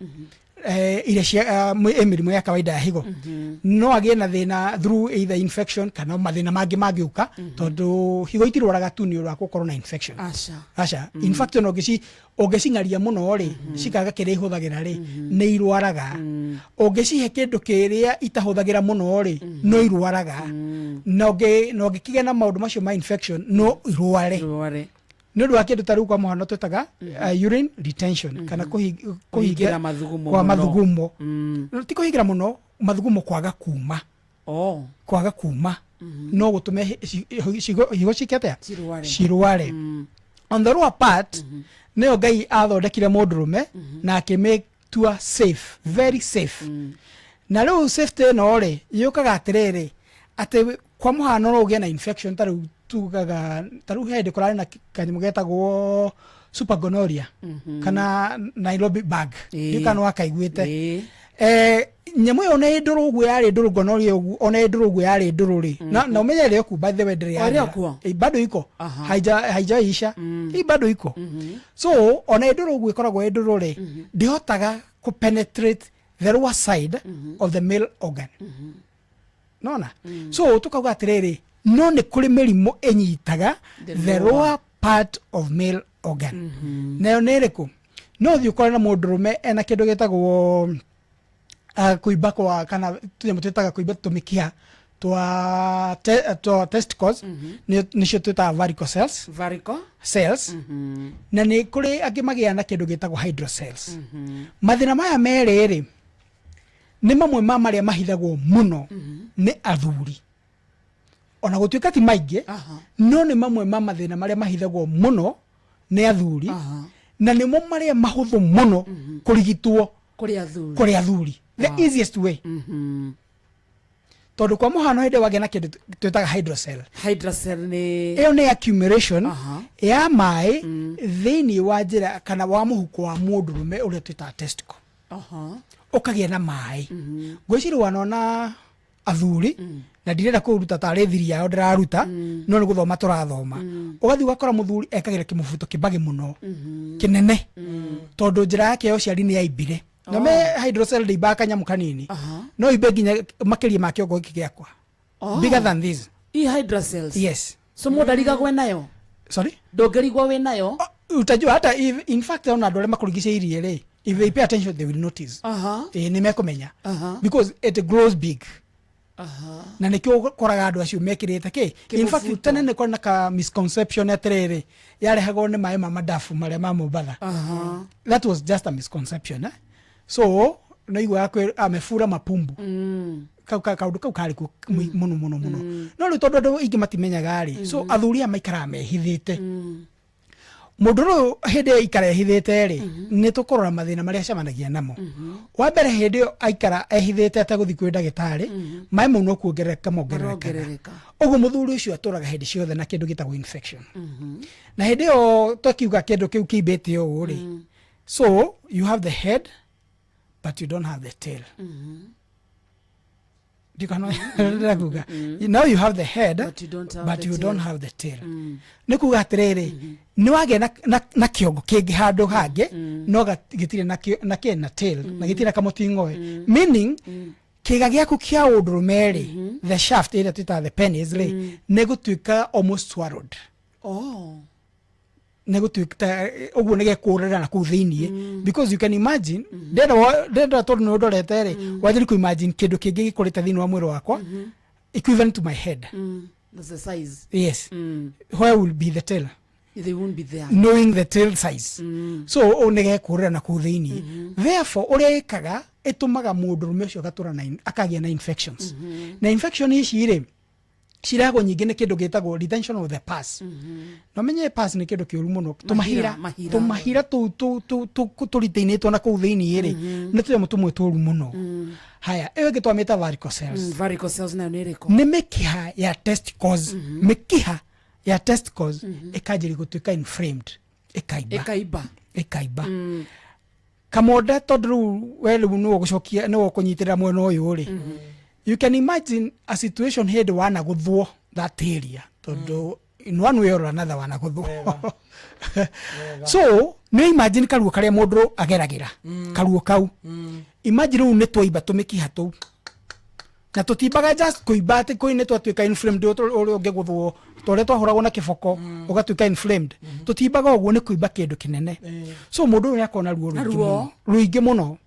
[SPEAKER 10] iria cia emirimu ya kawaida ya higo no agie na thina through either infection kana mathina mangiuka tondu higo itirwaraga tu ni ura gukorwo na infection acha in fact no ogecingaria muno ri cikaga kiria ihuthagira ri ni irwaraga ogecihe kindu kiria itahuthagira muno ri no irwaraga no gikigia na maundu macio ma infection no irware no rwa kindu taru kwa muhano twetaga urine retention kana kuhigira mathugumo ti kuhigira muno mathugumo kwaga kuma no gutume higo cikete cirware on the lower part neo Ngai athondekire mundurume na akimetua safe very safe na riu safety no ri yukaga atiriri ati kwa muhano no ugie na infection taru tugaga taru hende kurari na kanyamu getagwo super gonorrhea kana Nairobi bag yukano wakaiguite nyamu yo ne nduru gwe yari nduru gonorrhea ugu one nduru gwe yari nduru ri na umenyere ku by the way ndiri yari bado iko haijaisha bado iko so one nduru gwe koragwo nduru ri ndihotaga ku penetrate the lower side of the male organ nona so tukauga atiriri no ni kuri mirimu enyitaga the lower part of male organ nayo niriku no thio kora na mundurume ena kindu getagwo kuiba kwa kana tunyamo twitaga kuiba tumikia twa testicles nicio twitaga varicose cells na ni kuri angimagia na kindu getagwo hydrocells mathina maya meriri ni mamwe ma maria mahithagwo muno ni athuri ona gutuika ti maingi no ni mamwe ma mathina maria mahithagwo muno ni athuri na ni mo maria mahuthu muno kurigitwo kuri athuri the easiest way tondu kwa muhano hinde wage na kindu twitaga hydrocell ni iyo ni accumulation ya mai thiini wa njira kana wa muhuko wa mundurume uria twitaga testicle ukagia na mai gwiciri wanona athuri na ndirenda kuruta tari thiri yao ndiraruta no ni guthoma turathoma ugathi wakora muthuri ekagira kimubuto kibagi muno kinene tondu njira yake yo ciari ni yaimbire no me hydrocell ndimba kanyamu kanini no ibe ginya makiria ma kiongo giki giakwa bigger than this
[SPEAKER 4] hydrocells
[SPEAKER 10] yes
[SPEAKER 4] so mudarigagwe nayo
[SPEAKER 10] sorry
[SPEAKER 4] ndongerigwo we nayo
[SPEAKER 10] utajua hata in fact ona ndole makurigiceirie ri if they pay attention they will notice ni mekomenya because it grows big na nikio koraga andu acio mekirite ki in fact tene ni kona ka misconception atiriri yarehagwo ni mai ma madafu maria ma Mombatha that was just a misconception so no igwa amefura mapumbu kaundu kau kari ku muno no ri tondu andu ingi matimenyaga ri so athuri amaikara mehithite muduru hede ikara ehithite ri ni tukorora mathina maria acemanagia namo wa mbere hede aikara ehithite ataguthi kwi ndagitari mai mu no kuongerereka mongerereka ugu muthuri ucio aturaga hede ciothe na kindu gitagwo infection na hede o tokiuga kindu kiu kimbete o ri so you have the head but you don't have the tail Now you have the head,
[SPEAKER 4] but
[SPEAKER 10] you don't have the tail. Nä kuga atä rä rä nä wagä na kä ongo kä ngä handå hangä no gä tirä na tail na gä tirä na kamå tingoe meaning kä ga gä aku kä a å ndå rå merä the shaft ä rä a twä the penis rä nä gå tuä ka almost swallowed nä gå tuä ka å guo nä gekå rera na kå u thä iniä because you can imagine ndenda tondå nä å ndorete rä wajä kå imagine kä ndå kä ngä gä kå rä te thä inä wa mwä rä wakwa equivalent to my head.
[SPEAKER 4] That's the size.
[SPEAKER 10] Yes. Where will be the tail?
[SPEAKER 4] They won't be there.
[SPEAKER 10] Knowing the tail size. So onege kurira na kuthini. Therefore ore ikaga etumaga mundu rume ucio gatura na akagia na infections. Na infection ici ri ciragwo nyingi ni kindu gitagwo retention of the pus. No menye pus ni kindu kiuru muno. Tumahira tu turitainitwo na kuu thini ri ni tuyamo tumwe turu muno. Haya, ewe gitwa meta varicocele.
[SPEAKER 4] Varicocele na niriko.
[SPEAKER 10] Ni mikiha ya testicles. Mikiha ya testicles ikajiri gutuika inflamed. Ikaiba. Kamoda todru welu no gucokia no kunyitira mwena uyu ri. You can imagine a situation head wana guthwo that area. Todo in one way or another wana guthwo. So, no imagine karuo karia mundu ageragira. Karuo kau. Imagine une twaimba tumikiha tu. Na tutimbaga just kuimba ati koine twatuika inflamed uri unge guthwo tore twahoragwo na kiboko ugatuika inflamed. Tutimbaga uguo ni kuimba kindu kinene. So mundu uyu akona ruo ruingi muno.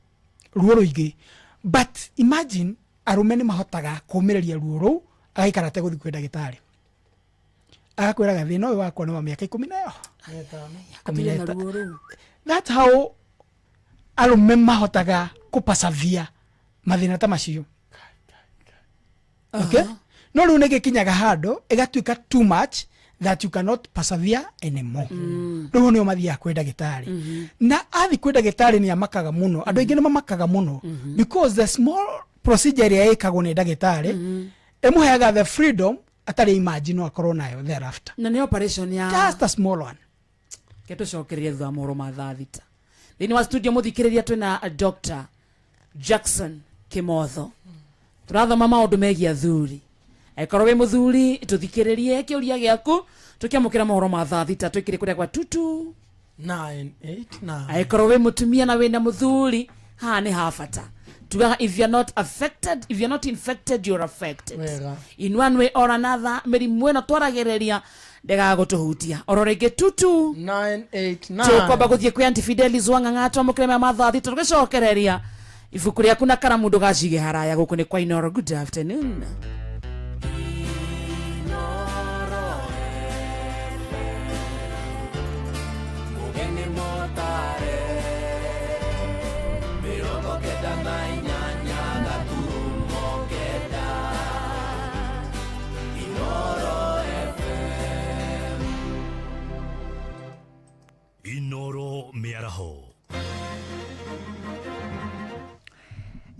[SPEAKER 10] Ruo ruingi. But imagine arume ni mahotaga kumireria ruo ru agaikara te guthi kwi ndagitari. Agakwiraga thina uyu wakwa ni wa miaka 10 That's how arume mahotaga kupasavia mathina ta macio. Okay? No riu nigikinyaga hando igatuika too much that you cannot persevere anymore. Riu ni umathia kwi ndagitari. Na athi kwi ndagitari ni amakaga muno. Andu aingi ni mamakaga muno because the small procedure ya ikagwo ni ndagitari emuheaga the freedom atari imagine akorwo nayo thereafter.
[SPEAKER 4] Na ni operation ya
[SPEAKER 10] just a small one.
[SPEAKER 4] Keto cokereria thwa mohoro ma thaa thita. Thini wa studio muthikiriria twina Dr. Jackson Kimotho. Turathoma maundu megia thuri. Ekorwo we muthuri tuthikiririe kiuria giaku tukiamukira mohoro ma thaa thita twikire kuria kwa tutu
[SPEAKER 5] 989.
[SPEAKER 4] Ekorwo we mutumia na wina muthuri ha ni hafata. If you're not affected, if you're not infected, you're affected. In one way or another, merimu eno twaragereria ndega gutuhutia. Ororege tutu
[SPEAKER 5] 989.
[SPEAKER 4] Tukwamba guthie kwi Antifidelis Wang'ang'a mukrema mathathi tugicokereria ibuku riaku na karamu ndugacige haraya guku ni kwa Inoro. Good afternoon.
[SPEAKER 19] Inoro miaraho.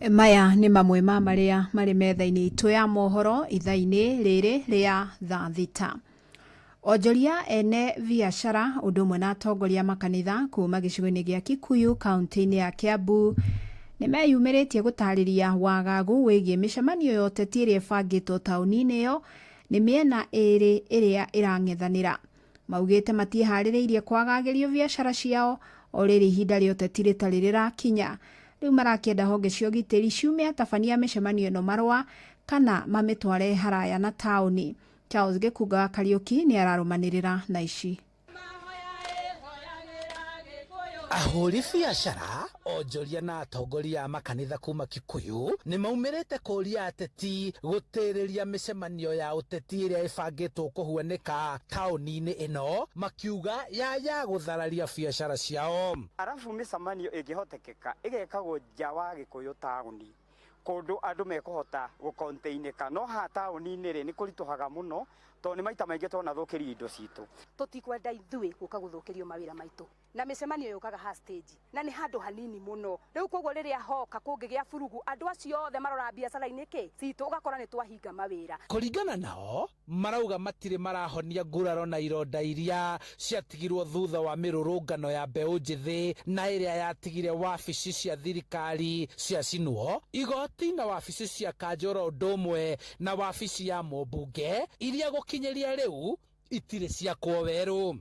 [SPEAKER 9] Maya ni mamwe ma maria mari metha-ini itu ya mohoro itha-ini riri ria thaa thita. Onjoria ene biashara undu mwe na atongoria makanitha kuma gicigo-ini gia Kikuyu kaunti-ini ya Kiambu ni meyumiritie gutariria wagagu wigie micemanio yote tiri ebangitwo tauni-ini yo ni miena iri iria irang'ethanira. Maugite matihaririirie kwagagirio biashara ciao oriri ihinda riote ritari rirakinya. Riu marakienda honge cia ugitiri ciume atabania micemanio ino marua kana mamitware haraya na tauni. Charles Gikuga Kariuki ni ararumanirira na ici.
[SPEAKER 11] Ahuri biashara onjoria na atongoria makanitha kuma Kikuyu ni maumirite kuria ateti gutiriria micemanio ya uteti iria ibangitwo kuhuaneka tauni-ini ino makiuga ya guthararia biashara ciao.
[SPEAKER 12] Arafu micemanio ingihotekeka igekagwo nja wa Gikuyu tauni kundu andu mekuhota gukonteineka no ha tauni-ini ri ni kurituhaga muno to nĩ maita maingĩ tona thũkĩrio indo citũ.
[SPEAKER 13] Tũtikwenda ithuĩ gũka gũthũkĩrio mawĩra maitũ. Na mĩcemanio yũkaga ha stage na nĩ handũ hanini mũno. Rĩu koguo rĩrĩa hoka kũngĩgĩa furugu andũ acio othe marora biacara-inĩ kĩ citũ ũgakora nĩ twahinga mawĩra.
[SPEAKER 11] Kũringana nao marauga matirĩ marahonia nguraro na ironda iria ciatigirwo thutha wa mĩrũrũngano ya mbeũ njĩthĩ na ĩrĩa yatigire wabici cia thirikari ciacinwo, igoti na wabici cia kanjũra ũndũ ũmwe na wabici ya mũmbunge iria gũkinyĩria rĩu itirĩ ciakwo werũ.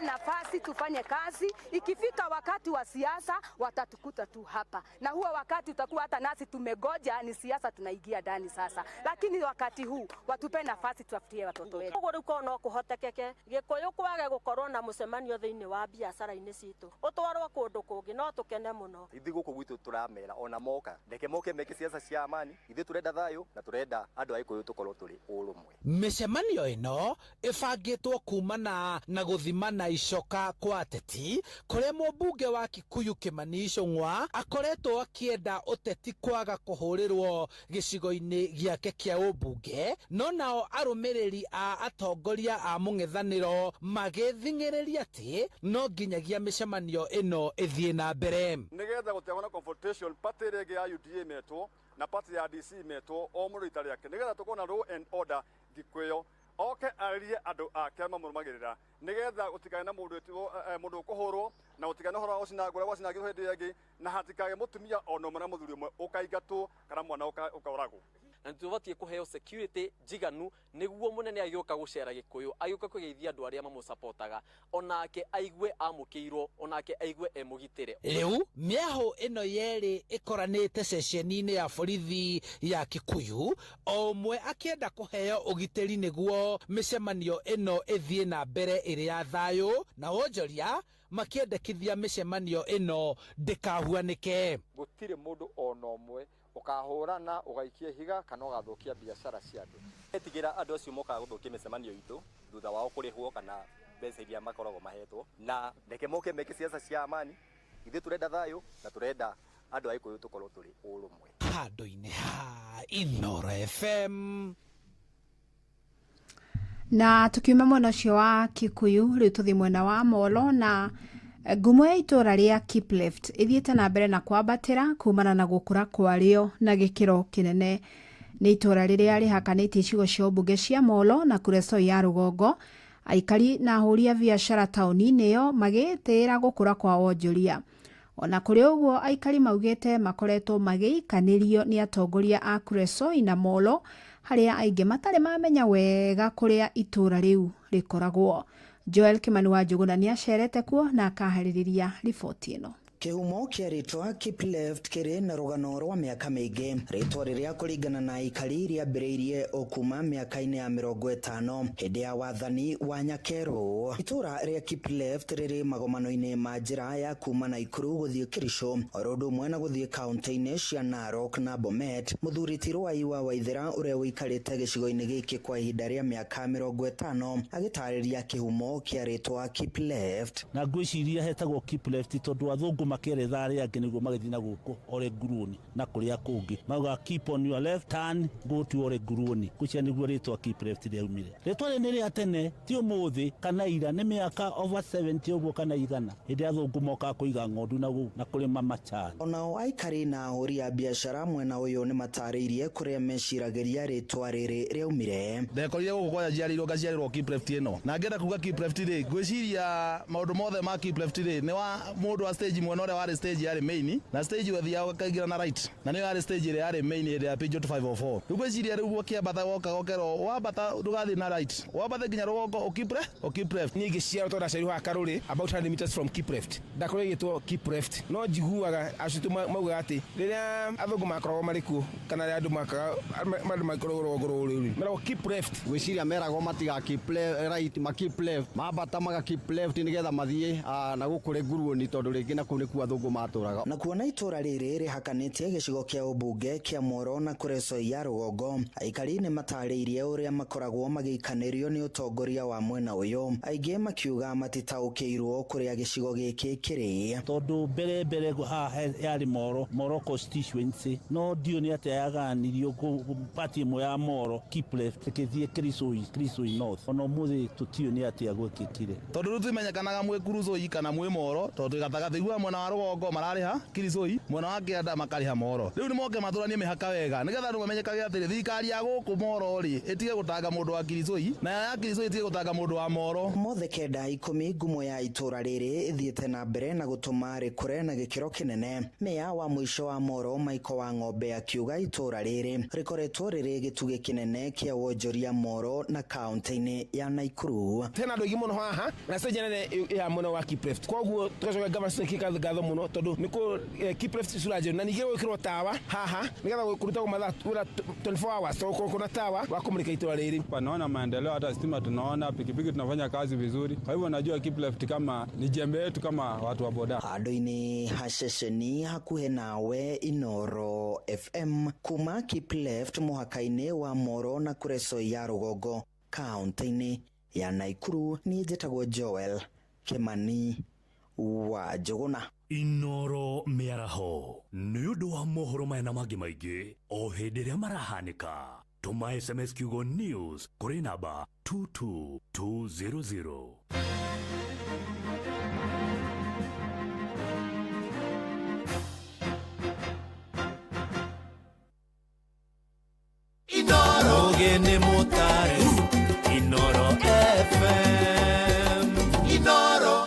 [SPEAKER 13] Nafasi tufanye kazi, ikifika wakati wa siasa watatukuta tu hapa, na huo wakati utakuwa hata nasi tumegoja ni siasa tunaingia ndani sasa, lakini wakati huu watupe nafasi tuafutie watoto wetu.
[SPEAKER 15] Ugo ruko no kuhotekeke gikuyu kwage gukorwo na mucemanio thiini wa biacara-ini citu utwarwo kundu kungi no tukene muno.
[SPEAKER 16] Ithi guku gwitu turamera ona moka ndeke moke meke siasa cia amani, ithi turenda thayo na turenda andu aikuyu tukorwo turi urumwe.
[SPEAKER 11] Mĩcemanio ĩno ĩbangĩtwo kumana na gũthimana icoka kwa ateti kuria mũmbunge wa Kikuyu Kimani Ichung'wa akoretwo akienda uteti kwaga kuhurirwo gicigo-ini giake kia ũmbunge, no nao arũmĩrĩri a atongoria a mũng'ethanĩro magĩthing'ĩrĩria ati no nginyagia mĩcemanio ĩno ĩthiĩ na mbere.
[SPEAKER 17] Nigetha gũtegwo na confrontation party rĩngĩ ya UDA metwo na party ya DC metwo o mũndũ rita rĩake, nigetha tukona law and order Gikuyu oke aririe andu ake mamurumagirira, nigetha gutikane na mundu ukuhurwo na gutikane horo ucina ngore wacina githo hindi yangi na hatikage mutumia ono mwana muthuri umwe ukaigatwo kana mwana ukauragwo.
[SPEAKER 18] Na tubatie kuheo security jiganu niguo munene agioka gucera Gikuyu agioka kugeithia andu aria mamusapotaga onake aigwe amukiirwo onake aigwe emugitire.
[SPEAKER 11] Riu miaho ino yeri ikoranite ceceni-ini ya borithi ya Kikuyu omwe akienda kuheo ugitiri niguo micemanio ino ithie na mbere iri ya thayo na wonjoria makiendekithia micemanio ino ndikahuanike.
[SPEAKER 16] Gutire mundu ona omwe ukahurana ugaikia higa kana ugathukia biacara cia andu. Etigira andu acio moka guthukia micemanio itu thutha wao kurihwo kana mbeca iria makoragwo mahetwo, na ndeke moke meke siasa cia amani, ithi turenda thayo na turenda andu aikuyu tukorwo turi urumwe.
[SPEAKER 11] Handu-ini ha Inooro FM.
[SPEAKER 9] Na tukiuma mwena ucio wa Kikuyu riu tuthi mwena wa Molo, na ngumo ya itura ria Kipleft ithiete na mbere na kwambatira kumana na gukura kwario na gikiro kinene. Ni itura riria rihakanitie icigo cia mbunge cia Molo na Kuresoi ya Rugongo, aikari na ahuri a biacara tauni-ini iyo magitira gukura kwa wonjoria. Ona kuri uguo aikari maugite makoretwo magiikanirio ni atongoria a Kuresoi na Molo, haria aingi matari mamenya wega kuria itura riu rikoragwo. Joel Kimani wa Njuguna ni acerete kuo na akahaririria riboti ino.
[SPEAKER 26] Kihumo kia ritwa Kipleft kiri na rugano rwa miaka mingi. Ritwa riria kuringana na ikari riambiriirie okuma miaka-ini ya 50 hindi ya wathani wa Nyakeru. Itura ria Kipleft riri magomano-ini ma njira ya kuma Naikuru guthie Kirisho orodo mwena guthie kaunti-ini cia Narok na Bomet. Muthuri Tirwai wa Waithera uria wikarite gicigo-ini giki kwa ihinda ria miaka 50 agitariria kihumo kia ritwa Kipleft.
[SPEAKER 27] Na ngwiciria hetagwo Kipleft tondu athungu makeretha aria angi niguo magithina guku ore nguruoni na kuria kungi mauga keep on your left turn go to ore nguruoni kucia niguo ritwa Kipleft riaumire. Ritwa ri ria tene ti umuthi kana ira ni miaka over 70 uguo kana igana hindi athungu moka kuiga ng'ondu na kurima machani.
[SPEAKER 26] Onao aikari na ahuri a biacara mwena uyu ni matariirie kuria meciragiria ritwa riri riaumire.
[SPEAKER 28] Ndekorire guku kwa njiarirwo ngaciarirwo Kipleft ino na ngenda kuga Kipleft ri ngwiciria maundu mothe ma Kipleft ri ni wa mundu wa stage mwena uria wari stage yari main na stage wathia ukaingira na right na ni yari stage iri yari main iri ya Peugeot 504 ngwiciria riu ukiambata woka gokero wambata ndugathi na right wambata nginya rugongo Kipleft
[SPEAKER 29] nyingi cia tonda ceri wa Karuri about 100 meters from Kipleft ndakore gitwo Kipleft no njiguaga acitu mauga ati riria athungu makoragwo mariku kana ria andu makaga mandu makoragwo rugongo ruri mero Kipleft
[SPEAKER 30] gwiciria meragwo matiga Kipleft right ma Kipleft mambata maga Kipleft nigetha mathie na gukure nguruoni tondu ringi na kuu kuo athungu maturaga.
[SPEAKER 26] Na kuona itura riri rihakanitie gicigo kia ubunge kia Moro na Kureso ya Rugongo, aikari ni matariirie uria makoragwo magikanirio ni utongoria wa mwena uyu. Aingi makiuga matitaukirwo kuria gicigo giki kiri
[SPEAKER 27] tondu mbere haha yari Moro constituency no dio ni atayaganirio party imwe ya Moro keep left kithie Krisoi North ono muthi tutio ni atiyagwo kikire
[SPEAKER 28] tondu rutimenyekanaga mwe Krisoi kana mwe Moro tondu gatagathigwa mwena wa Rugongo marariha Krisoi mwena wa Kianda makariha Moro. Riu ni moke maturanie mihaka wega nigetha andu mamenyekage atiri thirikari ya guku Moro ri itige gutanga mundu wa Krisoi na ya Krisoi itige gutanga mundu wa Moro.
[SPEAKER 26] Mothe kenda 10 ngumo ya itura riri ithiete na mbere na gutuma rikure na gikiro kinene. Meya wa mwisho wa Moro Maiko wa Ng'ombe akiuga itura riri rikoretwo riri gituge kinene kia wonjoria Moro na kaunti-ini ya Naikuru.
[SPEAKER 29] Tena ndogi muno haha na stage nene ya muno wa Kipreft koguo tugacoka government kikathatho muno tondu niko Kipreft suraje na nige gwikirwo tawa haha nigetha kuruta mathaa 24 hours so kuna tawa wa kumulika itura riri.
[SPEAKER 1] Naona maendeleo, hata stima tunaona, pikipiki tunafanya kazi vizuri. Kwa hivyo najua Kipreft kama ni jembe yetu kama watu wa boda.
[SPEAKER 26] Handu-ini haceceni hakuhe nawe Inoro FM kuma Kipreft muhaka-ini wa Moro na Kureso ya Rugongo kaunti-ini ya Naikuru. Ni njĩtagwo Joel Kimani wa Njuguna.
[SPEAKER 19] Inoro miaraho nĩ ũndũ wa mohoro maya na mangĩ maingĩ o hĩndĩ ĩrĩa marahanĩka. Tuma SMS kiugo news kũrĩ namba 22200.
[SPEAKER 6] Inoro gene motare Inoro FM Inoro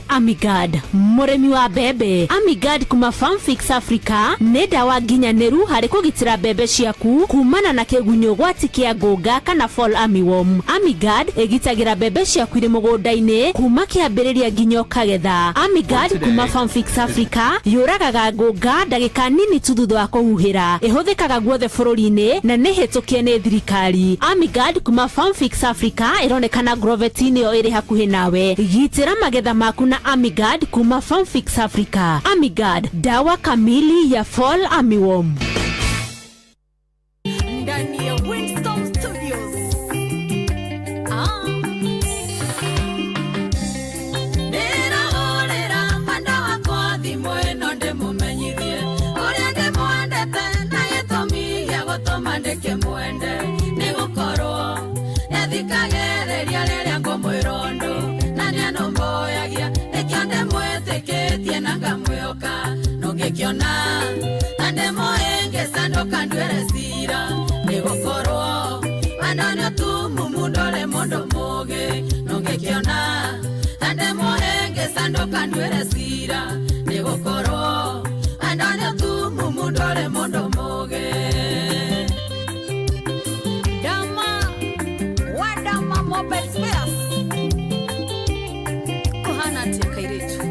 [SPEAKER 2] Amigad muremi wa bebe. Amigad kuma Farmfix Africa nĩ ndawa nginyanĩru harĩ kũgitĩra bebe ciaku kumana na kĩgunyũ gwati kĩa ngũnga kana fall armyworm. Amigad ĩgitagĩra bebe ciaku irĩ mũgũnda-inĩ kuma kĩambĩrĩria nginya kagetha. Amigad kuma Farmfix Africa yũragaga ngũnga ndagĩka nini tu thutha wa kũhuhĩra. Ĩhũthĩkaga guothe bũrũri-inĩ na nĩ hĩtũkie nĩ thirikari. Amigad kuma Farmfix Africa ĩronekana Grovet-inĩ ĩyo ĩrĩ hakuhĩ nawe. Gitĩra magetha maku na Amigad kuma Farmfix Africa. Amigad, dawa kamili ya fall armyworm.
[SPEAKER 8] Ndani ya Winston Studios. Nera orera manda wako thimwe no ndimumenyithie uria ndimwendete na gĩtũmi gĩa gũtũma ndĩkĩmwende nĩ gũkorwo nĩthikagĩrĩria rĩrĩa ngũmwĩra ũndũ na nĩanũmbũyagia nĩkĩo ndĩmwĩtĩkĩtie na ngamwĩhoka nũngĩkĩona na ndĩmũhĩngĩcanũka ndwĩre cira nĩ gũkorwo wendo nĩ ũtumumu ndũrĩ mũndũ mũũgĩ nũngĩkĩona na ndĩmũhĩngĩcanũka ndwĩre cira nĩ gũkorwo wendo nĩ ũtumumu ndũrĩ mũndũ mũũgĩ. Dama mobile spares kuhana tikairetu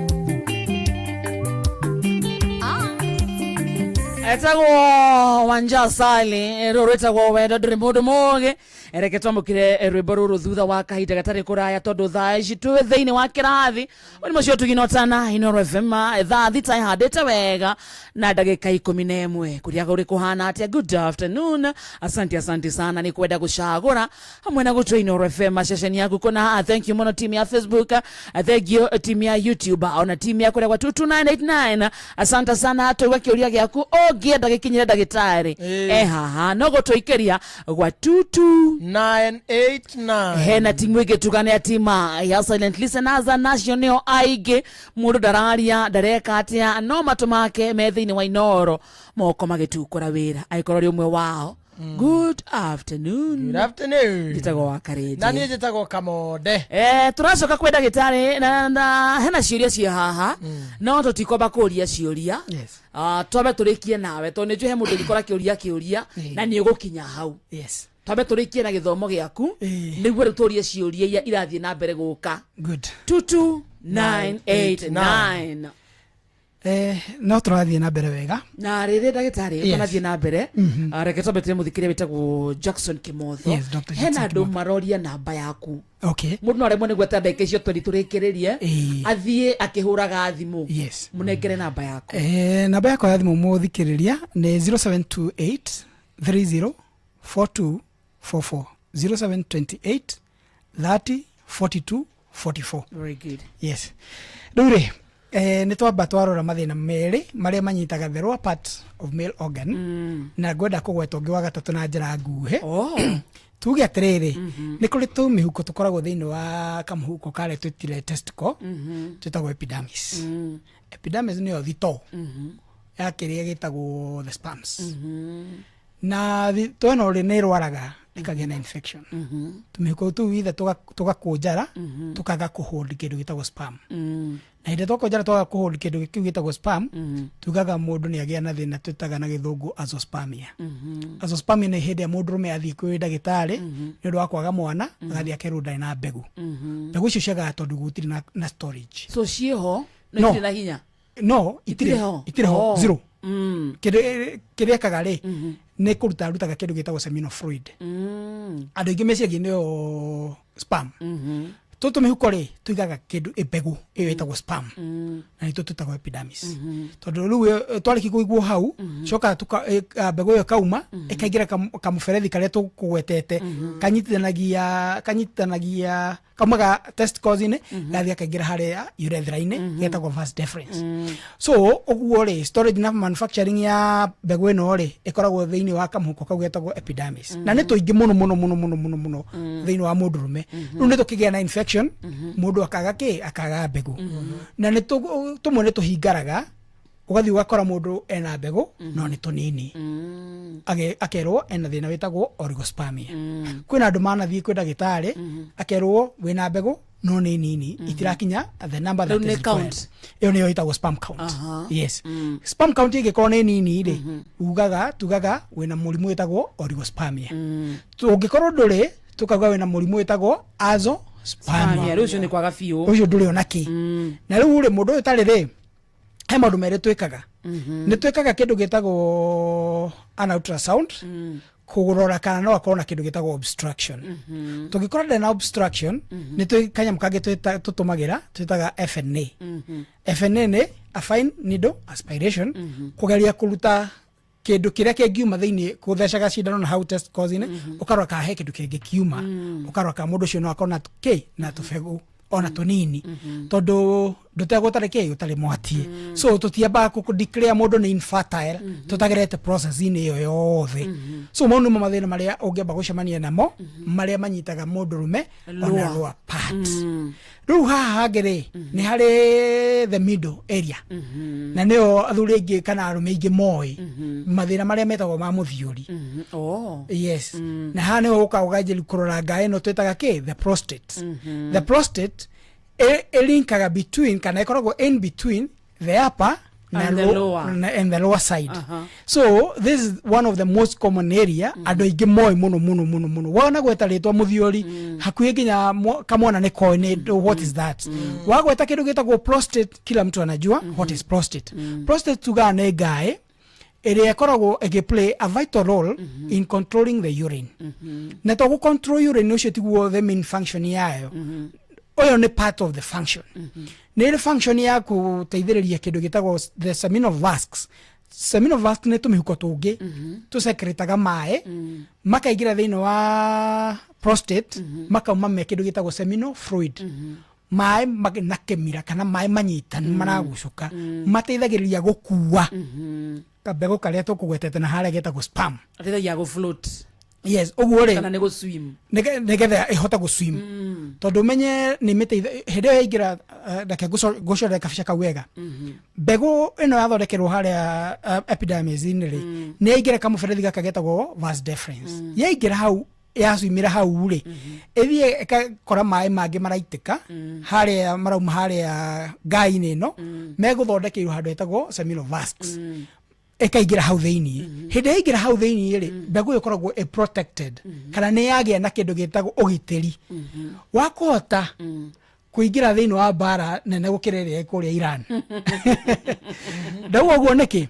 [SPEAKER 4] etagwo Wanja Sali rũrwĩtagwo wendo ndũrĩ mũndũ mũũgĩ. Reke twamũkĩre rwĩmbo rũrũ thutha wa kahinda gatarĩ kũraya tondũ thaa ici twĩ thĩinĩ wa kĩrathi nĩ mũcio tũginotana Inoro FM thaa thita ihandĩte wega na ndagĩka 11 kũrĩa gũrĩ kũhana atĩa. Good afternoon, asante sana nĩ kwenda gũcagũra hamwe na gũtũ Inoro FM ceceni yaku kuna. Thank you mũno team ya Facebook, thank you team ya YouTube ona team ya kũrĩa kwa 22989. Asante sana tũigua kĩũria gĩaku ũngĩenda gĩkinyĩre ndagĩtarĩ haha no gũtũikĩria gwa 22989. Hena timu ĩngĩ tugane ya tima ya silent listeners national aingĩ mũndũ ndararia ndareka atĩa no matũ make me thĩinĩ wa Inoro moko magĩtukũra wĩra aikorwo rĩ ũmwe wao. Good afternoon.
[SPEAKER 5] Good afternoon.
[SPEAKER 4] Njĩtagwo wa Karĩnjĩ.
[SPEAKER 5] Na niĩ njĩtagwo Kamonde.
[SPEAKER 4] Tũracoka kwĩ ndagĩtarĩ na hena ciũria ciĩ haha no tũtikwamba kũũria ciũria.
[SPEAKER 5] Yes.
[SPEAKER 4] Twambe tũrĩkie nawe tondũ nĩnjũĩ he mũndũ ũngĩkora kĩũria na nĩ ũgũkinya hau.
[SPEAKER 5] Yes.
[SPEAKER 4] Twambe tũrĩkie na gĩthomo gĩaku nĩguo rĩu tũũrie ciũria iria irathiĩ na mbere gũka.
[SPEAKER 5] Good.
[SPEAKER 4] 22989.
[SPEAKER 3] no tũrathiĩ na mbere wega
[SPEAKER 4] na rĩrĩ ndagĩtarĩ tũrathiĩ na mbere reke twambe tũre mũthikĩria wĩtagwo Jackson Kimotho hena andũ maroria namba yaku mũndũ no aremwo nĩguo ta ndagĩka icio tweri tũrĩkĩrĩrie athiĩ akĩhũraga thimũ mũnengere namba yaku
[SPEAKER 3] namba yakwa ya thimũ mũthikĩrĩria nĩ 0728 30 42 44 0728 30 42 44.
[SPEAKER 4] Very good.
[SPEAKER 3] Yes. Rĩu nĩ twamba twarora mathĩna merĩ marĩa manyitaga the lower part of male organ na ngwenda kũgweta ũngĩ wa gatatũ na njĩra nguhĩ tuge atĩrĩrĩ nĩ kũrĩ tũmĩhuko tũkoragwo thĩinĩ wa kamũhuko karĩa twĩtire testicle twĩtagwo epidermis. Epidermis nĩyo thito ya kĩrĩa gĩtagwo the sperms na twena ũrĩ nĩ rwaraga ĩkagĩa na infection tũmĩhuko tũu ithe tũgakũnjara tũkaga kũhold kĩndũ gĩtagwo sperm na hĩndĩ twakũnjara twaga kũhold kĩndũ kĩu gĩtagwo sperm tugaga mũndũ nĩ agĩa na thĩna twĩtaga na gĩthũngũ azoospermia. Azoospermia nĩ hĩndĩ ya mũndũrũme athiĩ kwĩ ndagĩtarĩ nĩ ũndũ wa kwaga mwana agathiĩ akerwo ndarĩ na mbegũ. Mbegũ icio ciagaga tondũ gũtirĩ na storage.
[SPEAKER 4] So ciĩho no itirĩ na hinya?
[SPEAKER 3] No itirĩ ho zero. Kĩrĩa kaga rĩ nĩ rutaga kĩndũ gĩtagwo seminal fluid. Andũ aingĩ meciagia nĩyo sperm. Tũmĩhuko rĩ tuigaga kĩndũ mbegũ ĩyo ĩtagwo sperm na nĩtwo twĩtagwo epidermis. Tondũ rĩu twarĩkia kũiguo hau coka mbegũ ĩyo kauma ĩkaingĩra kamũberethi karĩa tũkũgwetete kanyitithanagia kaumaga testicles-inĩ gathiĩ akaingĩra harĩa urethra-inĩ getagwo vas deferens. So ũguo rĩ storage na manufacturing ya mbegũ ĩno rĩ ĩkoragwo thĩinĩ wa kamũhuko kau getagwo epidermis na nĩ tũingĩ mũno thĩinĩ wa mũndũrũme. Rĩu nĩ tũkĩgĩa na infection mũndũ akaga mbegũ na nĩ tũmwe nĩ tũhingaraga ũgathiĩ ũgakora mũndũ ena mbegũ no nĩ tũnini akerwo ena thĩna wĩtagwo oligospermia. Kwĩna andũ manathiĩ kwĩ ndagĩtarĩ akerwo wĩna mbegũ no nĩ nini itirakinya the number that is required. Ĩyo nĩyo ĩtagwo sperm count. Yes. Sperm count ĩngĩkorwo nĩ nini rĩ tugaga wĩna mũrimũ wĩtagwo oligospermia. Ũngĩkorwo ndũrĩ tukauga wĩna mũrimũ wĩtagwo azoospermia.
[SPEAKER 4] Rĩu ũcio nĩ kwaga biũ.
[SPEAKER 3] Ũcio ndũrĩ ona kĩ. Na rĩu rĩ mũndũ ũyũ tarĩ rĩ he maũndũ merĩ twĩkaga. Nĩ twĩkaga kĩndũ gĩtagwo an ultrasound kũrora kana no akorwo na kĩndũ gĩtagwo obstruction. Tũngĩkora ndĩ na obstruction nĩ kanyamũ kangĩ tũtũmagĩra twĩtaga FNA. FNA nĩ a fine needle aspiration kũgeria kũruta kĩndũ kĩrĩa kĩngiuma thĩinĩ kũthecaga cindano na hau testicles-inĩ ũkarora kana he kĩndũ kĩngĩ kiuma ũkarora kana mũndũ ũcio no akorwo na tũbegũ ona tũnini tondũ ndũtegũtarĩ ũtarĩ mwatie. So tũtiambaga kũ-declare mũndũ nĩ infertile tũtagerete process-inĩ ĩyo yothe. So mau nĩmo mathĩna marĩa ũngĩamba gũcemania namo marĩa manyitaga mũndũrũme ona lower part. Rĩu haha hangĩ rĩ nĩ harĩ the middle area na nĩyo athuri aingĩ kana arũme aingĩ moĩ mathĩna marĩa metagwo ma mũthiũri. Yes. Na haha nĩho ũkaga ũkanjĩria kũrora ngaĩ ĩno twĩtaga the prostate. The prostate linkaga between kana ikoragwo in between the upper and the lower side. So this is one of the most common area andũ aingĩ moĩ mũno wona gweta rĩtwa mũthiũri hakuhĩ nginya kamwana nĩ koĩ what is that. Wagweta kĩndũ gĩtagwo prostate kila mtu anajua what is prostate. Prostate tugaga nĩ ngaĩ ĩrĩa ĩkoragwo ĩgĩplay a vital role in controlling the urine. Na to gũcontrol urine ũcio tiguo the main function yayo. Oyo nĩ part of the function. Nĩ function ya kũteithĩrĩria kĩndũ gĩtagwo the seminal vascs. Seminal vascs nĩ tũmĩhuko tũngĩ tũsekretaga maĩ makaingĩra thĩinĩ wa prostate makauma me kĩndũ gĩtagwo seminal fluid. Maĩ na kĩmira kana maĩ manyitanu maragucuka mateithagĩrĩria gũkua kabegũ karĩa tũkũgwetete na harĩa getagwo sperm.
[SPEAKER 4] Ateithagia gũ-float.
[SPEAKER 3] Yes, ũguo rĩ
[SPEAKER 4] kana nĩ gũ-swim.
[SPEAKER 3] Nĩgetha ĩhota gũ-swim. Tondũ menye nĩ mĩteitha hĩndĩ ĩyo yaingĩra ndake gũcorera kabica kau wega. Mbegũ ĩno yathondekerwo harĩa epidermis-inĩ rĩ nĩ yaingĩra kamũberethi gaka getagwo vas deferens. Yaingĩra hau yacumĩra hau rĩ ĩthiĩ ĩkakora maĩ mangĩ maraitĩka harĩa marauma harĩa ngaĩ-inĩ ĩno megũthondekeirwo handũ hetagwo seminal vascs. Ĩkaingĩra hau thĩinĩ. Hĩndĩ yaingĩra hau thĩinĩ rĩ mbegũ ĩyo ĩkoragwo protected kana nĩ yagĩa na kĩndũ gĩtagwo ũgitĩri wa kũhota kuingira thiini wa bara nene gukira iria kuria Iran ndauga guo niki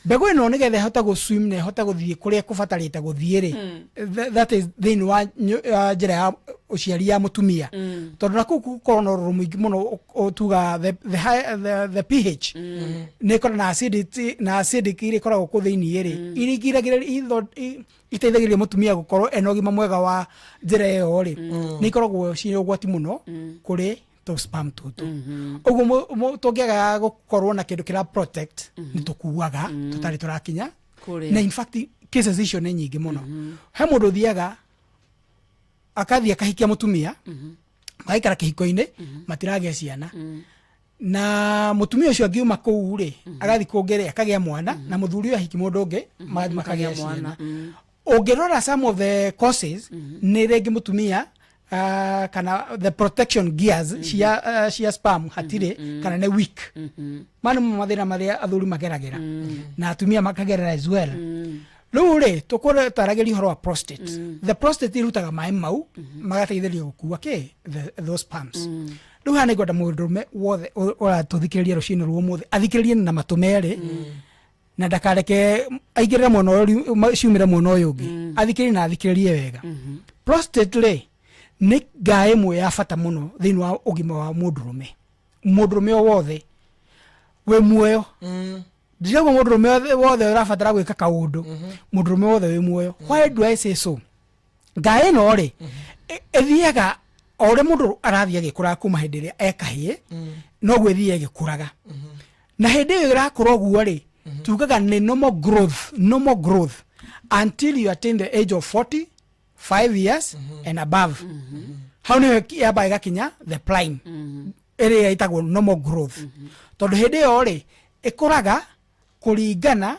[SPEAKER 3] mbegu ino nigetha hota go swim ne hota guthie kuria kubatarite guthie ri that is thiini wa njira ya uciari ya mutumia tondu na kuku korona rumuingi muno otuga the pH ne kora na acidity iri koragwo ku thiini iri irigiragira iteithagiria mutumia gukorwo ena ũgima mwega wa njira iyo ri ni ikoragwo ci ugwati muno kuri to spam tutu uguo tungiaga gukorwo na kindu kira protect ni tukuaga tutari turakinya na in fact cases icio ni nyingi muno he mundu thiaga akathia kahikia mutumia maikara kihiko-ini matiragia ciana na mutumia ucio angiuma kuu ri agathi kungere akagia mwana na muthuri uyu ahiki mundu ungi makagia ciana ungirora some of the causes ni rengi mutumia kana the protection gears cia sperm hatire kana ne weak manu mathira maria athuri mageragera na atumia makagerera as well Lure tukore tarageri horo wa prostate the prostate irutaga mai mau magateithĩrĩria gukua those sperms riu hana igwenda mũndũrũme wothe ũratũthikĩrĩria rũcinĩ rwa ũmũthĩ athikĩrĩrie na matũ merĩ na ndakareke aingĩrĩre mwena ũyũ ciumĩre mwena ũyũ ũngĩ athikĩrĩrie na athikĩrĩrie wega prostate rĩ nĩ ngaĩ ĩmwe ya bata mũno thĩinĩ wa ũgima wa mũndũrũme o wothe we muoyo Ndiyo mũndũrũme wothe ũrabatara gwĩka kaũndũ mũndũrũme wothe wĩ muoyo why do I say so ngaĩ ĩno rĩ ĩthiaga o ũrĩa mũndũ arathiĩ agĩkũraga kuma hĩndĩ ĩrĩa ekahĩĩ noguo ĩthiĩ ĩgĩkũraga na hĩndĩ ĩyo ĩrakũra ũguo rĩ tugaga nĩ normal growth until you attain the age of 45 years and above hau nĩho yamba ĩgakinya the prime ĩrĩa ĩtagwo normal growth tondũ hĩndĩ ĩyo rĩ ĩkũraga kuringana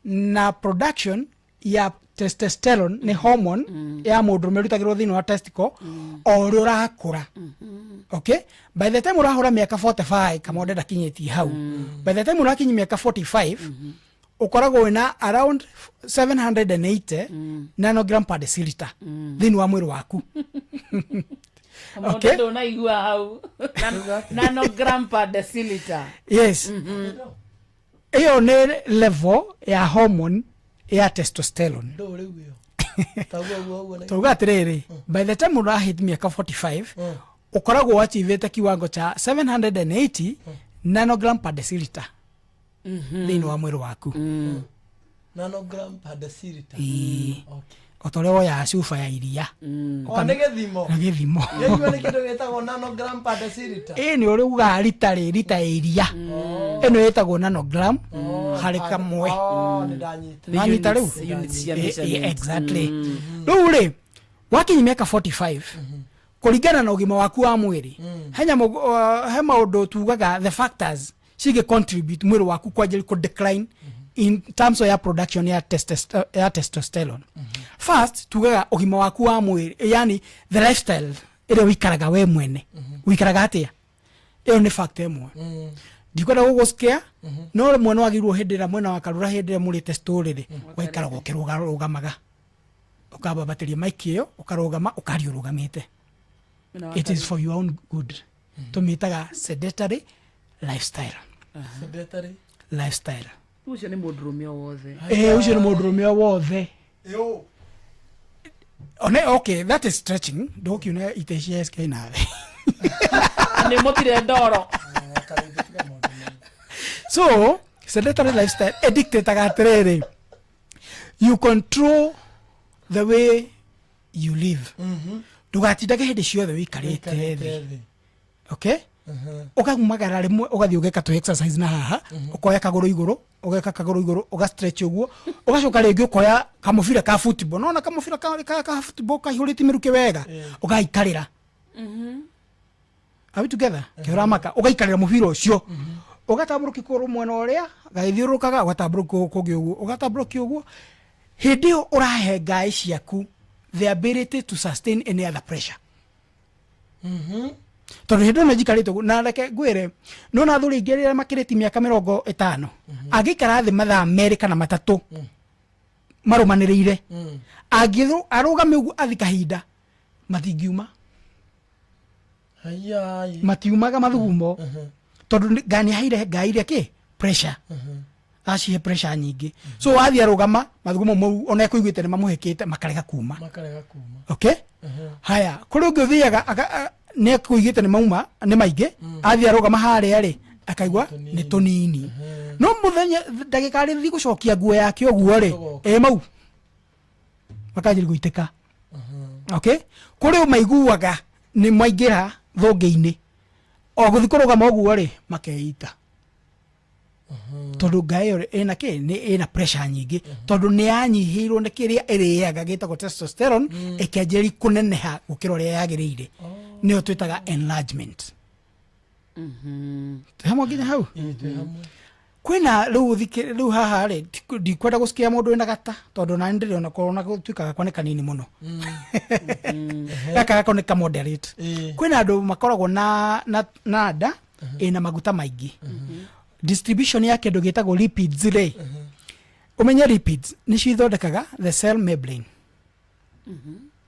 [SPEAKER 3] na production ya testosterone ni hormone ya mũndũrũme rutagĩrwo thĩinĩ wa testicle o ũrĩa ũrakũra okay by the time ũrahũra mĩaka 45 kama ũrenda kinyĩtie hau by the time ũrakinyia mĩaka 45 ũkoragwo wĩna around 780 nanogram per deciliter thĩinĩ wa mwĩrĩ waku
[SPEAKER 4] okay unaigua hau nanogram per deciliter
[SPEAKER 3] yes iyo ni level ya hormone ya testosterone tuga atiriri by the time urahit miaka 45 ukoragwo wachivete kiwango cha 780 nanogram per deciliter thĩinĩ wa mwĩrĩ waku
[SPEAKER 5] nanogram per deciliter
[SPEAKER 3] otore woya cuba ya iria
[SPEAKER 5] nĩ gĩthimo nĩguo nĩ kĩndũ gĩtagwo nanogram per deciliter
[SPEAKER 3] nĩ ũrĩ uga rita iria ĩno ĩtagwo nanogram harĩ kamwe nanyita rĩu exactly rĩu rĩ wakinyia mĩaka 45 kũringana na ũgima waku wa mwĩrĩ he maũndũ tugaga the factors cigĩ contribute mwĩrĩ waku kwanjĩrĩria kũ decline in terms of your production ya testosterone first tugaga ũgima waku wa mwĩrĩ yani the lifestyle ĩrĩa wĩikaraga we mwene wĩikaraga atĩa ĩyo nĩ factor ĩmwe ndikwenda gũgũscare no rĩmwe nĩ wagĩrĩirwo hĩndĩ ĩrĩa mwena wa karura hĩndĩ ĩrĩa mũrĩte story-rĩ ũgaikaraga ũkĩrũgamaga ũkambambatĩria maiki ĩyo ũkarũgama ũkaria ũrũgamĩte it is for your own good tũmĩtaga sedentary lifestyle
[SPEAKER 4] ucio nĩ mũndũrũme o wothe
[SPEAKER 3] ucio nĩ mũndũrũme o wothe okay that is stretching ndokiuna itecia SK nawe
[SPEAKER 4] nĩ mũtire ndoro
[SPEAKER 3] so sedentary lifestyle dictator atiriri you control the way you live ndugatindage hĩndĩ ciothe wĩikarĩte thĩ okay ukamagara rimwe ugathi ugeka to exercise na haha ukoya kaguru iguru ugeka kaguru iguru uga stretch uguo ugacoka ringi ukoya kamufira ka football nona kamufira ka football kahuriti miruke wega ugaikarira are we together kiramaka ugaikarira mufira ucio ugatamburuka kuru mwena uria gaithiurukaga ugatamburuka kungi uguo ugatamburuka uguo hindi urahe ngai ciaku the ability to sustain any other pressure tondũ hĩndĩ ĩno njikarĩte na reke ngwĩre nona athuri aingĩ rĩrĩa makĩrĩti mĩaka 50 angĩikara thĩ mathaa merĩ kana matatũ marũmanĩrĩire arũgame ũguo athi kahinda matingiuma
[SPEAKER 5] Hayai.
[SPEAKER 3] Matiumaga mathugumo. Tondu ngani haire ngairia ki pressure. Acihe pressure nyingi. So wathi arugama mathugumo mau ona kuiguite ni mamuhekite makarega kuma. Okay? Haya, kuri ngithiaga ne kuigite ni mauma ni maingi athi arugama haria ri akaigwa ni tunini. No muthenya ndagika ri thi gucokia nguo yake oguo ri mau makanjiri guiteka. Okay? Kuri maiguaga ni maingira thonge-ini o guthi kurugama oguo ri makeita. Tondu ngai ena ki ni ena pressure nyingi tondu ni anyihirwo ni kiria iriaga gitagwo testosterone ikianjiri kuneneha gukira uria yagirire nio twitaga enlargement. Hamwe nginya hau kwina riu haha ri ndikwenda gusikia mundu ena gata tondu na ndiri ona korona gutwikaga kwa ni kanini muno gaka gako ni ka moderate. Kwina andu makoragwo na nda ina maguta maingi. Distribution ya kindu gitagwo lipids ri umenya lipids ni cithondekaga the cell membrane.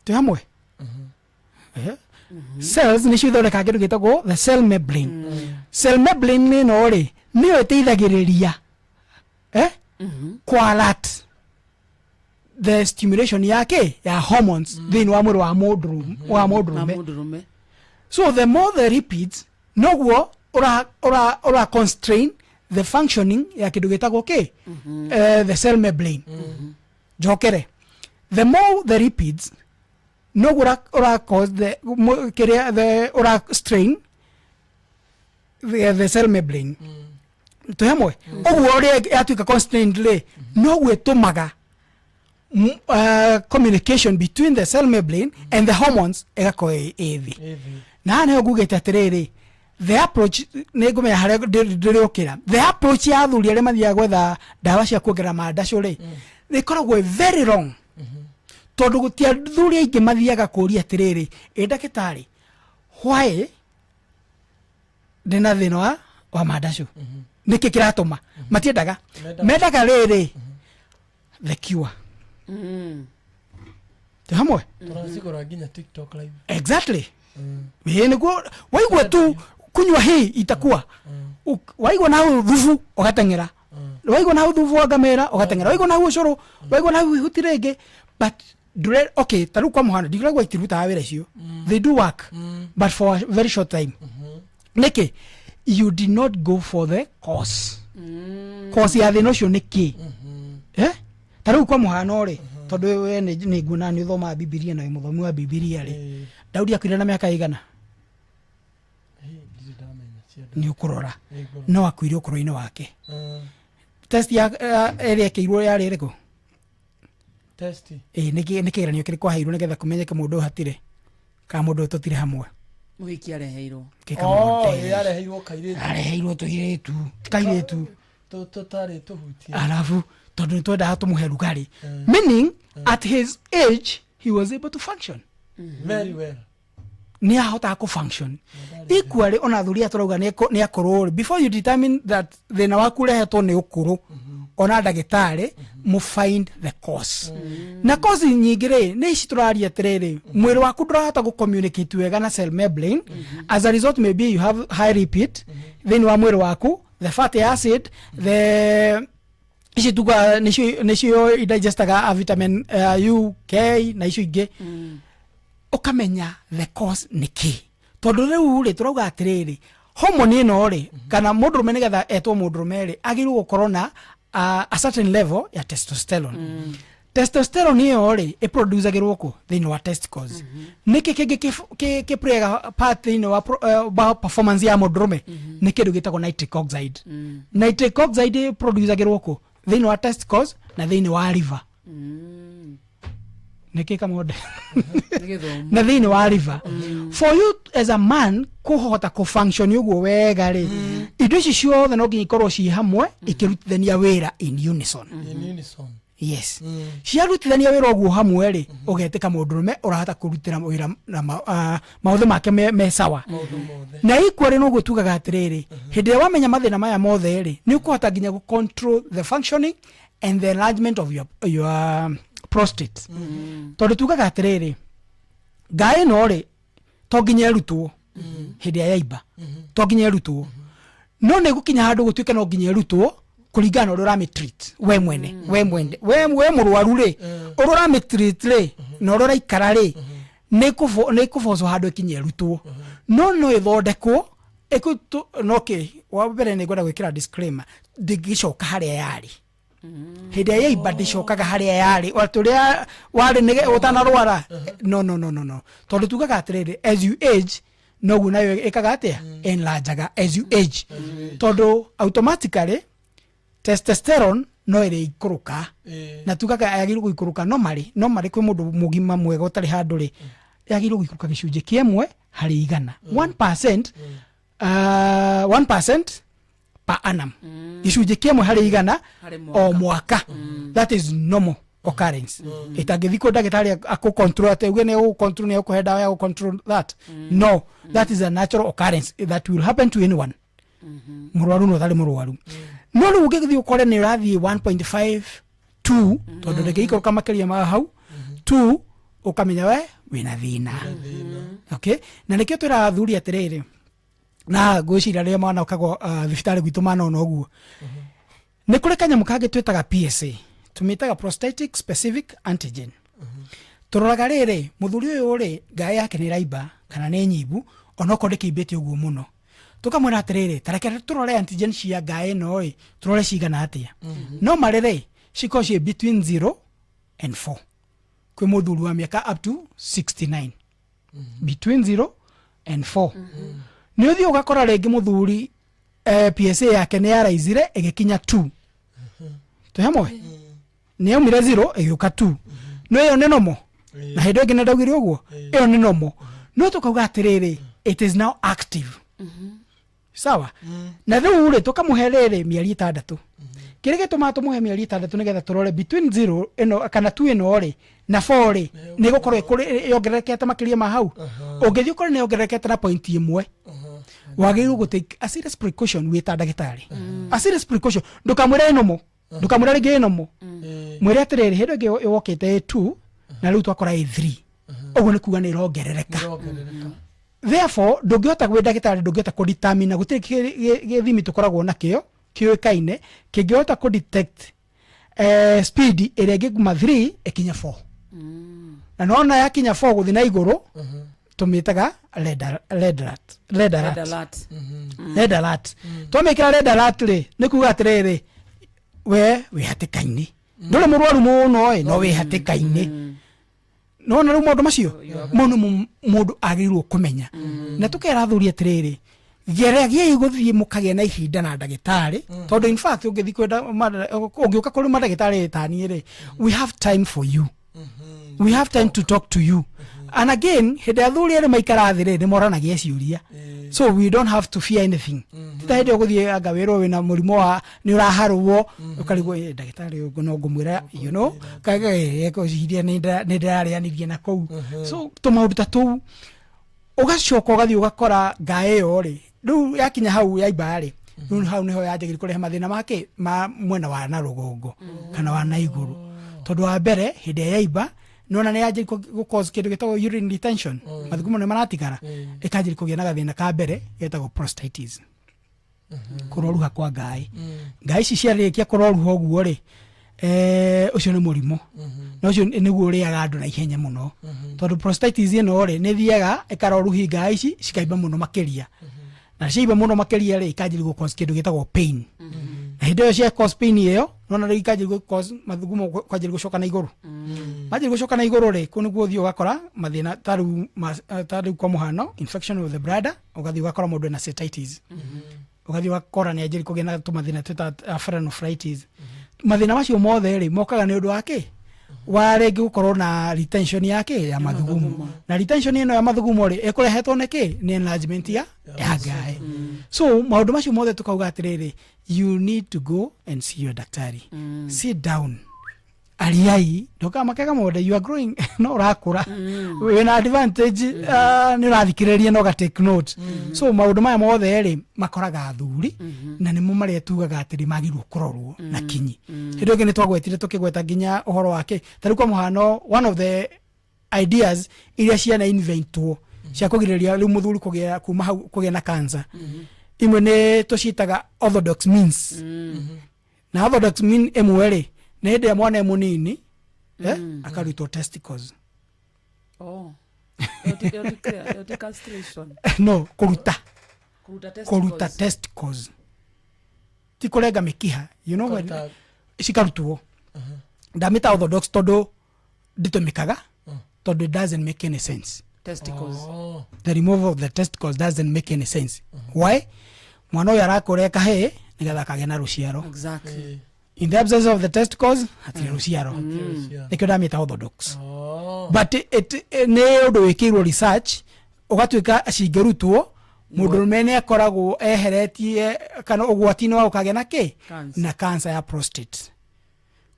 [SPEAKER 3] Tu hamwe cells ni cithondekaga kindu gitagwo the cell membrane. Cell membrane ni no ri niyo iteithagiriria kwa alert the stimulation yake ya hormones then wa mwiri wa mundurume. So the more the lipids noguo ora constrain the functioning ya kindu gitagwo ki the cell membrane. Jokere the more the lipids noguo ora cause the ora strain the cell membrane. Tu hamwe oguo ri atuika constrained le noguo tumaga communication between the cell membrane and the hormones egako ethi. Na ne ogugete atiriri the approach nego me hare ndiriokira the approach ya thuri ari mathia gwetha dawa cia kuongerera mandacũ ri ikoragwo very wrong tondu gutia thuri aingi mathiaga kuria atiriri ndagitari why ndina thina wa mandacũ niki kiratuma matiendaga mendaga riri the cure. Tu hamwe
[SPEAKER 5] tunasigora nginya TikTok live.
[SPEAKER 3] Exactly. Niguo waigua tu kunywa hii itakuwa waigua na thufu ugatengera waigua na thufu wa ngamera ugatengera waigua na ucuru waigua na hutirenge but okay taru kwa muhana digiragwa itiruta wera cio they do work but for a very short time. Niki you did not go for the cause ya the notion niki taru kwa muhana ri tondu we ni nguna ni thoma Biblia na muthomi wa Biblia ri Daudi akwire na miaka igana ni ukurora no akwire ukuro-ini wake. Test ya area keirwo ya ririko
[SPEAKER 5] test
[SPEAKER 3] niki kigeranio kiri kwa hairwo nigetha kumenyeke mundu hatire ka mundu tutire hamwe
[SPEAKER 4] muhiki areheirwo
[SPEAKER 3] areheirwo tuiretu
[SPEAKER 5] tutari tuhutie
[SPEAKER 3] alafu tondu twenda tumuhe rugari meaning at his age he was able to function
[SPEAKER 5] very well.
[SPEAKER 3] Ni ahota ku function equally ona thuria turauga ni akorwo before you determine that thina waku rehetwo ni ukuru ona ndagitari mu find the cause na cause nyingi ri ni cituraria atiriri mwiri waku ndurahota gu communicate wega na cell membrane as a result maybe you have high repeat then wa mwiri waku the fatty acid the ishituga nisho digestaga a vitamin U K na isho ingi ukamenya the cause niki tondu riu ri turauga atiriri hormone ino ri kana mundurume nigetha etwo mundurume ri agiru gukorwo na a certain level ya testosterone. Testosterone iyo ri iproducagirwo ku thini wa testicles niki kingi ki prega part thini wa performance ya mundurume ni kindu gitagwo nitric oxide. Nitric oxide iproducagirwo ku thini wa testicles na thini wa liver. Niki kamode na thini wa liver. For you as a man kuhota ku function uguo wega ri indo ici ciothe no nginya ikorwo ci hamwe ikirutithania wira in unison. Yes. Ciarutithania wira uguo hamwe ri ugetika mundurume urahota kurutira wira na mautho make me sawa na equally no gutugaga atiriri hindi wamenya mathina maya mothe ri ni ukuhota nginya gu control the functioning and the enlargement of your prostate. Tondu tugaga atiriri ngai no ri to nginya rutwo hindi ya iba to nginya rutwo no ne gukinya handu gutuike no nginya rutwo kuringana uri rami treat we mwene we murwaru ri uri rami treat ri no uri ikara ri ne kufozo handu ikinye rutwo no ithondekwo ekuto noke wa mbere ni gwenda gwikira disclaimer ndigicoka haria yari hindi ya iba ndicokaga haria yari waturia wari nige utanarwara no tondu tugaga atiriri as you age nogu nayo ikaga atia enlargaga as you age tondu automatically testosterone no iri ikuruka na tugaga yagiru guikuruka no mari kwi mundu mugima mwega utari handu ri yagiru guikuruka gicunje kiemwe hari igana 1% per annum gicunje kiemwe hari igana o mwaka that is normal occurrence itagithiko ndagitari aku control ate uge ne u control ne ku head ya control that no that is a natural occurrence that will happen to anyone murwaru no thali murwaru no ru uge ukore ne rathi 1.5 2 tondu ndege iko kama kelia ma hau 2 ukamenya we wina thina okay na nikio twira thuri atiriri na gwicira ria mwana ukago thibitari gwitu mana ono guo ni kuri kanyamu kage twitaga PSA tumitaga prostatic specific antigen turoraga riri muthuri uyu ri ngai yake ni raiba kana ni nyibu onoko ndikibete uguo muno tukamwira atiriri tarekera turore antigen cia ngai no turore cigana atia no marire cikocie between 0 and 4 kwi muthuri wa miaka up to 69 between 0 and 4 ni uthi ugakora regi muthuri PSA yake ni araizire igikinya 2 tuhamwe ni umire 0 igiuka 2 no iyo ni nomo na hindo ingine ndagire uguo iyo ni nomo no tukauga atiriri it is now active sawa na riu ri tukamuherere mieri 6 kirege tomato muhe mieri 6 nigetha turore between 0 eno kana 2 eno ri na 4 ri ni gukorwo kuri yongerekete makiria ma hau ungithi ukore ni yongerekete na point imwe wagiru go take a serious precaution with ndagitari a serious precaution ndukamwira enomo ndukamwira rigi enomo mwire atiriri hindo ngi wokete 2 na riu twakora 3 uguo ni kuga ni rongerereka therefore ndungihota gwi ndagitari ndungihota ku determine gutiri githimi tukoragwo nakio kiuikaine kingihota ku detect speed ire ngiguma 3 ikinya 4 na nona yakinya 4 guthi na iguru tumitaga red alert tumikira red alert ri nikuga atiriri we hatikaini ndore murwaru muno no we hatikaini no na rumo ndo macio mundu agirirwo kumenya na tukera thuri atiriri geragia iguthie mukagia na ihinda na ndagitari tondu in fact ungithi kwenda ungiuka kuri mandagitari tani ri we have time for you we have time to talk to you and again hede thuri ri maikara thire ni moranagia ciuria so we don't have to fear anything tita hede guthie anga wiro wina murimo wa ni uraharwo ukarigwo ndagitari ugo no ngumwira you know kaga eko ciria ni ndararianirie na kou so tumaundu tatu ugacoka ugathi ugakora ngae yo ri riu yakinya hau ya ibari riu hau niho yanjagiri kurehe mathina make ma mwena wa na rugongo kana wa na iguru tondu wa mbere hinde ya iba nona ni yanjiri ku cause kindu gitagwo urine retention mathugumo ni maratigara ikanjiri kugia na gathina ka mbere getagwo prostatitis kuroruha kwa ngai ngai ici ciarĩkia kuroruha ũguo ri ucio ni murimo na ucio niguo uriaga andu na ihenya muno tondu prostatitis ino ri ni thiaga ikaroruhi ngai ici cikaimba muno makiria na ciimba muno makiria ri ikanjiri gu cause kindu gitagwo pain na hindo iyo cia cause pain iyo nona ri ikanjiri gu cause mathugumo kwanjiri gucoka na iguru manjiri gucoka na iguru ri kunu guo thio gakora mathina taru kwa muhano infection of the bladder ugathi gakora mundu na cystitis ugathi gakora ni anjiri kugena tumathina tuta pharyngitis mathina macio mothe ri mokaga ni undu wake warege gukorwo na retention yake ya mathugumo na retention ino ya mathugumo ri ikurehetwo niki ni enlargement ya ngai so maundu macio mothe tukauga atiriri you need to go and see your daktari sit down aliai ndoka makega mode you are growing no rakura we na advantage ni rathikiriria no ga take note so maundu maya mothe ri makoraga thuri na nimo mari tugaga atiri magirwo kurorwo na kinyi hindo ngene twagwetire tukigweta ginya uhoro wake tari kwa muhano one of the ideas iria ciana inventwo cia kugiriria riu muthuri kugia kuma hau kugia na cancer imwe ne tucitaga orthodox means na orthodox mean emwe na hende ya mwana munini akarutwo testicles
[SPEAKER 4] Yote castration.
[SPEAKER 3] No, kuruta testicles. Ti kurenga mikiha, you know when cikarutwo. Ndamita orthodox todo nditumikaga todo it doesn't make any sense.
[SPEAKER 4] Testicles.
[SPEAKER 3] The removal of the testicles doesn't make any sense. Why? Mwana uyu arakureka he nigetha kagĩa na ruciaro.
[SPEAKER 4] Exactly.
[SPEAKER 3] In the absence of the testicles, hatirĩ ruciaro. Nikio ndamita orthodox. But nĩ ũndũ wĩkĩirwo research ũgatuĩka cingĩrutwo mũndũ mene akoragwo eheretie kana ũgwati-inĩ wa gũkagĩa na kĩ na cancer ya prostate.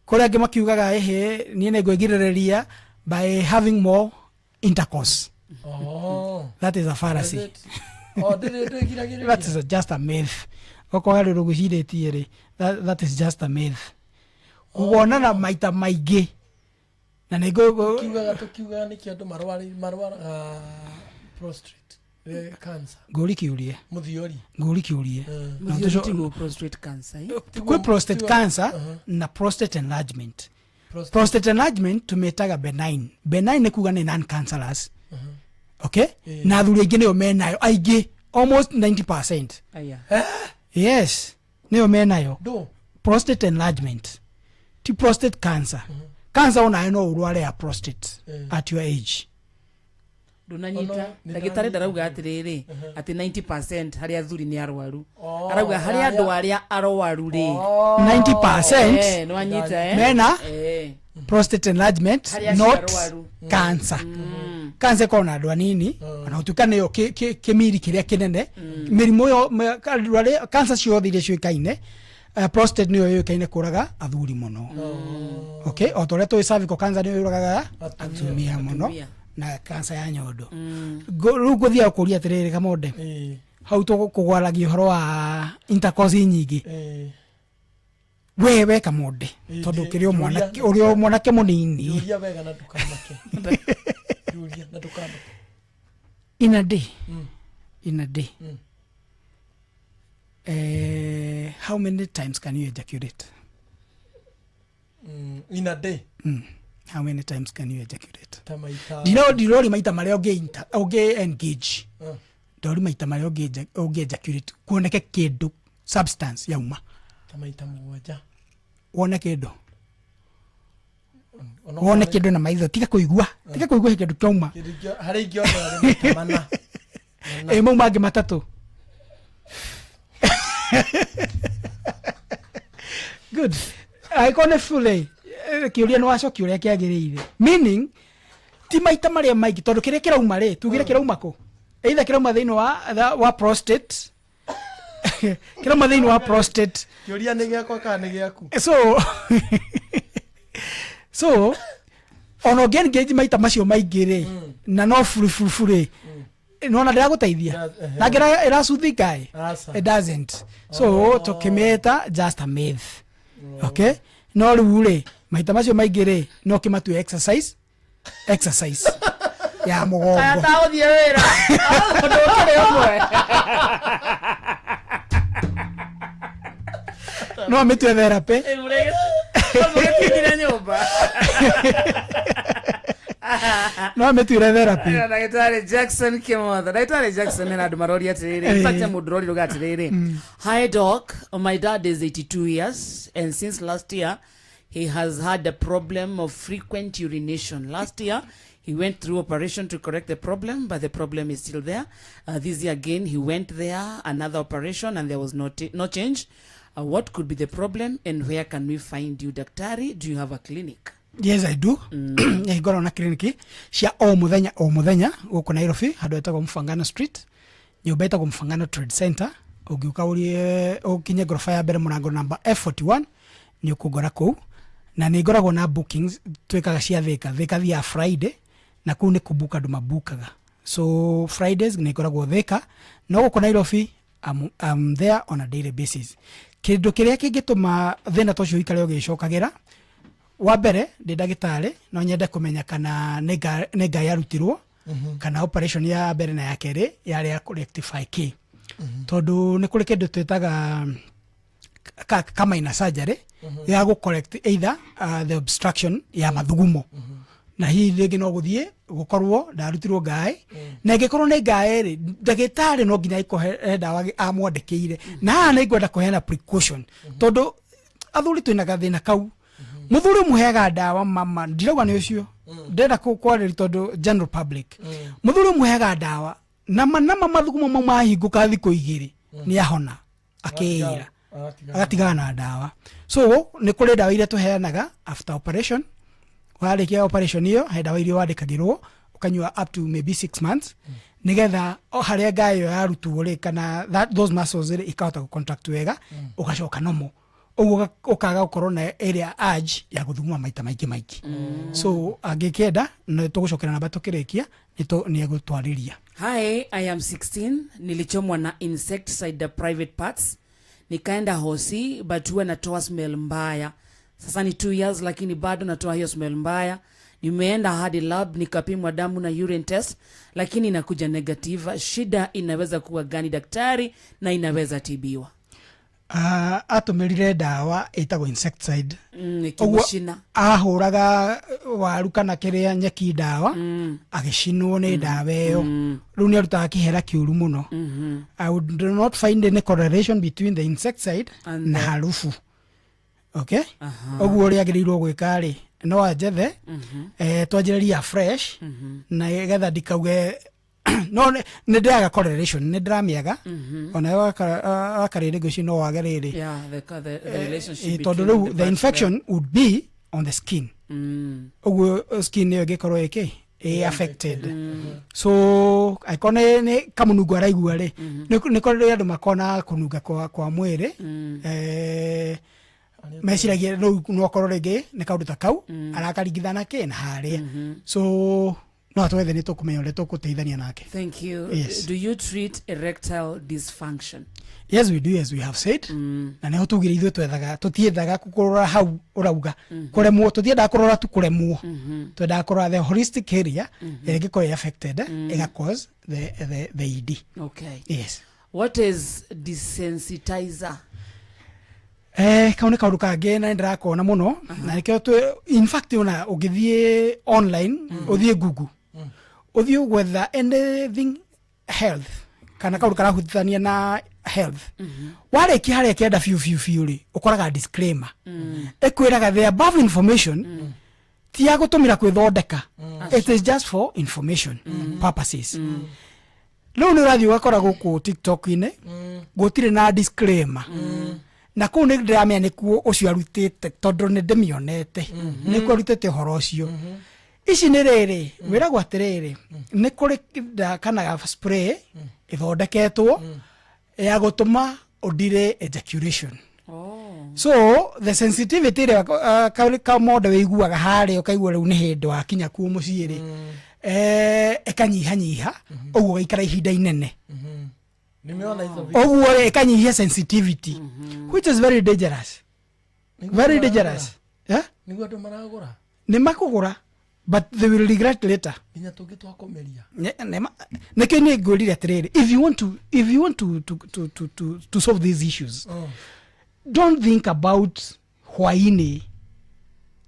[SPEAKER 3] Kũrĩa angĩ makiugaga niĩ nĩ ngwĩgirĩrĩria by having more intercourse. That is a fallacy. That is just a myth. Okorwo rũgũcirĩtie rĩ, that is just a myth. Kuonana maita maingĩ na nĩguo
[SPEAKER 5] tukiuga nĩ kĩandũ marwara prostate cancer.
[SPEAKER 3] Ngũri kĩũrie.
[SPEAKER 5] Mũthiori.
[SPEAKER 3] Ngũri kĩũrie.
[SPEAKER 4] Mũthiori prostate cancer.
[SPEAKER 3] Kwĩ prostate cancer na prostate enlargement. Prostate enlargement tumetaga benign. Benign nĩ kuga nĩ non-cancerous. Okay? Na athuri aingĩ nĩo menayo aingĩ almost 90%. Yes. Nĩo menayo. Prostate enlargement. Ti prostate cancer. Cancer onayo no urware ya prostate at your age.
[SPEAKER 4] Ndunanyita ndagĩtarĩ ndarauga atĩrĩrĩ atĩ 90% harĩa athuri nĩ arwaru. Arauga harĩa andũ arĩa arwaru rĩ
[SPEAKER 3] 90%
[SPEAKER 4] nĩ wanyita
[SPEAKER 3] mena prostate enlargement not cancer. Cancer kona andũ anini na ũtuĩka nĩyo kĩmiri kĩrĩa kĩnene mĩrimũ yo cancer ciothe iria ciũĩkaine prostate nĩyo yũĩkaine kũraga athuri mũno. Okay, o torĩa tũĩ cervical cancer nĩyo yũragaga atumia mũno na cancer ya nyondo. Rĩu ngũthiaga kũria atĩrĩrĩ Kamonde, hau tũkũgwaragia ũhoro wa intercourse nyingĩ wewe Kamonde tondũ ũrĩ o mwanake mũnini in a day how many times can you ejaculate?
[SPEAKER 5] In a day?
[SPEAKER 3] How many times can you ejaculate? Ndĩrori maita marĩa ũngĩ engage. Ndĩrori maita marĩa ũngĩ ejaculate kuoneke kĩndũ substance yauma.
[SPEAKER 5] Maita mũgwanja.
[SPEAKER 3] Wone kĩndũ. Wone kĩndũ na maitho tiga kũigua kĩndũ kĩauma.
[SPEAKER 5] Harĩ ingĩ ona maita mana.
[SPEAKER 3] Mau mangĩ matatũ. Good. Aikone fully. Kiuria no acoki uria kiagiriire. Meaning ti maita maria maingĩ tondu kiria kirauma ri tugire kirauma ko. Either kirauma thiini wa prostate. Kirauma thiini wa prostate.
[SPEAKER 5] Kiuria ni giakwa kana ni giaku.
[SPEAKER 3] So ono gen gauge maita macio maingĩ ri na no furi. No na ndiraguteithia. Na ngira iracuthi guy. It doesn't. So tukimeta just a myth. Okay? No rĩu rĩ maita macio maingĩ rĩ no kĩmatue exercise ya mũgongo.
[SPEAKER 4] Aya taũthiĩ wĩra ũndũ ũkĩrĩ ũmwe.
[SPEAKER 3] No amĩtue therapy.
[SPEAKER 4] Mũgĩtigire nyũmba.
[SPEAKER 3] No amĩtuire therapy.
[SPEAKER 4] Ndagĩtarĩ Jackson Kĩmotho. Ndagĩtarĩ Jackson nĩ andũ maroria atĩrĩrĩ. Fatia mũndũ rori ruga atĩrĩrĩ. Hi doc, my dad is 82 years and since last year he has had a problem of frequent urination. Last year he went through operation to correct the problem, but the problem is still there. This year again he went there, another operation, and there was no change. What could be the problem and where can we find you, Daktari? Do you have a clinic?
[SPEAKER 3] Yes, I do. Ngoragwo na kliniki cia o muthenya gũkũ Nairobi handũ hetagwo Mfangano Street, nyũmba ĩtagwo Mfangano Trade Center. Ũngiuka ũkinye ngoroba ya mbere mũrango number F41 nĩ ũkũngora kũu, na nĩ ngoragwo na bookings twĩkaga cia thika thia Friday, na kũu nĩ kũbuka andũ mabukaga. So Fridays nĩ ngoragwo thika, no gũkũ Nairobi I'm there on a daily basis. Kĩndũ kĩrĩa kĩngĩtũma thĩna ta ũcio ũikare ũgĩcokagĩra, wa mbere ndĩ ndagĩtarĩ no nyende kũmenya kana nĩ ngai arutirwo kana operation ya mbere na ya kerĩ yarĩ ya rectify K tondu nĩ kũrĩ kĩndũ twĩtaga minor surgery ya correct either the obstruction ya mathugumo na hihi rĩngĩ no gũthiĩ gũkorwo ndarutirwo ngaĩ na ĩngĩkorwo nĩ ngaĩ rĩ ndagĩtarĩ no nginya ikohe ndawa amwandĩkĩire na haha nĩ ngwenda kũheana precaution tondu athuri twĩna gathĩna kau muthuri mũheaga ndawa mama ndirauga nĩ ũcio ndenda kwarĩria tondu general public muthuri mũheaga ndawa na mathugumo mau mahingũka thikũ igĩrĩ nĩ ahona akĩĩra agatigana na ndawa so nĩ kũrĩ ndawa iria tũheanaga after operation warĩkia operation iyo he ndawa iria wandĩkagĩrwo ukanyua up to maybe 6 months nigetha harĩa ngaĩ ĩyo yarutwo rĩ kana those muscles rĩ ikahota gũcontract wega ugacoka normal ũguo ũkaga gũkorwo na area urge ya gũthuguma maita maingĩ so angĩkenda nĩ tũgũcokera namba tũkĩrĩkia nĩ egũtwarĩria.
[SPEAKER 4] Hi, I am 16. Nilichomwa na insecticide private parts. Nikaenda hosi but huwa natoa smell mbaya. Sasa ni 2 years lakini bado natoa hiyo smell mbaya. Nimeenda hadi lab nikapimwa damu na urine test lakini inakuja negative. Shida inaweza kuwa gani daktari na inaweza tibiwa?
[SPEAKER 3] Atũmĩrire ndawa ĩtagwo insecticide
[SPEAKER 4] Kĩmucina
[SPEAKER 3] ahũraga waru kana kĩrĩa nyeki ndawa agĩcinwo nĩ ndawa ĩyo rĩu nĩ arutaga kĩhera kĩũru mũno. I would not find any correlation between the insecticide na harufu. Okay ũguo ũrĩa agĩrĩirwo gwĩka rĩ no anjethe twanjĩrĩria fresh na getha ndikauge no nĩ ndĩraga correlation nĩ ndĩramĩaga ona wakarĩrĩ ngũci no wage rĩrĩ
[SPEAKER 4] the relationship
[SPEAKER 3] tondũ rĩu the infection would be on the skin ũguo skin ĩyo ĩngĩkorwo ĩkĩ affected so aikone nĩ kamunungu araigua rĩ nĩ kũrĩ andũ makona kũnunga kwa mwĩrĩ meciragia no korwo rĩngĩ nĩ kaũndũ ta kau arakaringithana kĩ na harĩa so no twethe nĩ tũkũmenya ũrĩa tũkũteithania nake.
[SPEAKER 4] Thank you. Yes. Do you treat erectile dysfunction?
[SPEAKER 3] Yes, we do, as we have said. Na nĩho tugire ithuĩ twethaga tũtiendaga kũrora hau ũrauga kũremwo tũtiendaga kũrora tu kũremwo twendaga kũrora the holistic area ĩngĩkorwo affected ĩga cause the ED.
[SPEAKER 4] Okay.
[SPEAKER 3] Yes.
[SPEAKER 4] What is desensitizer?
[SPEAKER 3] Kau nĩ kaũndũ kangĩ na ndĩrakona mũno na nĩkĩo in fact ona ũngĩthiĩ online ũthiĩ Google ũthiĩ gwetha anything health kana kaũndũ karahutania na health warĩkia harĩa kĩenda biũ rĩ ũkoraga disclaimer ĩkwĩraga the above information ti ya gũtũmĩra kwĩthondeka it is just for information purposes. Rĩu nĩ ũrathiĩ ũgakora gũkũ TikTok-inĩ gũtirĩ na disclaimer na kũu nĩ ndĩramenya nĩkuo ũcio arutĩte tondũ nĩ ndĩmĩonete nĩkuo arutĩte ũhoro ũcio. Ici nĩ rĩrĩ wĩragwo atĩrĩrĩ nĩ kũrĩ kana spray ĩthondeketwo ya gũtũma ũndire ejaculation. So the sensitivity ĩrĩa kamode wĩiguaga harĩa ũkaigua rĩu nĩ hĩndĩ wakinya kuo mũciĩ rĩ ĩkanyihanyiha ũguo ũgaikara ihinda inene ũguo ĩkanyihia sensitivity which is very dangerous. Very dangerous.
[SPEAKER 5] Nĩguo andũ maragũra
[SPEAKER 3] nĩ makũgũra but they will regret later.
[SPEAKER 5] Nginya tũngĩtwakomeria
[SPEAKER 3] nĩkĩo nĩ ngũrire atĩrĩrĩ if you want to solve these issues don't think about hwainĩ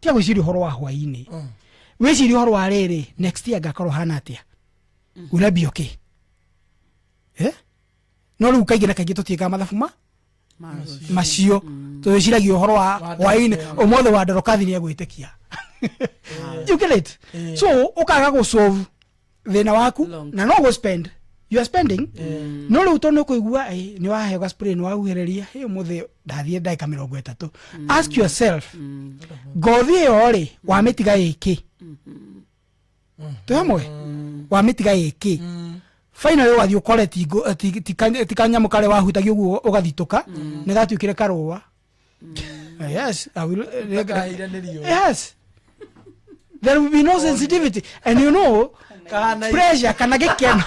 [SPEAKER 3] tia gwĩciria ũhoro wa hwainĩ wĩciria ũhoro wa rĩrĩ next year ngakorwo hana atĩa will I be okay no rĩu kaingĩ na kaingĩ tũtiĩkaga mathabu macio tũciragia ũhoro wa hwainĩ ũmothe wa ndorokathi nĩ egwĩtĩkia. You get it? So ũkaga gũsolve thĩna waku na no gũspend you are spending no rĩu tondũ nĩũkũigua nĩ waheo gaspray nĩ wahuhĩrĩria ũmũthĩ ndathiĩ ndagĩka 30 ask yourself ngothi ĩyo rĩ wamĩtiga ĩkĩ twĩhamwe wamĩtiga ĩkĩ finally wathiĩ ũkore ti kanyamũ karĩa wahutagia ũguo ũgathitũka nĩ gatuĩkire karũa. Yes, I will. Yes, there will be no sensitivity and you know pressure kana gĩkeno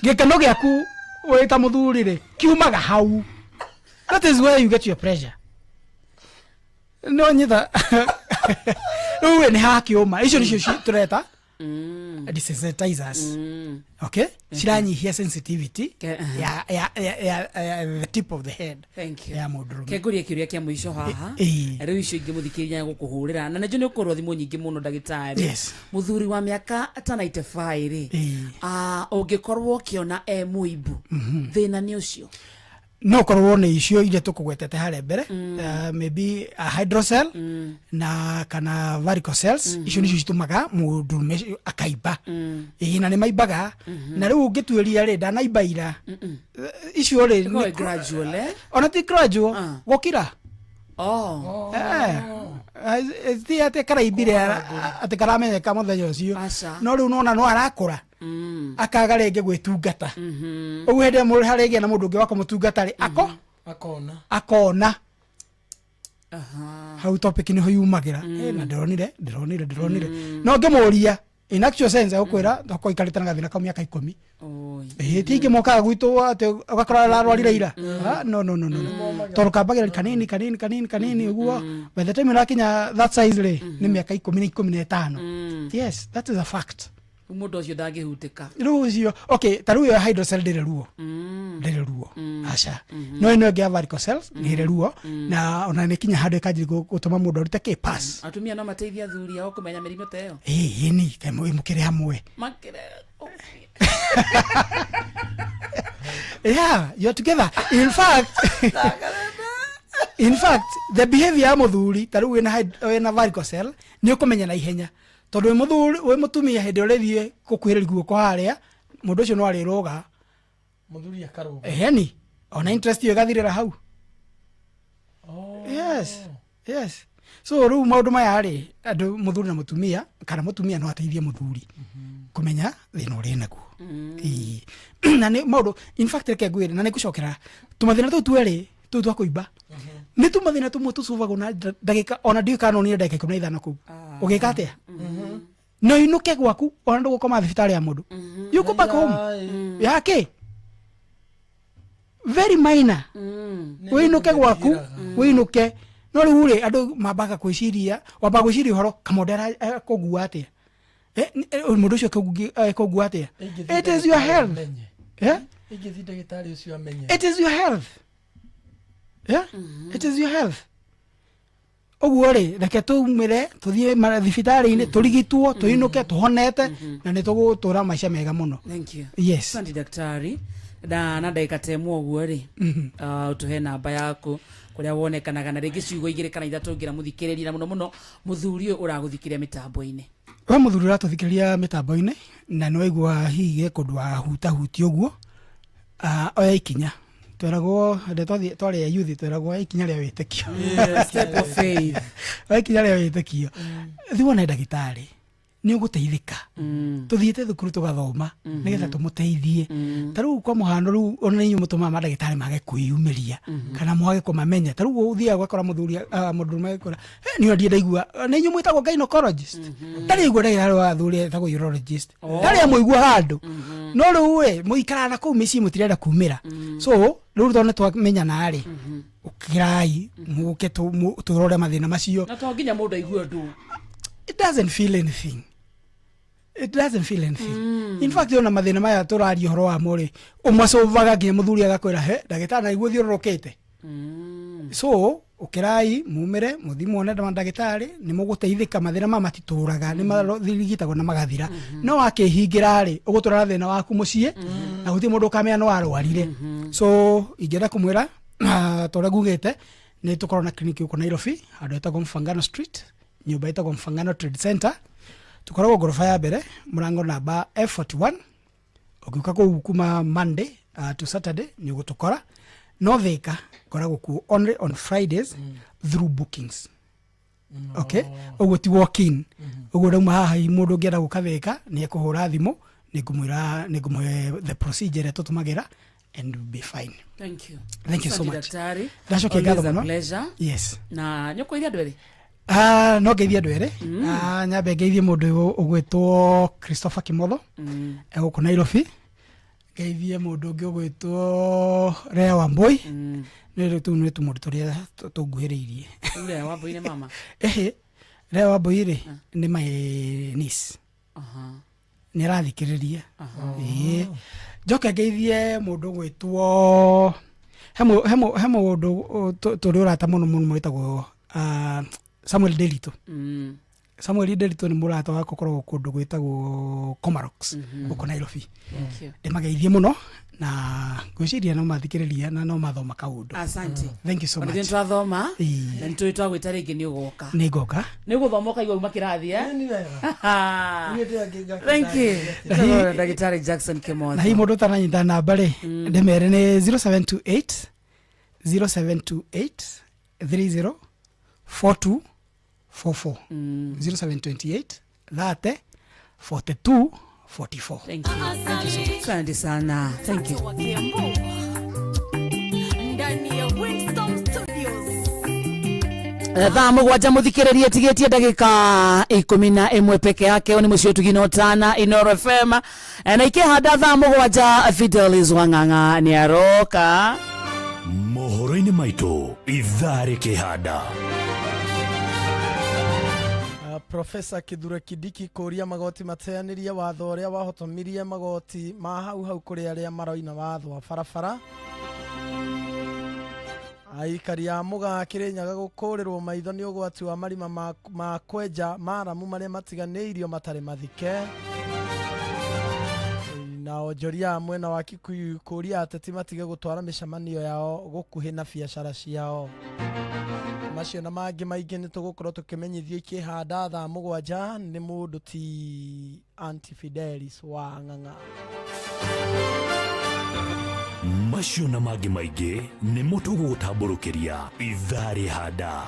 [SPEAKER 3] gĩkeno gĩaku wĩ ta mũthuri rĩ kiumaga hau. That is where you get your pressure. no nyitha uwe ni haki uma icio nicio tureta desensitizers okay ciranyihia sensitivity ya the tip of the head.
[SPEAKER 4] Thank you
[SPEAKER 3] ya mundu
[SPEAKER 4] keguria kiuria kia muico haha riu icio ingi muthikiriria gukuhurira na njo ni ukorwo thimu nyingi muno ndagitari.
[SPEAKER 3] Yes.
[SPEAKER 4] Muthuri wa miaka ta 95 ri ungikorwo kiona muibu thina ni ucio
[SPEAKER 3] no korwo ni icio ile tukugwetete hare mbere maybe a hydrocell na kana varicocele icio nicio citumaga mundu akaiba na ni maibaga na riu ungitueria ri ndanaibaira icio ri
[SPEAKER 4] ni gradual
[SPEAKER 3] ona ti gradual gukira ti ate karaibire ate karamenyeka muthenya ucio no riu nona no arakura akaga renge gwitungata ugu hende muri harege na mundu ungi wako mutungata ri akona hau topic ni ho yumagira na ndironire no ngemuria in actual sense ukwira thoko ikarita na gathina ka miaka 10 tingi moka gwitu ate ugakora rarwarire ira no toruka bagira kanini uguo by the time rakinya that size le ni miaka 10 yes that is a fact
[SPEAKER 4] mundu ucio ndangihutika
[SPEAKER 3] rucio okay taru yo hydrocell ndire ruo acha no ino ngia varicocele ndire ruo na ona nikinya hande kanji gutuma mundu arute ke pass
[SPEAKER 4] atumia no mateithia thuri yao kumenya mirimo teyo
[SPEAKER 3] ni kemo mukire hamwe
[SPEAKER 4] makire
[SPEAKER 3] yeah you're together in fact the behavior ya muthuri taru ina varicocele ni ukumenya na ihenya tondu muthuri we mutumia hende urethie kukwirira guoko haria mundu ucio no ariroga
[SPEAKER 5] muthuri akaroga
[SPEAKER 3] ni ona interest yo gathirira hau yes so ru maundu maya ri andu muthuri na mutumia kana mutumia no ateithie muthuri kumenya thina uri naguo na ni maundu in fact reke ngwire na ni gucokera tumathina tu tweri tu twa kuiba ni tumathina tumwe tucuvagwo na ndagika ona ndika no ni ndagika 15 ku ugika atia no inuke gwaku ona ndugukoma thibitari ya mundu you go back home yake very minor winuke gwaku winuke no riu ri andu mabaga kwiciria wamba gwiciria horo kamodera kugua atia mundu ucio kugua atia it is your health
[SPEAKER 5] ingithi ndagitari ucio amenye
[SPEAKER 3] it is your health it is your health oguo ri reke tumire tuthie thibitari-ini turigitwo tuinuke tuhonete na ni tugutura maisha mega muno.
[SPEAKER 4] Thank you.
[SPEAKER 3] Yes.
[SPEAKER 4] Santi daktari na ndagika temwo oguo ri utuhe namba yaku kuria wonekanaga na ringi ciugo igire kana ithatu ngira muthikiriria muno muthuri uyu uraguthikiria mitambo-ini
[SPEAKER 3] wa muthuri uratuthikiria mitambo-ini na no igwa hihi kundu wa huti uguo oya ikinya tweragwo twari ya youth tweragwo ikinya ria witekio
[SPEAKER 4] step of faith
[SPEAKER 3] ikinya ria witekio thiwona ndagitari ni uguteithika tuthiete thukuru tugathoma nigetha tumuteithie taru kwa muhano ru ona inyu mutuma mandagitari mage kuiyumiria kana mwage kumamenya taru uthia gwakora muthuri mundu magekora ni ndie ndaigua na inyu mwitagwo gynecologist ndari igua ndagitari wa thuri tagwo urologist ndari amuigua handu no ru we muikara na ku mici mutirenda kumira so ru thone twamenya nari ukirai muke turore mathina macio
[SPEAKER 4] na to nginya mundu aigua ndu
[SPEAKER 3] it doesn't feel anything. In fact ona mathina maya turari horo wa muri umwacovaga nginya muthuri agakwira he ndagitari na igua thiorokete so ukirai mumire muthimo ne ndagitari ni muguteithika mathina ma matituraga ni mathirigitagwo na magathira no akihingira ri ugutura thina waku mucie na guti mundu kamenya no arwarire so ingera kumwira tore gugete ni tukorwo na clinic uko Nairobi andu etagwo Mfangano Street nyumba etagwo Mfangano Trade Center tukoragwo gorofa ya mbere murango namba F41 ukiuka kuma Monday to Saturday ni gutukora no thika koragwo ku only on Fridays through bookings okay ugo ti walk in ugo rauma haha mundu ngienda gukathika ni ekuhura thimu ni ngumwe the procedure tutumagira and be fine.
[SPEAKER 4] Thank you
[SPEAKER 3] so much
[SPEAKER 4] daktari.
[SPEAKER 3] Ndacoke ngatho muno.
[SPEAKER 4] Pleasure.
[SPEAKER 3] Yes.
[SPEAKER 4] Na nyoko iria ndwere
[SPEAKER 3] no ngeithia andu ere nyambe ngeithie mundu ugwitwo Christopher Kimotho eguko Nairobi ngeithie mundu ungi ugwitwo Rea Wambui nä tu nä tå må rä tå rä a tå nguhä rä irie
[SPEAKER 4] Rea Wambui nä mama
[SPEAKER 3] Rea Wambui rä nä my niece nä arathikä rä ria njoke ngeithie må ndå gwä two he må ndå tå rä å rata må no må no må tagwo Samuel Delito Samuel Delito nä må rata wakwa koragwo kå ndå gwä tagwo Comarox gå kå Nairobi ndä mageithie må no na ngwiciria no mathikä rä ria na no mathoma kaundu.
[SPEAKER 4] Asante.
[SPEAKER 3] Thank you so much.
[SPEAKER 4] Nä twathoma na nä tå twagwä ta rä ngä nä å goka
[SPEAKER 3] nä ngoka
[SPEAKER 4] nä gå thoma å kaigua uma kä rathi Thank you. Ndagĩtarĩ Jackson Kĩmotho.
[SPEAKER 3] Na hi mũndũ ũtananyita namba rĩ ndĩmere nĩ 0728 30 4244 0728 30 42 44.
[SPEAKER 4] Thank you. Thank you so much. Asante sana. Thank you.
[SPEAKER 8] Ndani ya Winston Studios.
[SPEAKER 4] Thaa mũgwanja mũthikĩrĩrie tigĩtie ndagĩka 11 peke yake nĩ mũciĩ tugina ũtana Inoro FM na ikĩhanda thaa mũgwanja Fidelis Wang'ang'a nĩ aroka
[SPEAKER 19] mohoro-inĩ maitũ ithaa rĩkĩhanda.
[SPEAKER 5] Profesa Kithure Kindiki kuria magoti mateanĩrie watho ũrĩa wahotomirie magoti ma hau kũrĩ arĩa maroina watho wa barabara. Aikari a Mũgaa Kĩrĩnyaga gũkũrĩrwo maitho nĩ ũgwati wa marima ma kwenja maramu marĩa matiganĩirio matarĩ mathike. Na onjoria mwena wa Kikuyu kũria ateti matige gũtwara mĩcemanio yao gũkuhĩ na biacara ciao. Macio na mangĩ maingĩ nĩ tũgũkorwo tũkĩmenyithio ikĩhanda thaa mũgwanja nĩ mũndũ ti Aunty Fidelis Wang'ang'a.
[SPEAKER 19] Macio na mangĩ maingĩ nĩ mũtũgũtambũrũkĩria ithaa rĩhanda.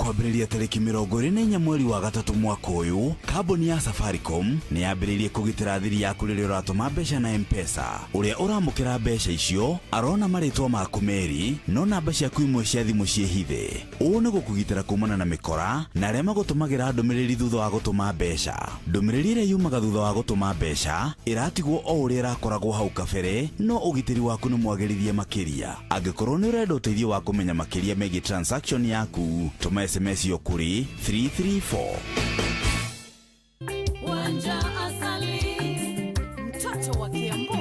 [SPEAKER 7] Kwambĩrĩria tarĩki 24 mweri wa gatatũ mwaka ũyũ, kambuni ya Safaricom nĩ yambĩrĩirie kũgitĩra thiri yaku rĩrĩa ũratũma mbeca na M-Pesa. Ũrĩa ũramũkĩra mbeca icio arona marĩtwa maku merĩ, no namba ciaku imwe cia thimũ ciĩhithe. Ũũ nĩ gũkũgitĩra kumana na mĩkora na arĩa magũtũmagĩra ndũmĩrĩri thutha wa gũtũma mbeca. Ndũmĩrĩri ĩrĩa yumaga thutha wa gũtũma mbeca ĩratigwo o ũrĩa ĩrakoragwo hau kabere, no ũgitĩri waku nĩ mwagĩrithie makĩria. Angĩkorwo nĩ ũrenda ũteithio wa kũmenya makĩria megiĩ transaction yaku, tũma SMS yo kuri 334.
[SPEAKER 8] Wanja asali mtoto wa Kiambu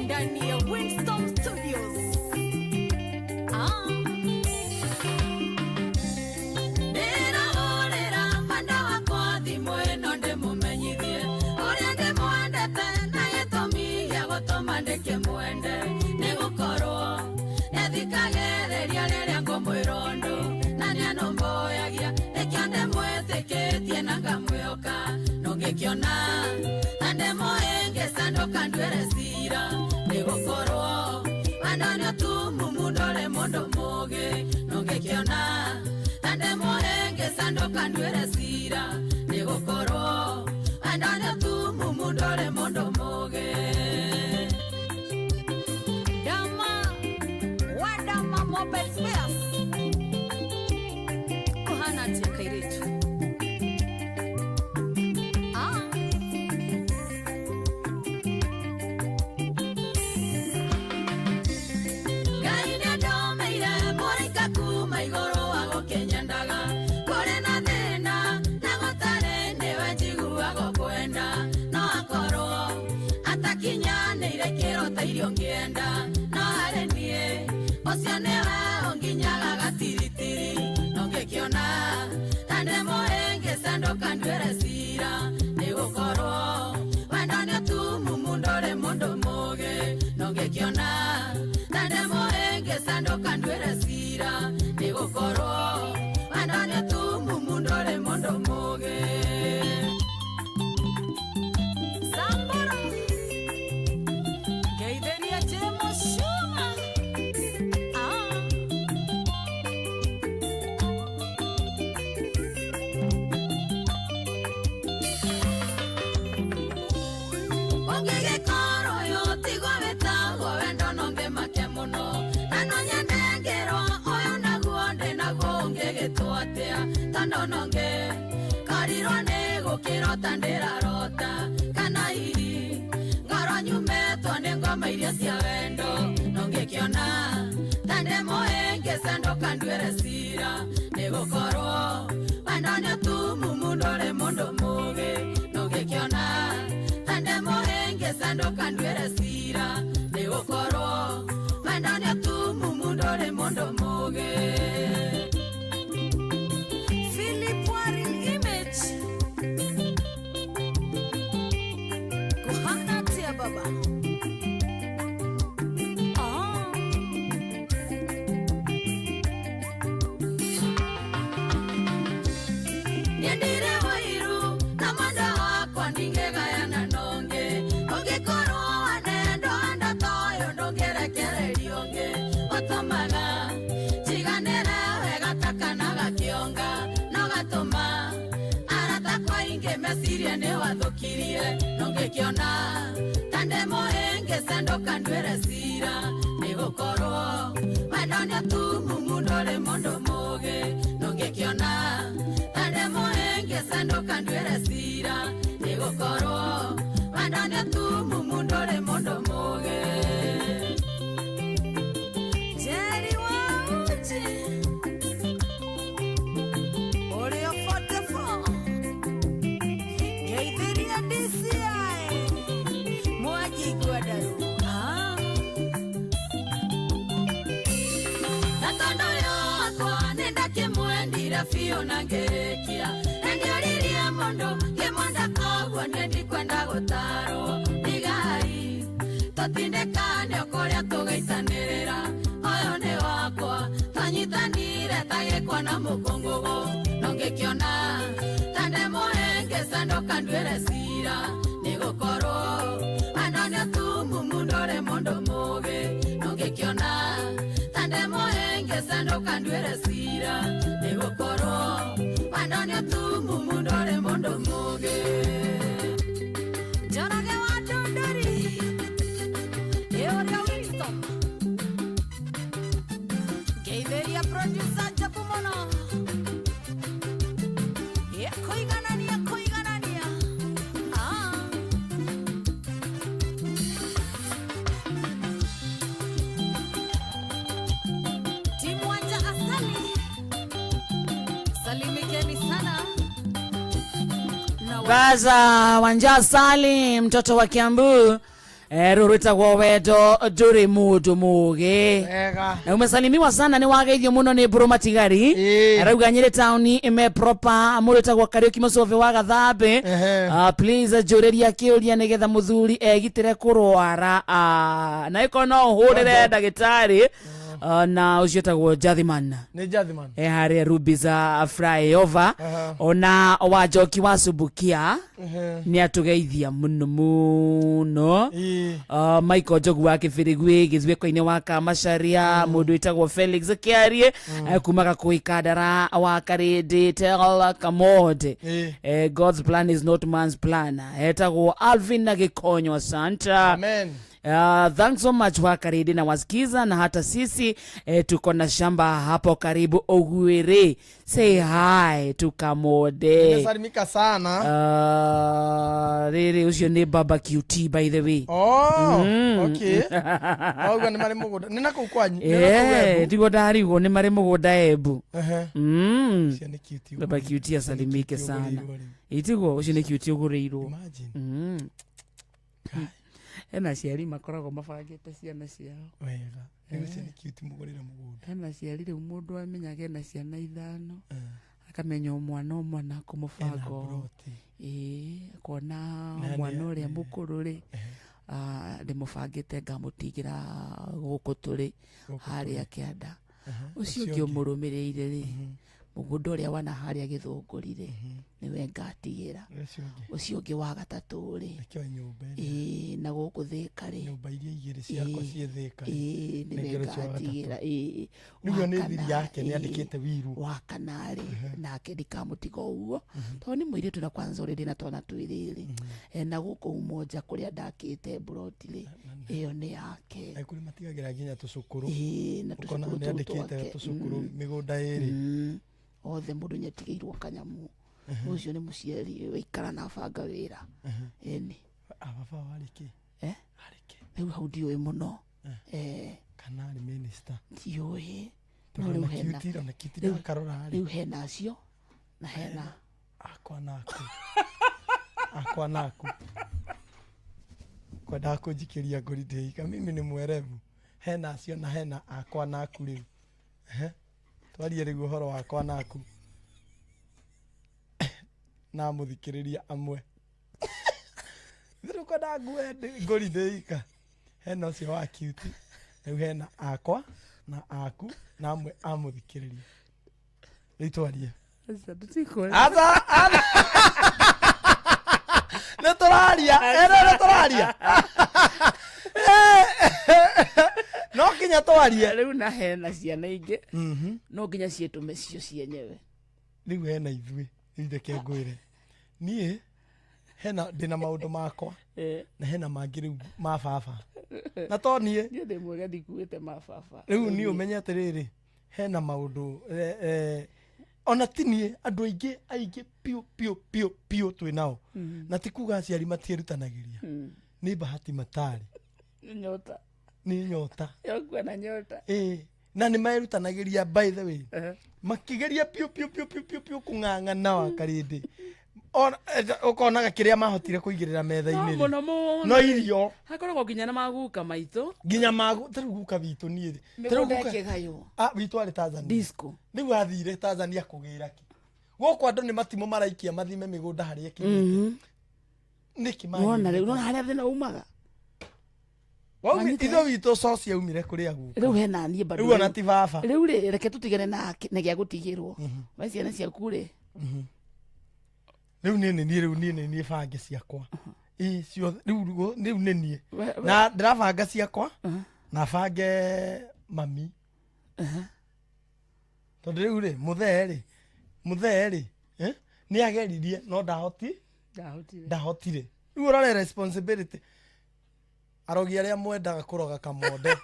[SPEAKER 8] ndani ya Winston Studios. Nĩrahũrĩra mwenda wakwa thimũ ĩno ndĩmũmenyithie ũrĩa ndĩmwendete na gĩtũmi gĩa gũtũma ndĩkĩmwende nĩ gũkorwo nĩthikagĩrĩria rĩrĩa ngũmwĩra ũndũ na nĩanũmbũyagia nĩkĩo ndĩmwĩtĩkĩtie na ngamwĩhoka nũngĩkĩona na ndĩmũhĩngĩcanũka nduĩre cira nĩ gũkorwo wendo nĩ ũtumumu ndũrĩ mũndũ mũũgĩ nũngĩkĩona na ndĩmũhĩngĩcanũka nduĩre cira nĩ gũkorwo wendo nĩ ũtumumu ndũrĩ mũndũ mũũgĩ. Dama Mobile Spares kuhana atia kairitu Gaine ndomeire mũraika kuma igũrũ wa gũkĩnyendaga kũrĩ na thĩna na gũtarĩ nĩwe njiguaga kwenda no akorwo atakinyanĩire kĩro ta irio ngĩenda no harĩ niĩ ũcio nĩwe ũnginyaga gatiritiri nũngĩkĩona na ndĩmũhĩngĩcanũka nduĩre cira nĩ gũkorwo wendo nĩ ũtumumu ndũrĩ mũndũ mũũgĩ nũngĩkĩona na ndĩmũhĩngĩcanũka nduĩre cira nĩ gũkorwo wendo nĩ ũtumumu ndũrĩ mũndũ mũũgĩ. Sambara Geithĩria James Shuma tandira rota kana iri ngoro nyumetwo nĩ ngoma iria cia wendo nongĩkĩona tande moenge sendo kanduere cira nĩ gũkorwo wendo nĩ ũtumu mũndũ ũrĩ mũndũ mũgĩ nongĩkĩona tande moenge sendo kanduere cira nĩ gũkorwo wendo nĩ ũtumu mũndũ ũrĩ mũndũ mũgĩ. Philip Warren Image kuhana tia baba Niendire wairu na manda wakwa ningegayana nonge Ongekorwo wanendo anda toyo ndongerekereri onge Otomaga chiganere wega takanaga kionga Nogatoma arata kwa inge mesirie ne wathukirie Nongekiona tande moenge sendo kanduere cira Nigukorwo wendo nĩ ũtumu mũndũ ũrĩ mũndũ mũgĩ Nongekiona tande moenge sendo kanduere cira Nigukorwo wendo nĩ ũtumu mũndũ ũrĩ mũndũ mũgĩ. Jerry Wauji Oreo 44 Geithiria DCI Mwaji Gwadaru Natondo yakwa nenda kimwendira fio na ngerekia Endioriria mondo kimonda kogwa nendi kwenda gutaro Nigai totindekane okoria tugaitanirira Oyo ni wakwa tanyitanire tagekwa na mukungugu Nongekiona tande moenge sando kanduere cira Nigukorwo wendo nĩ ũtumu mũndũ ũrĩ mũndũ mũgĩ Nongekiona tande moenge sando kanduere cira Nigukorwo wendo nĩ ũtumu mũndũ ũrĩ mũndũ mũgĩ. Njoroge wa Ndũndũri Eoria Wisdom Geithiria producer Jabu Mono Kũiganania Timu Wanja Asali Salimikeni sana
[SPEAKER 4] Gaza Wanja Sali mtoto wa Kiambu Rurita kwa wedo duri mudu muge na umesalimiwa sana ni wageithio muno ni Bro Matigari Arauga Nyeri town ime proper murita kwa Kariuki Musofe wa Gathambe please jureria kiuria nigetha muthuri egitire kurwara na iko no hurire ndagitari na ucietagwo Jathiman
[SPEAKER 5] ni Jathiman
[SPEAKER 4] haria Rubiza flyover ona wajoki wa Subukia ni atugeithia muno muno Michael Jogu wa Kibirigwi gizweko-ini wa Kamasharia mundu itagwo Felix Kiarie kumaga kuikadara wa Karidi Tel Kamode God's plan is not man's plan etagwo Alvin na Gikonyo Santa
[SPEAKER 5] amen.
[SPEAKER 4] Thanks so much wa Karidi na wasikiza na hata sisi tuko na shamba hapo karibu Ogwere. Say hi to Kamode.
[SPEAKER 5] Nimesalimika sana.
[SPEAKER 4] Riri usio ni Baba QT by the way.
[SPEAKER 5] Okay. Ogo ni mari mugoda. Nina kukwanyi.
[SPEAKER 4] Tigo dari go ni mari mugoda ebu.
[SPEAKER 5] Siani QT.
[SPEAKER 4] Baba QT asalimike sana. Itigo usio ni QT ugureiro.
[SPEAKER 5] Imagine.
[SPEAKER 4] Ena ciari makoragwo mabangite ciana ciao
[SPEAKER 5] wega ego ciana cute mugorera muguda
[SPEAKER 4] ena ciari riu mundu amenyaga ena ciana ithano akamenya mwana umwe na kumubango kona mwana uria mukuru ri ndimubangite ngamutigira guku turi haria kianda ucio ungi umurumirire ri mugundo uria wana haria githungurire niwe ngatigira ucio ungi wa gatatu ri na guku thika ri
[SPEAKER 5] nyumba iria igiri ciakwa cie thika
[SPEAKER 4] niwe ngatigira
[SPEAKER 5] niyo ni thiri yake ni andikite wiru
[SPEAKER 4] wa kanari nake ndikamutiga uguo to ni mwiritu na kwanza uri na tona twiriri na guku umoja kuria ndakite broti ri iyo ni yake
[SPEAKER 5] aikuri matigagira nginya tucukuru
[SPEAKER 4] na tucukuru
[SPEAKER 5] ni andikite tucukuru migunda iri
[SPEAKER 4] othe mundu nyetigeirwo kanyamu ucio ni muciari waikara na banga wira eni
[SPEAKER 5] baba wariki
[SPEAKER 4] riu hau ndiũĩ mũno
[SPEAKER 5] kana arĩ minister
[SPEAKER 4] ndiũĩ
[SPEAKER 5] no
[SPEAKER 4] rĩu hena acio na hena
[SPEAKER 5] akwa naku kwenda kũnjikĩria ngũri ndĩika mimi nĩ mwerevu hena acio na hena akwa naku rĩu twarie rĩu ũhoro wakwa naku na mũthikĩrĩria amwe kwenda ngũri ndĩika hena ũcio wa cute rĩu hena akwa na aku na amwe amũthikĩrĩria rĩu twarie nĩtũraria no nginya twarie
[SPEAKER 4] rĩu na hena ciana ingĩ no nginya ciĩtũme cio cienyewe
[SPEAKER 5] rĩu hena ithuĩ reke ngwĩre niĩ hena ndĩna maũndũ makwa na hena mangĩ rĩu ma baba na to niĩ
[SPEAKER 4] ndĩ mwega ndikuĩte ma baba
[SPEAKER 5] rĩu niĩ ũmenye atĩrĩrĩ hena maũndũ ona ti niĩ andũ aingĩ piũ twĩ nao na ti kuga aciari matiĩrutanagĩria nĩ bahati matarĩ nĩ nyota
[SPEAKER 4] yokuona nyota
[SPEAKER 5] na nĩ maerutanagĩria by the way makĩgeria piũ kũng'ang'ana wa karĩndĩ ũkonaga kĩrĩa mahotire kũigĩrĩra metha-inĩ no irio
[SPEAKER 4] hakoragwo nginya na maguka maitũ
[SPEAKER 5] nginya tarĩu guka witũ niĩ witũ arĩ Tanzania rĩu athire Tanzania kũgĩra ki gũkũ andũ nĩ matimũ maraikia mathime mĩgũnda harĩa kinyĩte nĩkĩ
[SPEAKER 4] wona rĩu nona harĩa thĩna umaga
[SPEAKER 5] ithe witũ soci yaumire kũrĩa guka
[SPEAKER 4] rĩu hena niĩ bado
[SPEAKER 5] rĩu ona ti baba
[SPEAKER 4] rĩu rĩ reke tũtigane na gĩa gũtigĩrwo we ciana ciaku rĩ
[SPEAKER 5] rĩu niĩ bange ciakwa ciothe rĩu nĩ niĩ na ndĩrabanga ciakwa na bange mami tondũ rĩu rĩ mũthee rĩ nĩ ageririe no ndahotire rĩu ũrore responsibility arogi arĩa mwendaga kũroga kamonde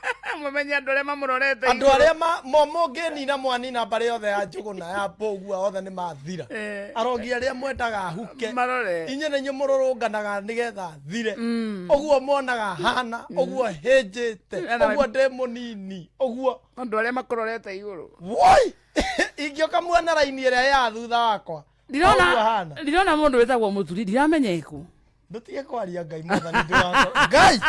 [SPEAKER 4] mũmenye andũ arĩa mamũrorete
[SPEAKER 5] andũ arĩa mũngĩnina mwanina mbarĩ yothe ya njũgũna ya mbũgua othe nĩ mathira arogi arĩa mwendaga huke inyuĩ nĩ inyuĩ mũrũrũnganaga nĩgetha thire ũguo mwonaga hana ũguo hĩnjĩte ũguo ndĩ mũnini ũguo
[SPEAKER 4] andũ arĩa makũrorete igũrũ
[SPEAKER 5] woi ingĩoka muona raini ĩrĩa ya thutha wakwa
[SPEAKER 4] ndirona mũndũ wĩtagwo mũturi ndiramenyeku
[SPEAKER 5] ndutige kwaria ngai mwathani ndĩrakwa ngai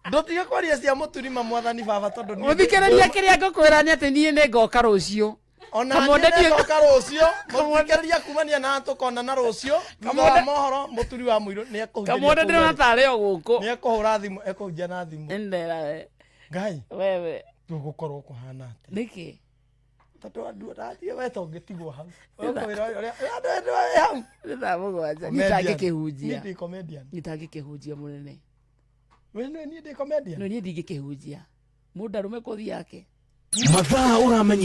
[SPEAKER 5] ndutige kwaria cia mũturima mwathani baba tondũ
[SPEAKER 4] ũthikĩrĩria kĩrĩa ngũkwĩra nĩ atĩ niĩ nĩ ngoka rũciũ
[SPEAKER 5] ona niĩ ngoka rũciũ mũthikĩrĩria kumania na tũkona na rũciũ thutha wa mohoro mũturi wa mũirũ nĩ ekũhunjia
[SPEAKER 4] kamonde ndĩrona tarĩ o gũkũ
[SPEAKER 5] nĩ ekũhũra thimũ ekũhunjia na thimũ
[SPEAKER 4] ndera we
[SPEAKER 5] ngai
[SPEAKER 4] wewe
[SPEAKER 5] tũgũkorwo kũhana atĩ
[SPEAKER 4] nĩkĩ
[SPEAKER 5] tondũ andũ arathiĩ we to ũngĩtigwo hau hau
[SPEAKER 4] nĩthamũgwanja nitangĩkĩhunjia mũnene
[SPEAKER 5] we niĩ ndĩ comedian
[SPEAKER 4] no niĩ ndingĩkĩhunjia mũndũ arũme kothi yake
[SPEAKER 11] mathaa ũramenya